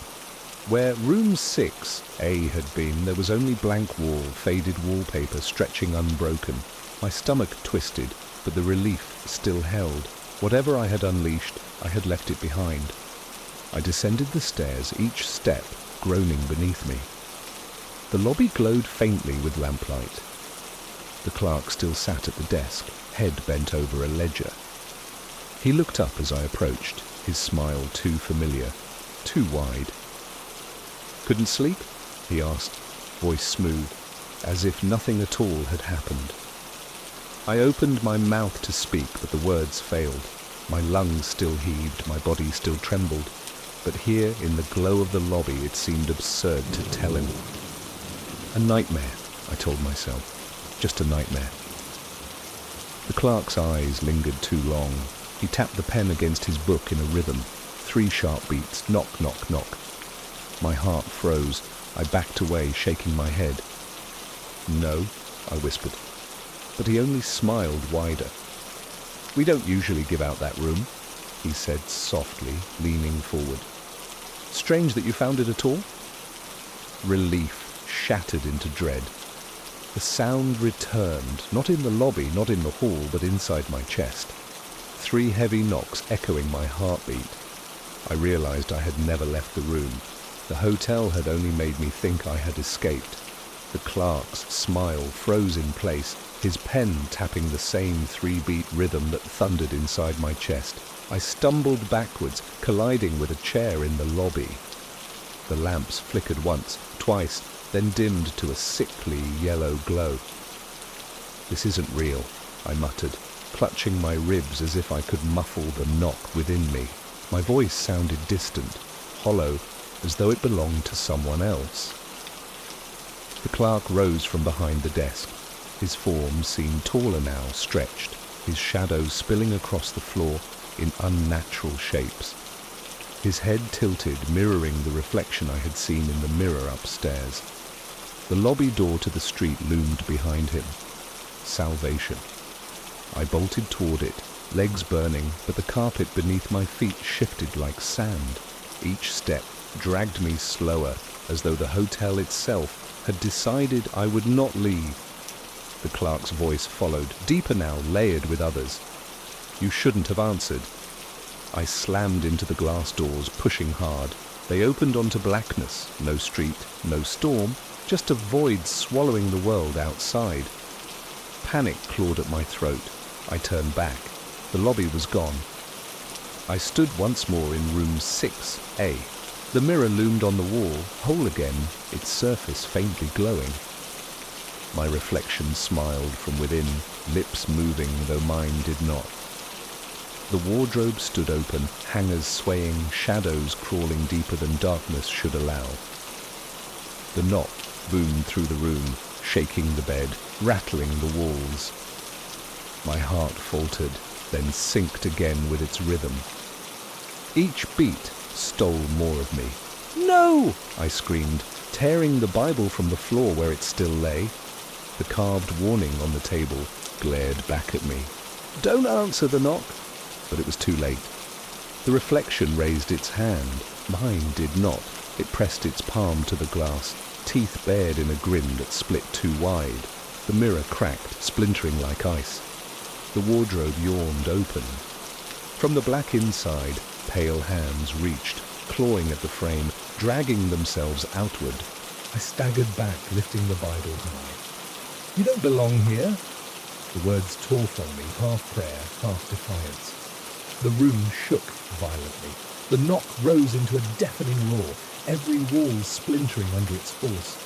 Where room 6A had been, there was only blank wall, faded wallpaper stretching unbroken. My stomach twisted, but the relief still held. Whatever I had unleashed, I had left it behind. I descended the stairs, each step groaning beneath me. The lobby glowed faintly with lamplight. The clerk still sat at the desk, head bent over a ledger. He looked up as I approached, his smile too familiar, too wide. "Couldn't sleep?" he asked, voice smooth, as if nothing at all had happened. I opened my mouth to speak, but the words failed. My lungs still heaved, my body still trembled. But here, in the glow of the lobby, it seemed absurd to tell him. A nightmare, I told myself. Just a nightmare. The clerk's eyes lingered too long. He tapped the pen against his book in a rhythm. 3 sharp beats, knock, knock, knock. My heart froze. I backed away, shaking my head. "No," I whispered. But he only smiled wider. "We don't usually give out that room," he said softly, leaning forward. "Strange that you found it at all?" Relief shattered into dread. The sound returned, not in the lobby, not in the hall, but inside my chest. 3 heavy knocks echoing my heartbeat. I realized I had never left the room. The hotel had only made me think I had escaped. The clerk's smile froze in place, his pen tapping the same 3-beat rhythm that thundered inside my chest. I stumbled backwards, colliding with a chair in the lobby. The lamps flickered once, twice, then dimmed to a sickly yellow glow. "This isn't real," I muttered, clutching my ribs as if I could muffle the knock within me. My voice sounded distant, hollow, as though it belonged to someone else. The clerk rose from behind the desk. His form seemed taller now, stretched, his shadow spilling across the floor in unnatural shapes. His head tilted, mirroring the reflection I had seen in the mirror upstairs. The lobby door to the street loomed behind him. Salvation. I bolted toward it, legs burning, but the carpet beneath my feet shifted like sand. Each step dragged me slower, as though the hotel itself had decided I would not leave. The clerk's voice followed, deeper now, layered with others. "You shouldn't have answered." I slammed into the glass doors, pushing hard. They opened onto blackness, no street, no storm, just a void swallowing the world outside. Panic clawed at my throat. I turned back. The lobby was gone. I stood once more in room 6A. The mirror loomed on the wall, whole again, its surface faintly glowing. My reflection smiled from within, lips moving though mine did not. The wardrobe stood open, hangers swaying, shadows crawling deeper than darkness should allow. The knock boomed through the room, shaking the bed, rattling the walls. My heart faltered, then synced again with its rhythm. Each beat stole more of me. "No!" I screamed, tearing the Bible from the floor where it still lay. The carved warning on the table glared back at me. "Don't answer the knock." But it was too late. The reflection raised its hand. Mine did not. It pressed its palm to the glass, teeth bared in a grin that split too wide. The mirror cracked, splintering like ice. The wardrobe yawned open. From the black inside, pale hands reached, clawing at the frame, dragging themselves outward. I staggered back, lifting the Bible high. "You don't belong here." The words tore from me, half prayer, half defiance. The room shook violently. The knock rose into a deafening roar, every wall splintering under its force.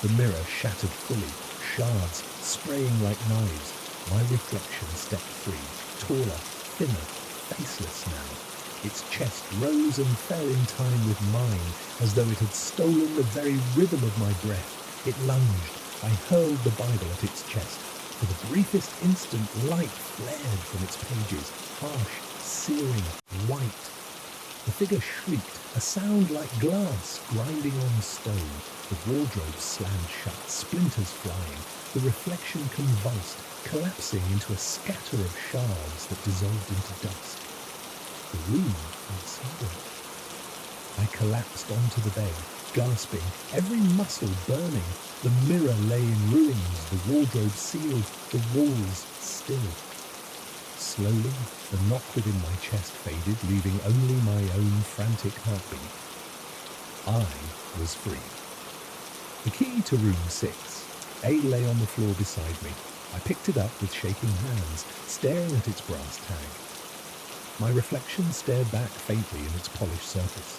The mirror shattered fully, shards spraying like knives. My reflection stepped free, taller, thinner, faceless now. Its chest rose and fell in time with mine, as though it had stolen the very rhythm of my breath. It lunged. I hurled the Bible at its chest. For the briefest instant, light flared from its pages, harsh, searing, white. The figure shrieked, a sound like glass grinding on stone. The wardrobe slammed shut, splinters flying. The reflection convulsed, collapsing into a scatter of shards that dissolved into dust. The room felt silent. I collapsed onto the bed, gasping, every muscle burning. The mirror lay in ruins, the wardrobe sealed, the walls still. Slowly, the knock within my chest faded, leaving only my own frantic heartbeat. I was free. The key to room 6A lay on the floor beside me. I picked it up with shaking hands, staring at its brass tag. My reflection stared back faintly in its polished surface.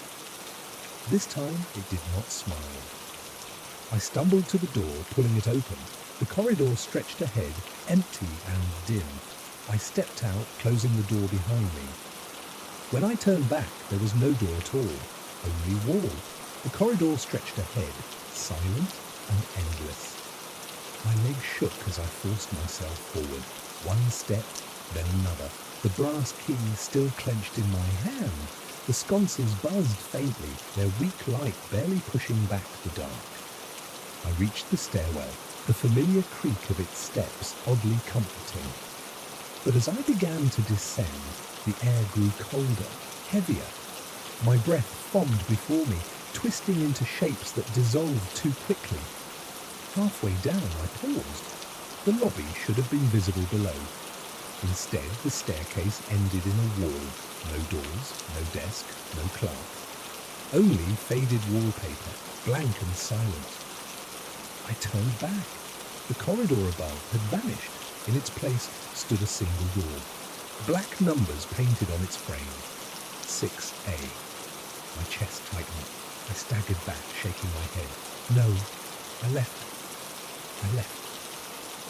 This time, it did not smile. I stumbled to the door, pulling it open. The corridor stretched ahead, empty and dim. I stepped out, closing the door behind me. When I turned back, there was no door at all, only wall. The corridor stretched ahead, silent and endless. My legs shook as I forced myself forward. One step, then another. The brass key still clenched in my hand. The sconces buzzed faintly, their weak light barely pushing back the dark. I reached the stairwell, the familiar creak of its steps oddly comforting. But as I began to descend, the air grew colder, heavier. My breath foamed before me, twisting into shapes that dissolved too quickly. Halfway down, I paused. The lobby should have been visible below. Instead, the staircase ended in a wall. No doors, no desk, no clerk. Only faded wallpaper, blank and silent. I turned back. The corridor above had vanished. In its place stood a single door. Black numbers painted on its frame. 6A. My chest tightened. I staggered back, shaking my head. No, I left.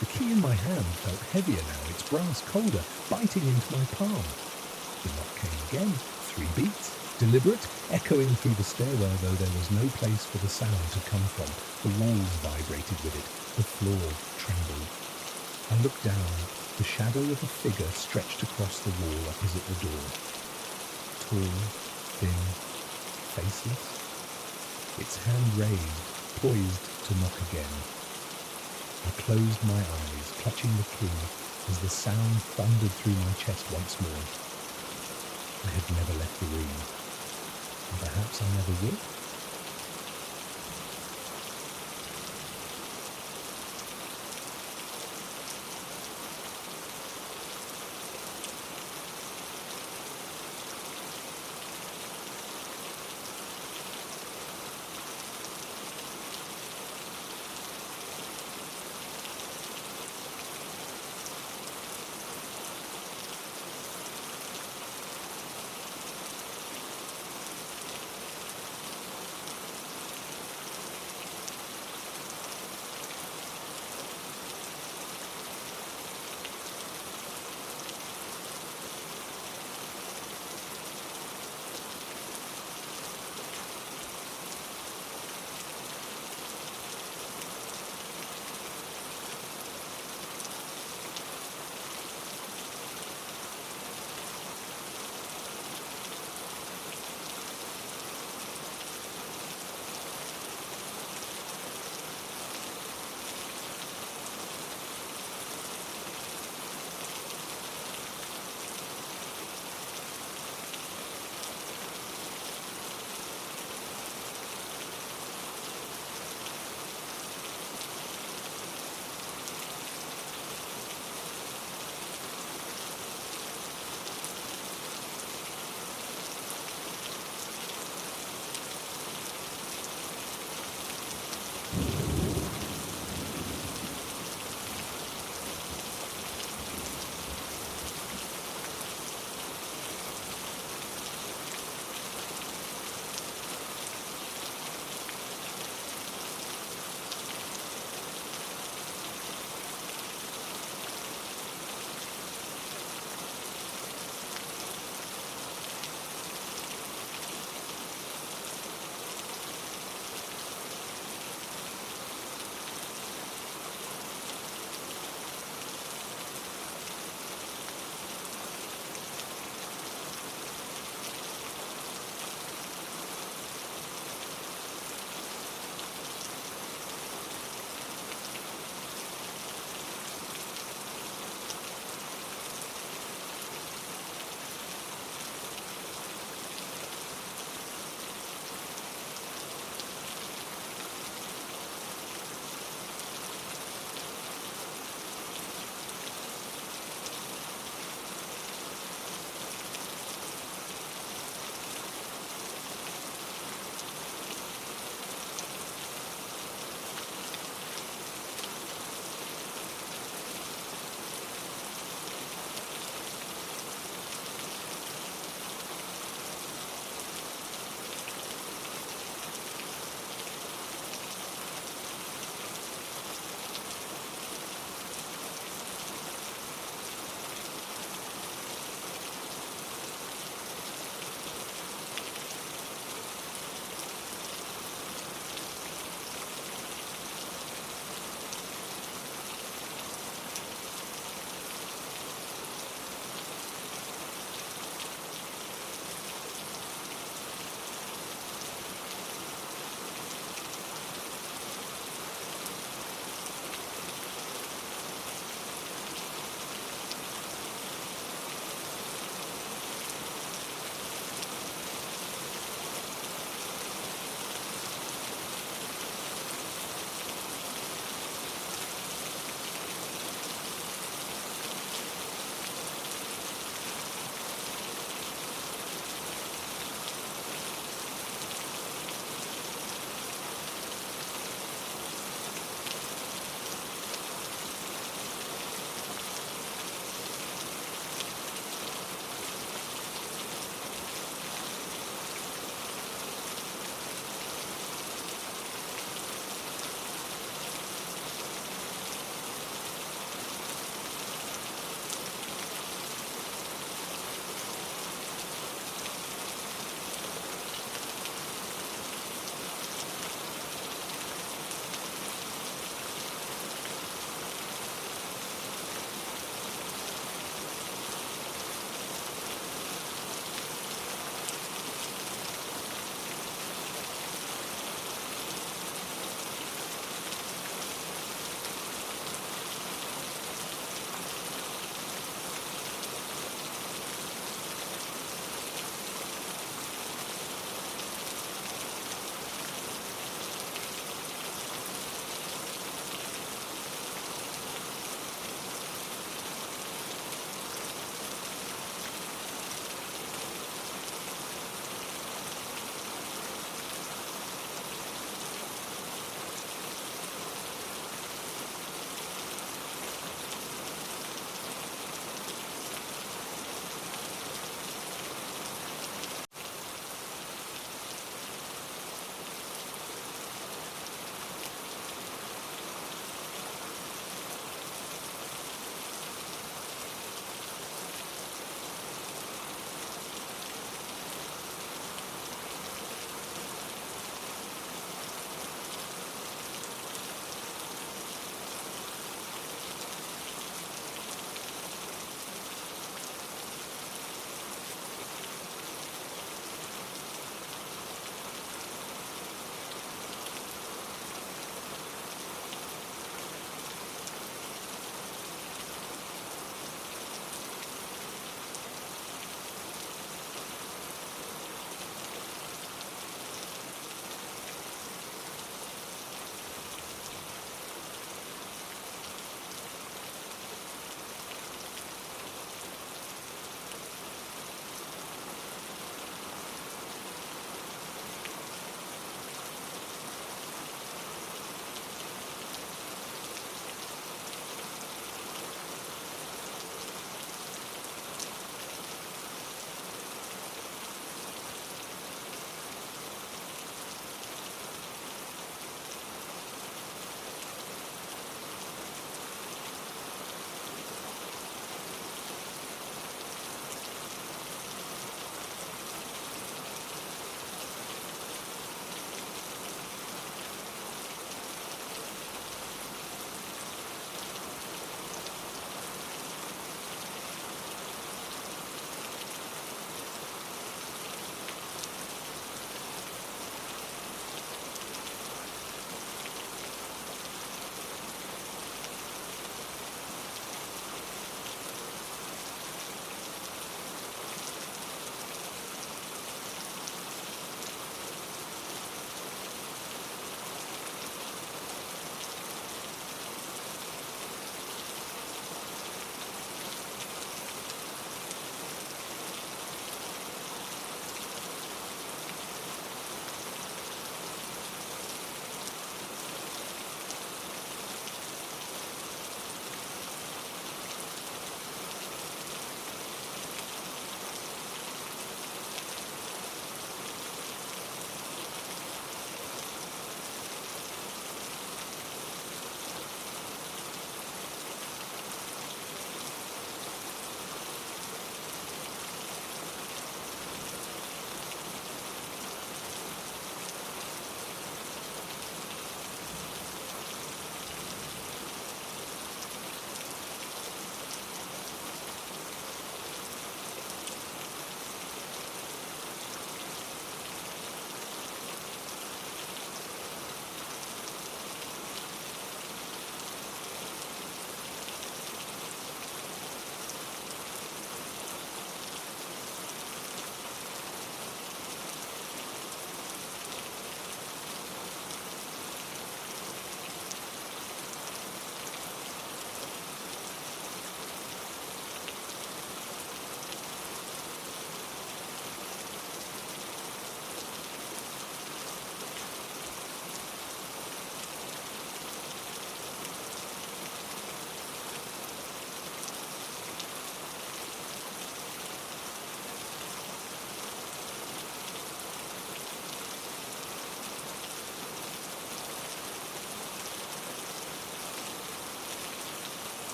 The key in my hand felt heavier now, its brass colder, biting into my palm. The knock came again, 3 beats, deliberate, echoing through the stairwell, though there was no place for the sound to come from. The walls vibrated with it, the floor trembled. I looked down. The shadow of a figure stretched across the wall opposite the door. Tall, thin, faceless. Its hand raised, poised to knock again. I closed my eyes, clutching the key, as the sound thundered through my chest once more. I had never left the room, and perhaps I never would.